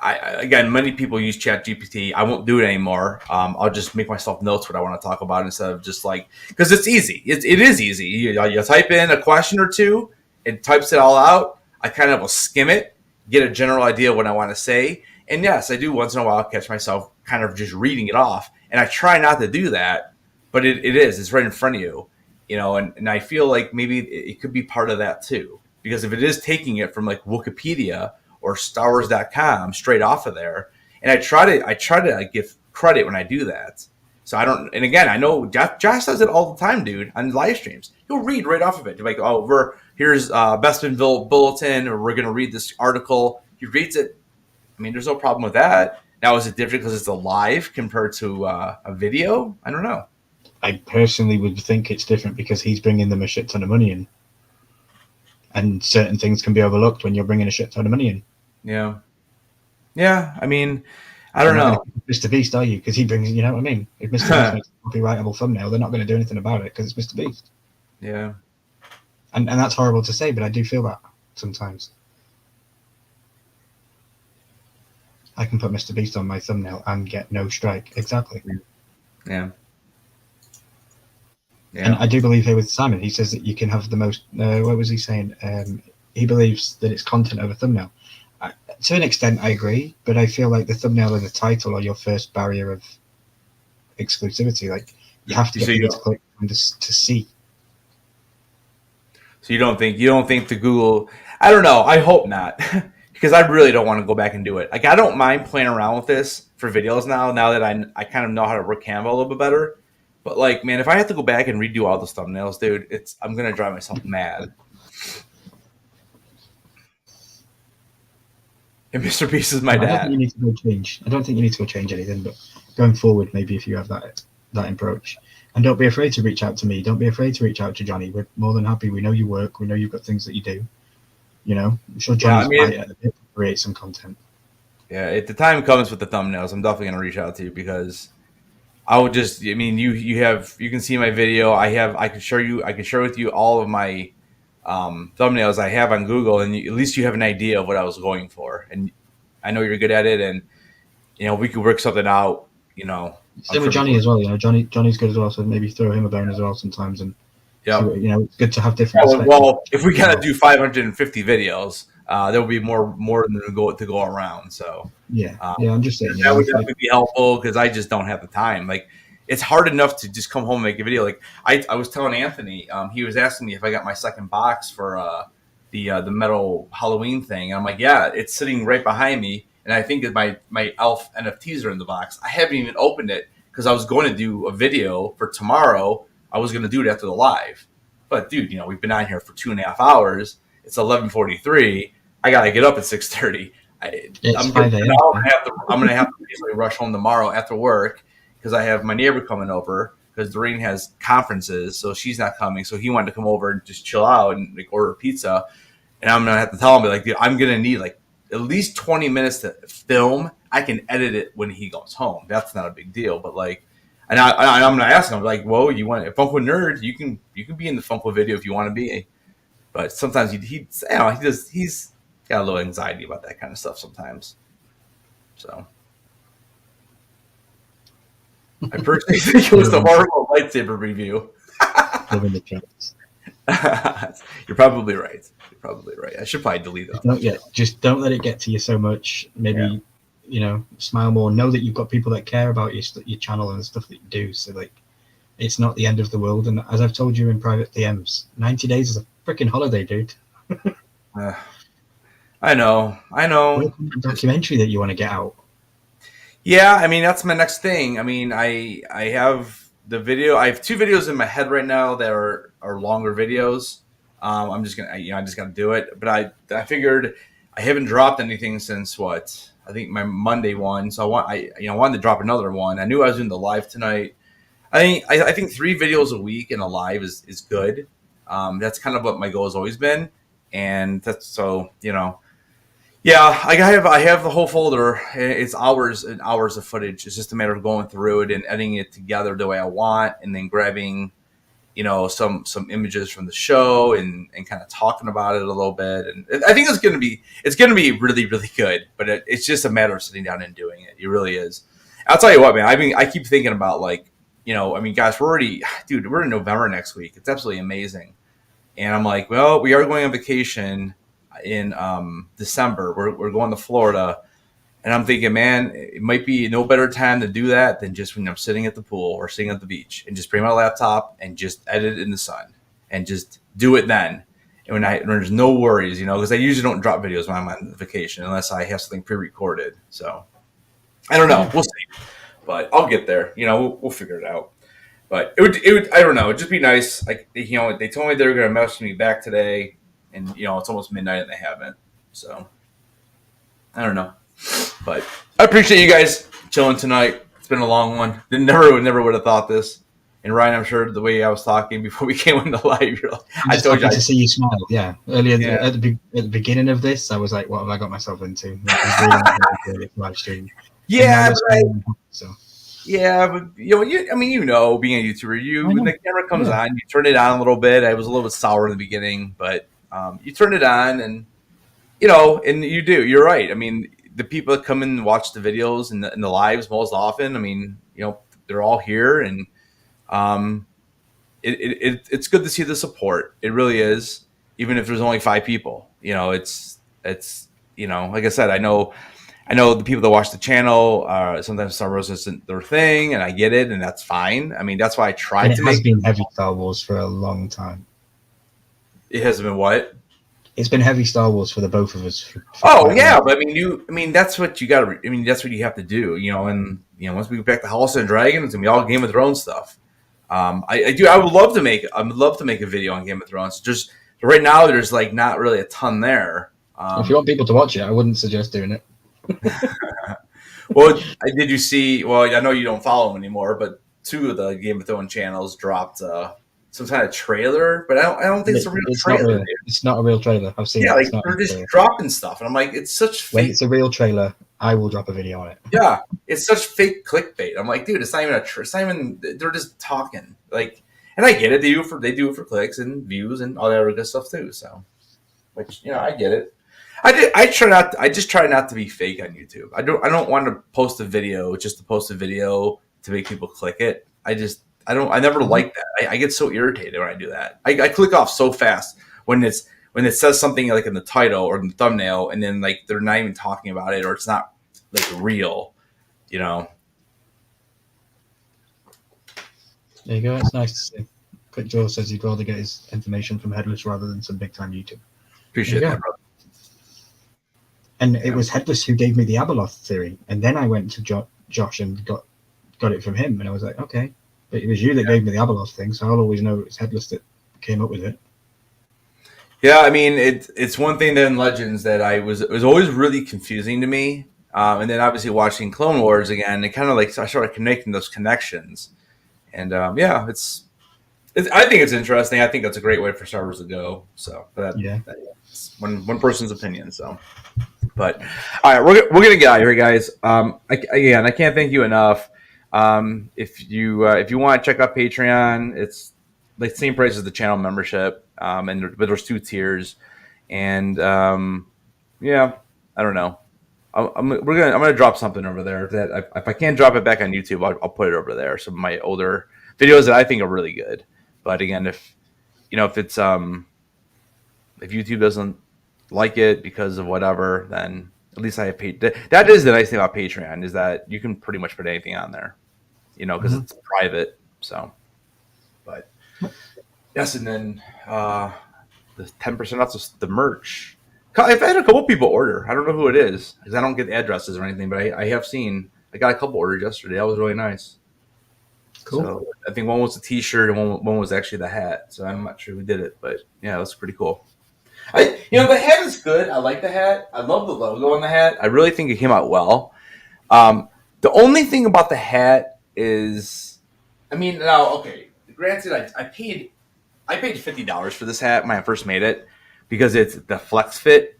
Again, many people use ChatGPT. I won't do it anymore. I'll just make myself notes what I want to talk about instead of just like, because it's easy. It is easy. You type in a question or two, it types it all out. I kind of will skim it, get a general idea of what I want to say. And yes, I do once in a while catch myself kind of just reading it off. And I try not to do that, but it's right in front of you, you know, and I feel like maybe it could be part of that too. Because if it is taking it from like Wikipedia or StarWars.com straight off of there, and I try to give credit when I do that. So I don't, and again, I know Josh does it all the time, dude, on live streams. He'll read right off of it. He'll be like, oh, here's Bespinville Bulletin, or we're going to read this article. He reads it. I mean, there's no problem with that. Now, is it different because it's a live compared to a video? I don't know. I personally would think it's different because he's bringing them a shit ton of money in. And certain things can be overlooked when you're bringing a shit ton of money in. Yeah. Yeah, I mean, I don't know. Mr. Beast, are you? Because he brings, you know what I mean? If Mr. Beast makes a copyrightable thumbnail, they're not going to do anything about it because it's Mr. Beast. Yeah. And that's horrible to say, but I do feel that sometimes. I can put Mr. Beast on my thumbnail and get no strike. Exactly. Yeah. Yeah. And I do believe here with Simon, he says that you can have the most, what was he saying? He believes that it's content over thumbnail. To an extent, I agree, but I feel like the thumbnail and the title are your first barrier of exclusivity. Like, you have to get people to click to see. So you don't think the Google? I don't know. I hope not, because I really don't want to go back and do it. Like, I don't mind playing around with this for videos now that I kind of know how to work Canva a little bit better. But like, man, if I have to go back and redo all the thumbnails, dude, I'm gonna drive myself mad. And Mr. Beast is my dad. I don't think you need to go change. I don't think you need to go change anything, but going forward, maybe if you have that approach. And don't be afraid to reach out to me. Don't be afraid to reach out to Johnny. We're more than happy. We know you work. We know you've got things that you do. You know, I'm sure Johnny's right at the bit to create some content. Yeah, if the time comes with the thumbnails, I'm definitely gonna reach out to you because I would just. I mean, you can see my video. I can share with you all of my thumbnails I have on Google, and at least you have an idea of what I was going for. And I know you're good at it, and we could work something out. Same with Johnny as well. Johnny's good as well, so maybe throw him a bone as well sometimes, and yeah, it's good to have different perspectives. Well, if we gotta do 550 videos, there will be more than to go around. So I'm just saying that would definitely be helpful because I just don't have the time. Like, it's hard enough to just come home and make a video. Like I was telling Anthony, he was asking me if I got my second box for the metal Halloween thing. And I'm like, yeah, it's sitting right behind me, and I think that my Elf NFTs are in the box. I haven't even opened it because I was going to do a video for tomorrow. I was going to do it after the live, but dude, we've been on here for 2.5 hours. It's 11:43. I gotta get up at 6:30. I'm 5 a.m. I'm gonna have to basically rush home tomorrow after work because I have my neighbor coming over because Doreen has conferences, so she's not coming. So he wanted to come over and just chill out and like order pizza, and I'm gonna have to tell him like, dude, I'm gonna need like at least 20 minutes to film. I can edit it when he goes home. That's not a big deal, but like, and I'm gonna ask him like, whoa, you want a Funko nerd? You can be in the Funko video if you want to be, but sometimes he's got a little anxiety about that kind of stuff sometimes. So I personally think it was the horrible lightsaber review. You're probably right. I should probably delete it. Just don't let it get to you so much. Maybe smile more. Know that you've got people that care about your channel and the stuff that you do. So like, it's not the end of the world. And as I've told you in private DMs, 90 days is a freaking holiday, dude. I know. Documentary that you want to get out. Yeah, I mean, that's my next thing. I mean, I have the video. I have 2 videos in my head right now that are longer videos. I'm just gonna, I just gotta do it. But I figured I haven't dropped anything since I think my Monday one. So I wanted to drop another one. I knew I was doing the live tonight. I think 3 videos a week in a live is good. That's kind of what my goal has always been, and that's so Yeah, I have the whole folder. It's hours and hours of footage. It's just a matter of going through it and editing it together the way I want, and then grabbing, some images from the show and kind of talking about it a little bit. And I think it's going to be really, really good. But it's just a matter of sitting down and doing it. It really is. I'll tell you what, man. I keep thinking about guys, we're in November next week. It's absolutely amazing. And I'm like, well, we are going on vacation in December. We're going to Florida, and I'm thinking, man, it might be no better time to do that than just when I'm sitting at the pool or sitting at the beach and just bring my laptop and just edit it in the sun and just do it then. And when there's no worries, because I usually don't drop videos when I'm on vacation unless I have something pre-recorded. So I don't know. We'll see, but I'll get there. We'll figure it out. But it would I don't know. It'd just be nice. Like they told me they were going to message me back today. And, it's almost midnight and they haven't. So, I don't know. But I appreciate you guys chilling tonight. It's been a long one. Never would have thought this. And Ryan, I'm sure the way I was talking before we came on the live, I told you to see you smile. Yeah. Earlier at the beginning of this, I was like, what have I got myself into? Live stream. Yeah. Yeah, but being a YouTuber, when the camera comes on, you turn it on a little bit. I was a little bit sour in the beginning, but you turn it on and you do. You're right. I mean, the people that come in and watch the videos and the lives most often, I mean, they're all here, and it's good to see the support. It really is, even if there's only 5 people. It's like I said, I know the people that watch the channel sometimes Star Wars isn't their thing, and I get it, and that's fine. I mean, that's why I tried to make. It has been heavy Star Wars for a long time. It hasn't been what? It's been heavy Star Wars for the both of us. But that's what you got to. That's what you have to do. And once we get back to House and Dragon, it's gonna be all Game of Thrones stuff. I would love to make a video on Game of Thrones. Just right now, there's like not really a ton there. If you want people to watch it, I wouldn't suggest doing it. Well, did you see? Well, I know you don't follow them anymore, but 2 of the Game of Thrones channels dropped some kind of trailer, but I don't think it's a real trailer. It's not a real trailer. I've seen it. Like they're just dropping stuff, and I'm like, it's such fake. When it's a real trailer, I will drop a video on it. Yeah, it's such fake clickbait. I'm like, dude, it's not even they're just talking. Like, and I get it. They do it for clicks and views and all that other good stuff too. So, which I get it. I try not. I just try not to be fake on YouTube. I don't want to post a video just to post a video to make people click it. I don't. I never like that. I get so irritated when I do that. I click off so fast when it says something like in the title or in the thumbnail, and then like they're not even talking about it, or it's not like real. You know. There you go. It's nice to see. Quick Joe says he'd rather get his information from Headless rather than some big time YouTube. Appreciate that, brother. And it was Headless who gave me the Abeloth theory, and then I went to Josh and got it from him, and I was like, okay, but it was you that gave me the Abeloth thing, so I'll always know it's Headless that came up with it. Yeah, I mean, it's one thing that in Legends that it was always really confusing to me, and then obviously watching Clone Wars again, it kind of like I started connecting those connections, and yeah, it's I think it's interesting. I think that's a great way for Star Wars to go. So, but that's one person's opinion. So. But all right, we're gonna get out of here, guys. I can't thank you enough. If you want to check out Patreon, it's like the same price as the channel membership, but there's 2 tiers, and yeah, I don't know. I'm gonna drop something over there that if I can't drop it back on YouTube, I'll put it over there. Some of my older videos that I think are really good. But again, if it's if YouTube doesn't like it because of whatever, then at least I have paid. That is the nice thing about Patreon, is that you can pretty much put anything on there, because it's private. So, but yes, and then the 10% off the merch. I've had a couple people order. I don't know who it is because I don't get addresses or anything, but I have seen. I got a couple orders yesterday. That was really nice. Cool. So I think one was the T-shirt and one was actually the hat. So I'm not sure who did it, but yeah, it was pretty cool. The hat is good. I like the hat. I love the logo on the hat. I really think it came out well. The only thing about the hat is, granted, I paid $50 for this hat when I first made it because it's the flex fit.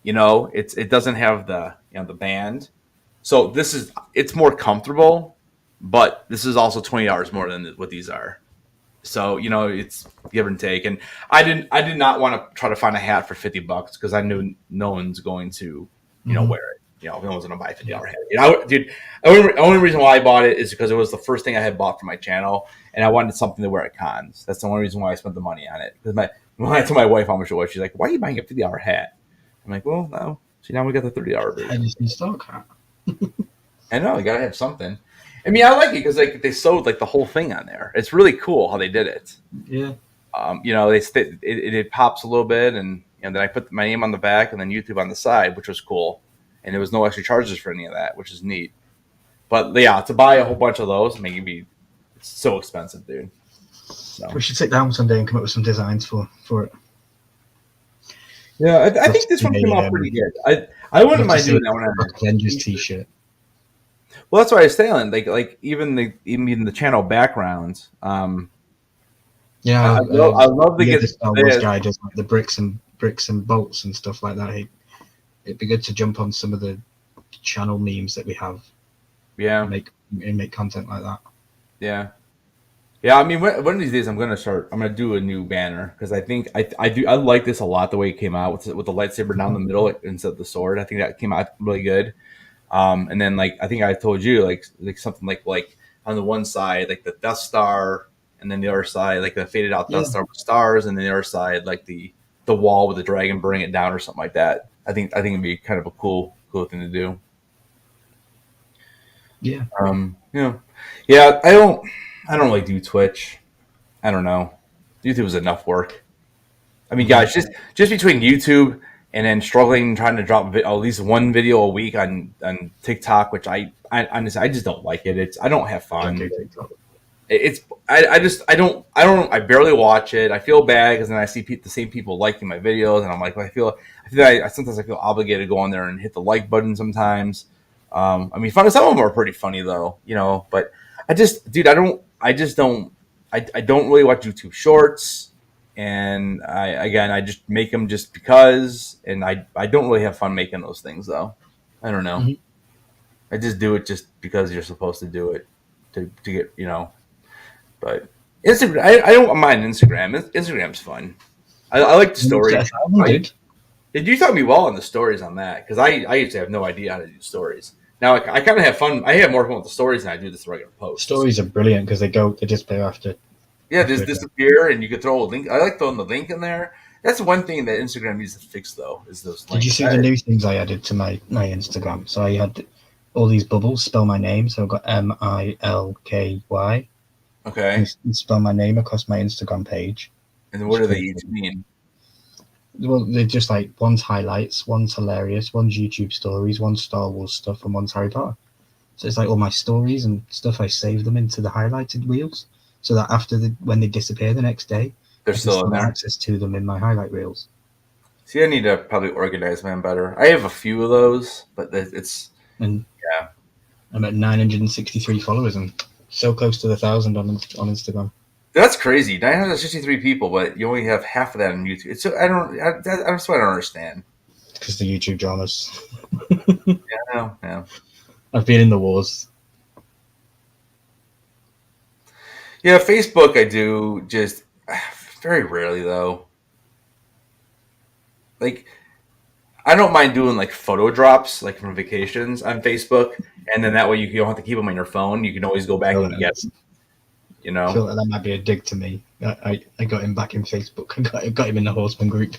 It doesn't have the the band, so it's more comfortable, but this is also $20 more than what these are. So, it's give and take. And I did not want to try to find a hat for $50 because I knew no one's going to, wear it. No one's going to buy a $50 hat. Dude, the only reason why I bought it is because it was the first thing I had bought for my channel, and I wanted something to wear at cons. That's the only reason why I spent the money on it. Because when I told my wife how much it was, she's like, "Why are you buying a $50 hat?" I'm like, "Well, no. See, now we got the $30 version." I just need stock hat. I know, you gotta have something. I mean, I like it because they sewed the whole thing on there. It's really cool how they did it. Yeah. It pops a little bit, and then I put my name on the back and then YouTube on the side, which was cool. And there was no extra charges for any of that, which is neat. But yeah, to buy a whole bunch of those, it's so expensive, dude. So. We should sit down someday and come up with some designs for it. Yeah, I think this one came out pretty good. I wouldn't mind doing that one. Avengers T-shirt. Well, that's what I was saying. Like even the channel backgrounds. Yeah, I love to get the Star Wars guy does the bricks and bolts and stuff like that. It'd be good to jump on some of the channel memes that we have. Yeah, and make content like that. Yeah. I mean, one of these days I'm gonna do a new banner because I think I like this a lot, the way it came out with the lightsaber down the middle instead of the sword. I think that came out really good. And then I think I told you like something like on the one side the Death Star, and then the other side the faded out Death Star with stars, and then the other side the wall with the dragon burning it down or something like that. I think it'd be kind of a cool thing to do. Yeah. Yeah. I don't really do Twitch. I don't know. YouTube is enough work. I mean, guys, just between YouTube and then struggling trying to drop at least one video a week on TikTok, which I honestly I just don't like it. I don't have fun. I barely watch it. I feel bad because then I see the same people liking my videos, and I'm like, sometimes I feel obligated to go on there and hit the like button sometimes. I mean, some of them are pretty funny though, but I don't really watch YouTube Shorts, and I just make them just because, and I don't really have fun making those things though. I don't know. Mm-hmm. I just do it just because you're supposed to do it to get But Instagram, I don't mind Instagram. Instagram's fun. I like the story. Did you taught me well on the stories on that? Because I used to have no idea how to do stories. Now I kind of have fun. I have more fun with the stories than I do this regular post. Stories are brilliant because they disappear after. Yeah, they disappear, and you can throw a link. I like throwing the link in there. That's one thing that Instagram needs to fix, though, is those links. Did you see the new things I added to my Instagram? So I had all these bubbles spell my name. So I've got Milky. Okay. And spell my name across my Instagram page. And what do they each mean? Well, they're just like one's highlights, one's hilarious, one's YouTube stories, one's Star Wars stuff, and one's Harry Potter. So it's like all my stories and stuff. I save them into the highlighted reels, so that when they disappear the next day, they're still in there. Access to them in my highlight reels. See, I need to probably organize mine better. I have a few of those, but it's I'm at 963 followers and so close to 1,000 on Instagram. That's crazy. 963 people, but you only have half of that on YouTube. It's that's what I don't understand. Because the YouTube dramas. Yeah, I know. Yeah. I've been in the wars. Yeah, Facebook I do just very rarely though. Like, I don't mind doing like photo drops, like from vacations on Facebook, and then that way you don't have to keep them on your phone. You can always go back and get them. You know, I feel like that might be a dig to me. I got him back in Facebook. I got him in the Horseman group.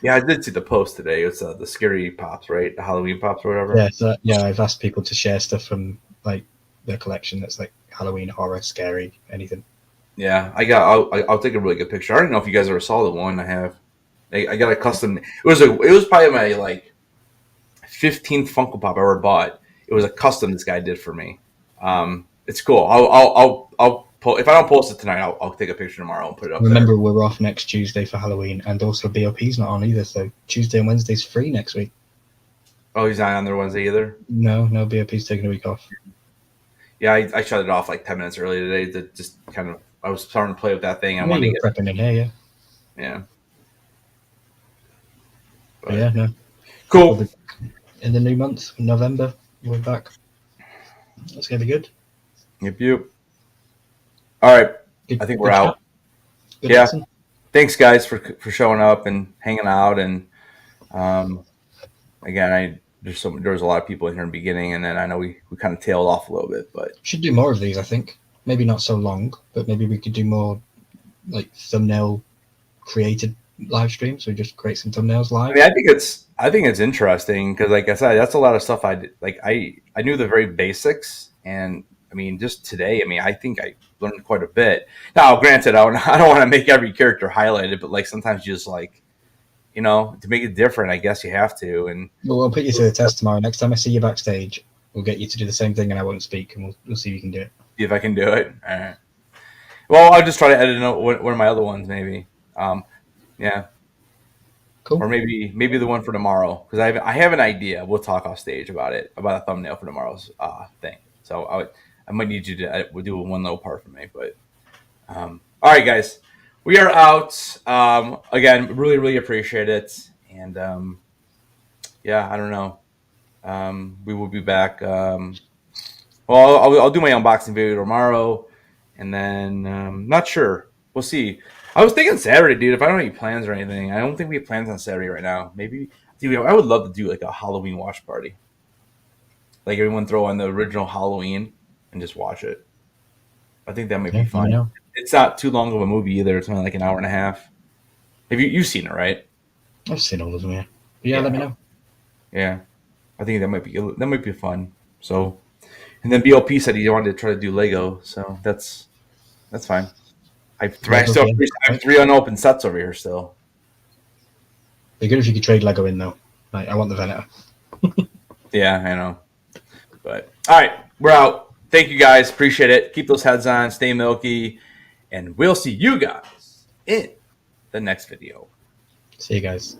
Yeah, I did see the post today. It's the scary pops, right? The Halloween pops or whatever. Yeah, I've asked people to share stuff from like their collection that's like Halloween, horror, scary, anything. Yeah, I'll take a really good picture. I don't know if you guys ever saw the one I have. I got a custom. It was probably my like 15th Funko Pop I ever bought. It was a custom this guy did for me. It's cool. I'll if I don't post it tonight, I'll take a picture tomorrow and put it up. Remember, we're off next Tuesday for Halloween, and also BOP's not on either. So Tuesday and Wednesday's free next week. Oh, he's not on there Wednesday either. No, BOP's taking a week off. Yeah, I shut it off like 10 minutes early today to just kind of. I was starting to play with that thing. I wanted to get prepping in here, yeah. But yeah, no. Cool. In the new month, November, we're back. That's gonna be good. Yep. All right. I think we're out. Good yeah. Lesson. Thanks, guys, for showing up and hanging out. And again, there was a lot of people in here in the beginning, and then I know we kind of tailed off a little bit, but should do more of these. I think maybe not so long, but maybe we could do more like thumbnail created live streams. So just create some thumbnails live. I mean, I think it's interesting because, like I said, that's a lot of stuff I knew the very basics, and I mean, just today, I think I learned quite a bit. Now, granted, I don't want to make every character highlighted, but like sometimes you just like, to make it different, I guess you have to. And well, I'll put you to the test tomorrow. Next time I see you backstage, we'll get you to do the same thing, and I won't speak, and we'll see if you can do it. See if I can do it. All right. Well, I'll just try to edit one of my other ones, maybe. Yeah. Cool. Or maybe the one for tomorrow, because I have an idea. We'll talk off stage about a thumbnail for tomorrow's thing. So I might need you to do one little part for me, but all right, guys, we are out. Again, really, really appreciate it, and I don't know. We will be back. Well, I'll do my unboxing video tomorrow, and then not sure. We'll see. I was thinking Saturday, dude. If I don't have any plans or anything, I don't think we have plans on Saturday right now. Maybe, dude, I would love to do like a Halloween watch party. Like everyone throw on the original Halloween and just watch it. I think that might be fun. It's not too long of a movie either. It's only like an hour and a half. Have you've seen it, right? I've seen all of them, yeah. But yeah, let me know. Yeah, I think that might be fun. So, and then BOP said he wanted to try to do Lego, so that's fine. I have 3 unopened sets over here still. Be good if you could trade Lego in though. Like, I want the Venator. Yeah, I know. But all right, we're out. Thank you guys. Appreciate it. Keep those heads on. Stay milky. And we'll see you guys in the next video. See you guys.